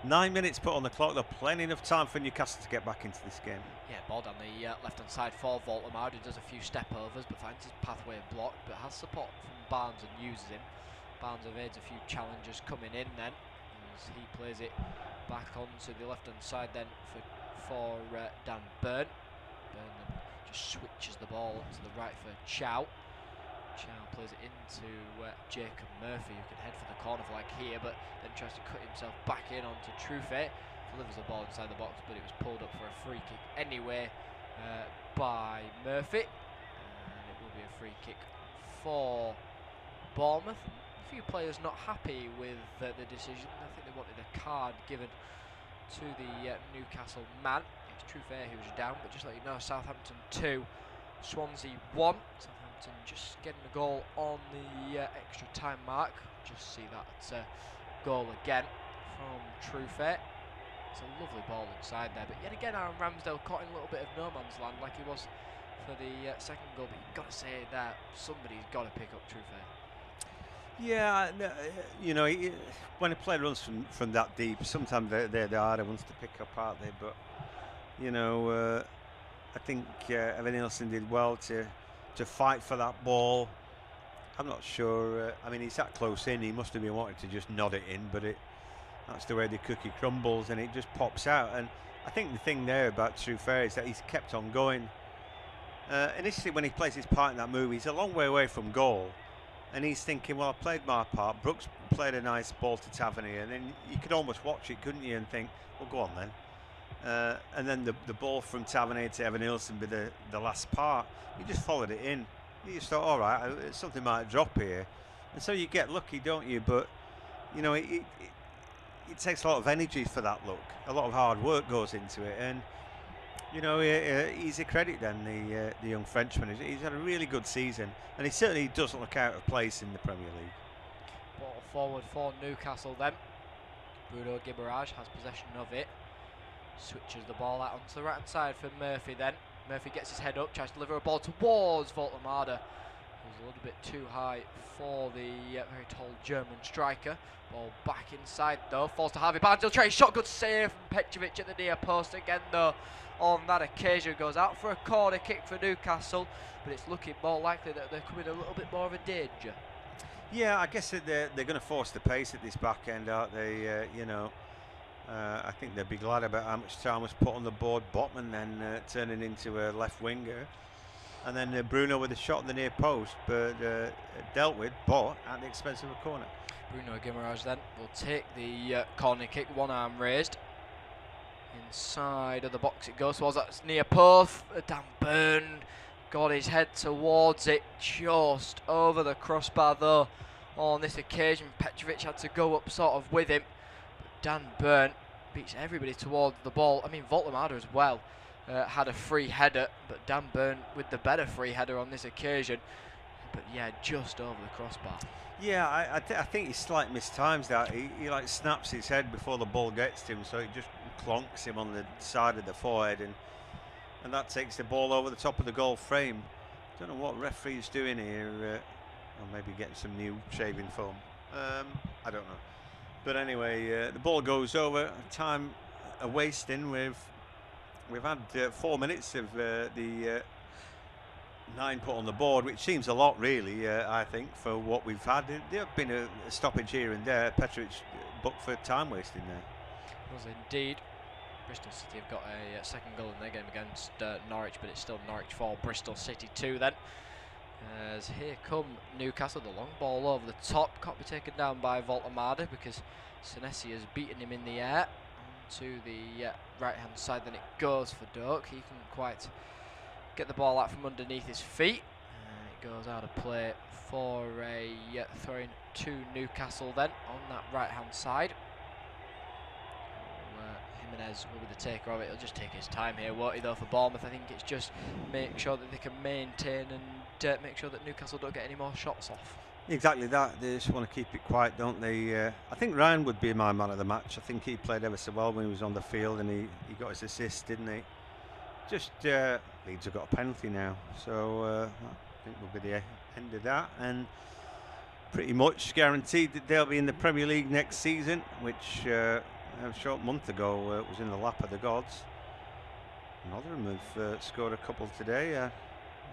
9 minutes put on the clock, there's plenty enough time for Newcastle to get back into this game. Yeah, ball down the left-hand side for Voltemade, who does a few step-overs but finds his pathway blocked, but has support from Barnes and uses him. Barnes evades a few challengers coming in then, as he plays it back onto the left-hand side then for Dan Burn. Burn then just switches the ball to the right for Chow. Chow plays it into Jacob Murphy, who can head for the corner flag here, but then tries to cut himself back in onto Truffet. Delivers the ball inside the box, but it was pulled up for a free kick anyway by Murphy. And it will be a free kick for Bournemouth. A few players not happy with the decision. I think they wanted a card given to the Newcastle man. It's Truffet who was down, but just let you know, Southampton 2, Swansea 1. Southampton just getting a goal on the extra time mark. Just see that goal again from Truffet. It's a lovely ball inside there, but yet again Aaron Ramsdale caught in a little bit of no man's land like he was for the second goal, but you've got to say that somebody's got to pick up Truffet. Yeah, when a player runs from that deep, sometimes they're the harder ones to pick up, aren't they? But I think Evan Nielsen did well to fight for that ball. I'm not sure. I mean, he's that close in. He must have been wanting to just nod it in, but that's the way the cookie crumbles, and it just pops out. And I think the thing there about Truffet is that he's kept on going. Initially, when he plays his part in that move, he's a long way away from goal. And he's thinking, well, I played my part. Brooks played a nice ball to Tavernier, and then you could almost watch it, couldn't you, and think, well, go on then. And then the ball from Tavernier to Evan Nielsen with the last part, you just followed it in. You just thought, all right, something might drop here. And so you get lucky, don't you? But, it takes a lot of energy for that look. A lot of hard work goes into it. And, he's a credit then, the young Frenchman. He's had a really good season, and he certainly doesn't look out of place in the Premier League. Ball forward for Newcastle then. Bruno Guimaraes has possession of it. Switches the ball out onto the right hand side for Murphy then. Murphy gets his head up, tries to deliver a ball towards Voltemade, who's a little bit too high for the very tall German striker. Ball back inside though, falls to Harvey Barnes. He'll try his shot, good save from Petrovic at the near post again though. On that occasion, goes out for a corner kick for Newcastle, but it's looking more likely that they're coming a little bit more of a danger. Yeah, I guess that they're going to force the pace at this back end, aren't they? I think they'd be glad about how much time was put on the board. Botman then turning into a left winger, and then Bruno with a shot in the near post, but dealt with, but at the expense of a corner. Bruno Guimaraes then will take the corner kick, one arm raised. Inside of the box it goes towards that near post. Dan Burn got his head towards it, just over the crossbar though. On this occasion, Petrovic had to go up sort of with him. But Dan Burn beats everybody towards the ball. I mean, Voltemade as well had a free header, but Dan Burn with the better free header on this occasion. But yeah, just over the crossbar. Yeah, I think he slightly mistimes that. He like snaps his head before the ball gets to him, so it just clonks him on the side of the forehead, and that takes the ball over the top of the goal frame. Don't know what referee's doing here, or maybe getting some new shaving foam. I don't know. But anyway, the ball goes over. Time wasting. We've had 4 minutes of the 9 put on the board, which seems a lot, really. I think for what we've had, there have been a stoppage here and there. Petrovic booked for time wasting there. Was indeed. Bristol City have got a second goal in their game against Norwich, but it's still Norwich 4, Bristol City 2 then. As here come Newcastle, the long ball over the top, can't be taken down by Voltemade because Senesi has beaten him in the air. To the right hand side, then it goes for Doak. He couldn't quite get the ball out from underneath his feet, and it goes out of play for a throw-in to Newcastle then on that right hand side. Jimenez will be the taker of it. He'll just take his time here, won't he, though, for Bournemouth. I think it's just make sure that they can maintain and make sure that Newcastle don't get any more shots off. Exactly that. They just want to keep it quiet, don't they? I think Ryan would be my man of the match. I think he played ever so well when he was on the field, and he got his assist, didn't he? Just Leeds have got a penalty now, so think will be the end of that, and pretty much guaranteed that they'll be in the Premier League next season, which a short month ago was in the lap of the gods. Rotherham have scored a couple today.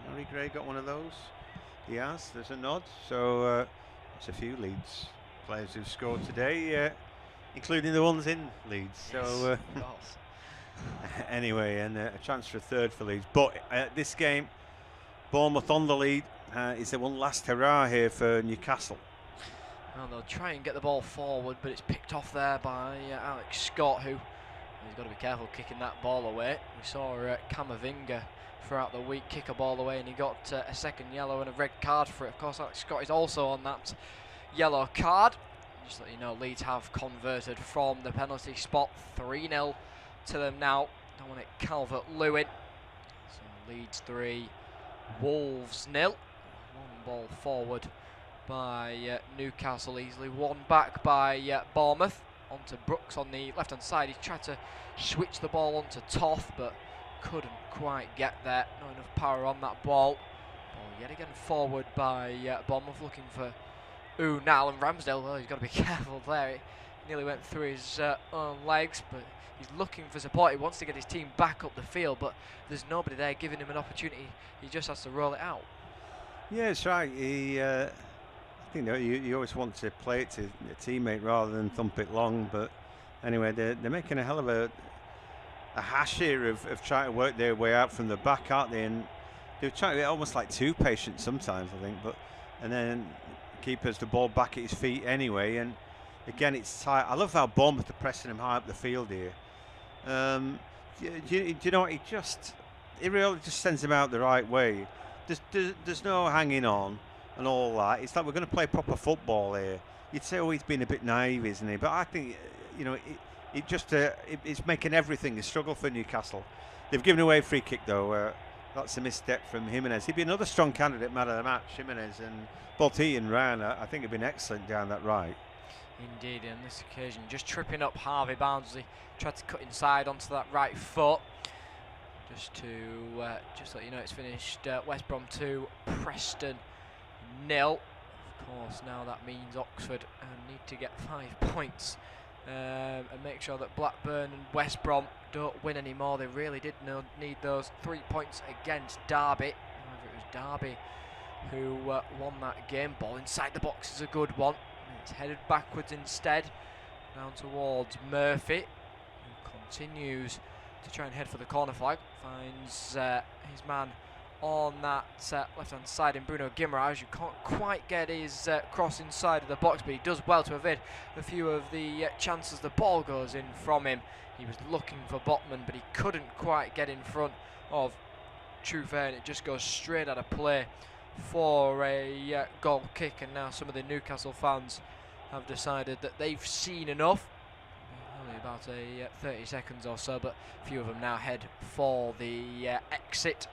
Harry Gray got one of those. He has. There's a nod. So it's a few Leeds players who've scored today, including the ones in Leeds. So anyway, and a chance for a third for Leeds. But this game, Bournemouth on the lead. Is there one last hurrah here for Newcastle? Well, they'll try and get the ball forward, but it's picked off there by Alex Scott, who he's got to be careful kicking that ball away. We saw Camavinga throughout the week kick a ball away, and he got a second yellow and a red card for it. Of course, Alex Scott is also on that yellow card. Just to let you know, Leeds have converted from the penalty spot. 3-0 to them now. Dominic Calvert-Lewin. So Leeds 3, Wolves 0. Long ball forward by Newcastle, easily won back by Bournemouth. Onto Brooks on the left-hand side. He tried to switch the ball onto Toth, but couldn't quite get there. Not enough power on that ball. Ball yet again forward by Bournemouth, looking for Unal, and Ramsdale. Well, he's got to be careful there. He nearly went through his own legs, but he's looking for support. He wants to get his team back up the field, but there's nobody there giving him an opportunity. He just has to roll it out. Yeah, that's right. I think you always want to play it to a teammate rather than thump it long. But anyway, they're making a hell of a hash here of trying to work their way out from the back, aren't they? And they're trying to be almost like too patient sometimes, I think. And then keeper's the ball back at his feet anyway. And again, it's tight. I love how Bournemouth are pressing him high up the field here. Do you know what? It really just sends him out the right way. There's no hanging on and all that. It's like we're going to play proper football here. You'd say, oh, he's been a bit naive, isn't he? But I think, it's making everything a struggle for Newcastle. They've given away a free kick, though. That's a misstep from Jimenez. He'd be another strong candidate, man of the match, Jimenez. And both he and Ryan, I think, have been excellent down that right. Indeed, on this occasion, just tripping up Harvey Barnes as he tried to cut inside onto that right foot. Just let you know, it's finished West Brom 2, Preston 0. Of course, now that means Oxford need to get 5 points and make sure that Blackburn and West Brom don't win anymore. They really did need those 3 points against Derby. However, it was Derby who won that game. Ball inside the box is a good one. It's headed backwards instead, down towards Murphy, who continues to try and head for the corner flag. Finds his man on that left-hand side in Bruno Guimaraes, who can't quite get his cross inside of the box, but he does well to evade a few of the chances the ball goes in from him. He was looking for Botman, but he couldn't quite get in front of Trufair, and it just goes straight out of play for a goal kick. And now some of the Newcastle fans have decided that they've seen enough. Only about 30 seconds or so, but a few of them now head for the exit,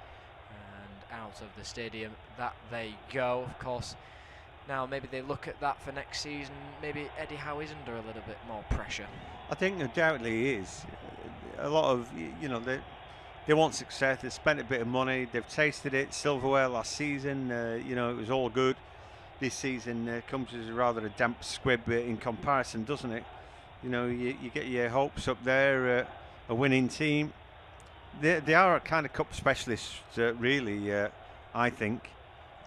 and out of the stadium that they go. Of course, now maybe they look at that for next season. Maybe Eddie Howe is under a little bit more pressure. I think undoubtedly he is. A lot of, they want success. They've spent a bit of money. They've tasted it. Silverware last season, it was all good. This season comes as rather a damp squib in comparison, doesn't it? You get your hopes up there. A winning team. They are a kind of cup specialists, really. I think,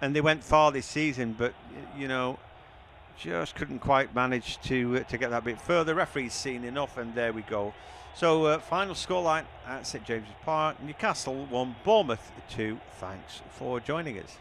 and they went far this season, but just couldn't quite manage to get that bit further. Referee's seen enough, and there we go. So final scoreline at St James's Park: Newcastle 1, Bournemouth 2. Thanks for joining us.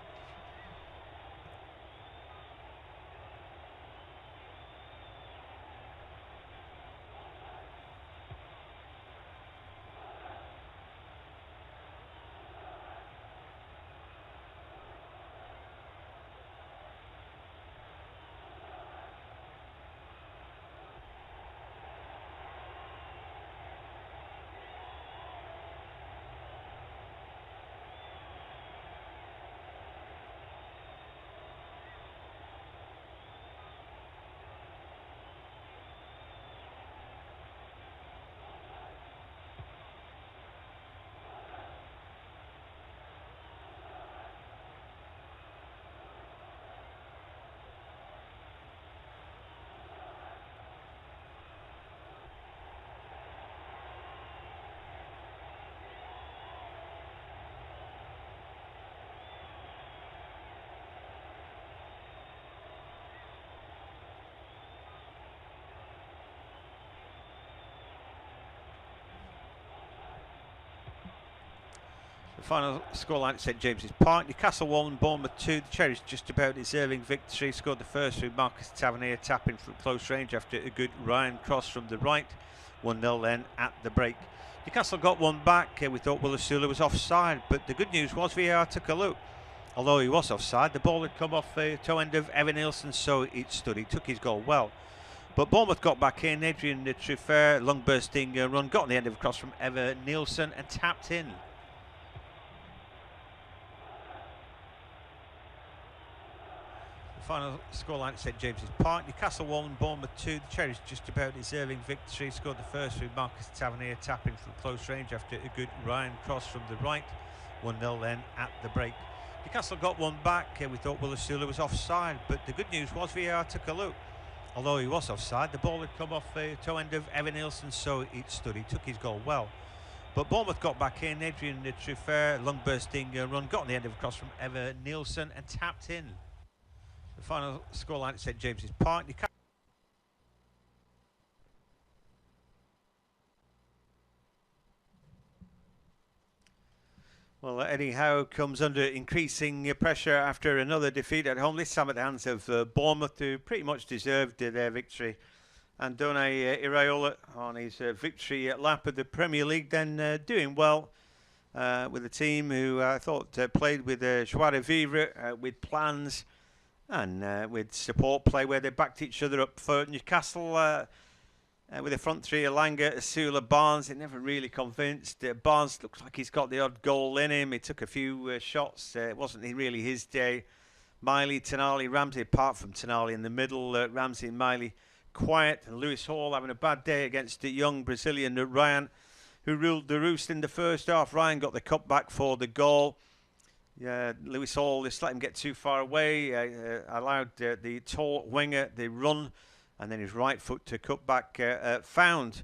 The final scoreline at St James's Park: Newcastle 1, Bournemouth 2. The Cherries just about deserving victory. Scored the first through Marcus Tavernier, tapping from close range after a good Ryan cross from the right. 1-0 then at the break. Newcastle got one back. We thought Willisula was offside, but the good news was VAR took a look. Although he was offside, the ball had come off the toe end of Evan Nielsen, so it stood. He took his goal well. But Bournemouth got back in. Adrian Truffert, long bursting run, got on the end of a cross from Evan Nielsen and tapped in. Final scoreline at St James's Park: Newcastle 1, Bournemouth 2. The Cherries just about deserving victory. Scored the first through Marcus Tavernier, tapping from close range after a good Ryan cross from the right. 1-0 then at the break. Newcastle got one back. We thought Willisula was offside, but the good news was VAR took a look. Although he was offside, the ball had come off the toe end of Evan Nielsen, so it stood. He took his goal well. But Bournemouth got back in. Adrian Truffert, long bursting run, got on the end of a cross from Evan Nielsen and tapped in. The final scoreline at St James's Park: Well, Eddie Howe comes under increasing pressure after another defeat at home, this time at the hands of Bournemouth, who pretty much deserved their victory. And Done Iraola on his victory lap of the Premier League, then doing well with a team who I thought played with joie de vivre, with plans and with support play where they backed each other up. For Newcastle, with the front three, Elanga, Asula, Barnes, it never really convinced. Barnes looks like he's got the odd goal in him. He took a few shots. It wasn't really his day. Miley, Tonali, Ramsey, apart from Tonali in the middle. Ramsey and Miley quiet. And Lewis Hall having a bad day against the young Brazilian Ryan, who ruled the roost in the first half. Ryan got the cut back for the goal. Lewis Hall just let him get too far away. Allowed the tall winger the run, and then his right foot to cut back found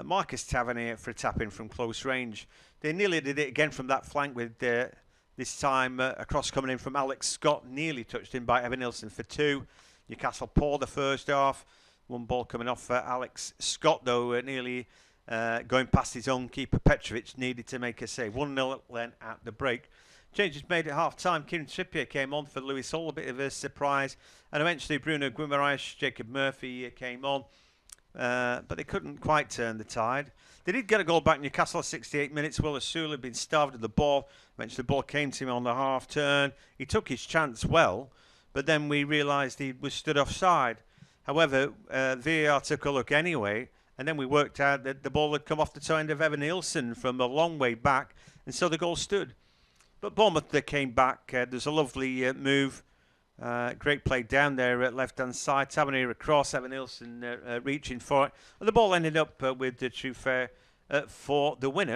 Marcus Tavernier for a tap in from close range. They nearly did it again from that flank with this time a cross coming in from Alex Scott, nearly touched in by Evan Nielsen for 2. Newcastle poor the first half. One ball coming off Alex Scott, though, nearly going past his own keeper. Petrovic needed to make a save. 1-0 then at the break. Changes made at half-time. Kieran Trippier came on for Lewis Hall, a bit of a surprise. And eventually Bruno Guimaraes, Jacob Murphy came on. But they couldn't quite turn the tide. They did get a goal back. Newcastle at 68 minutes. Willisula had been starved of the ball. Eventually the ball came to him on the half-turn. He took his chance well, but then we realised he was stood offside. However, VAR took a look anyway, and then we worked out that the ball had come off the toe end of Evan Nielsen from a long way back, and so the goal stood. But Bournemouth, they came back. There's a lovely move. Great play down there at left-hand side. Tavernier across, Evan Nielsen reaching for it. And the ball ended up with the Truffert for the winner.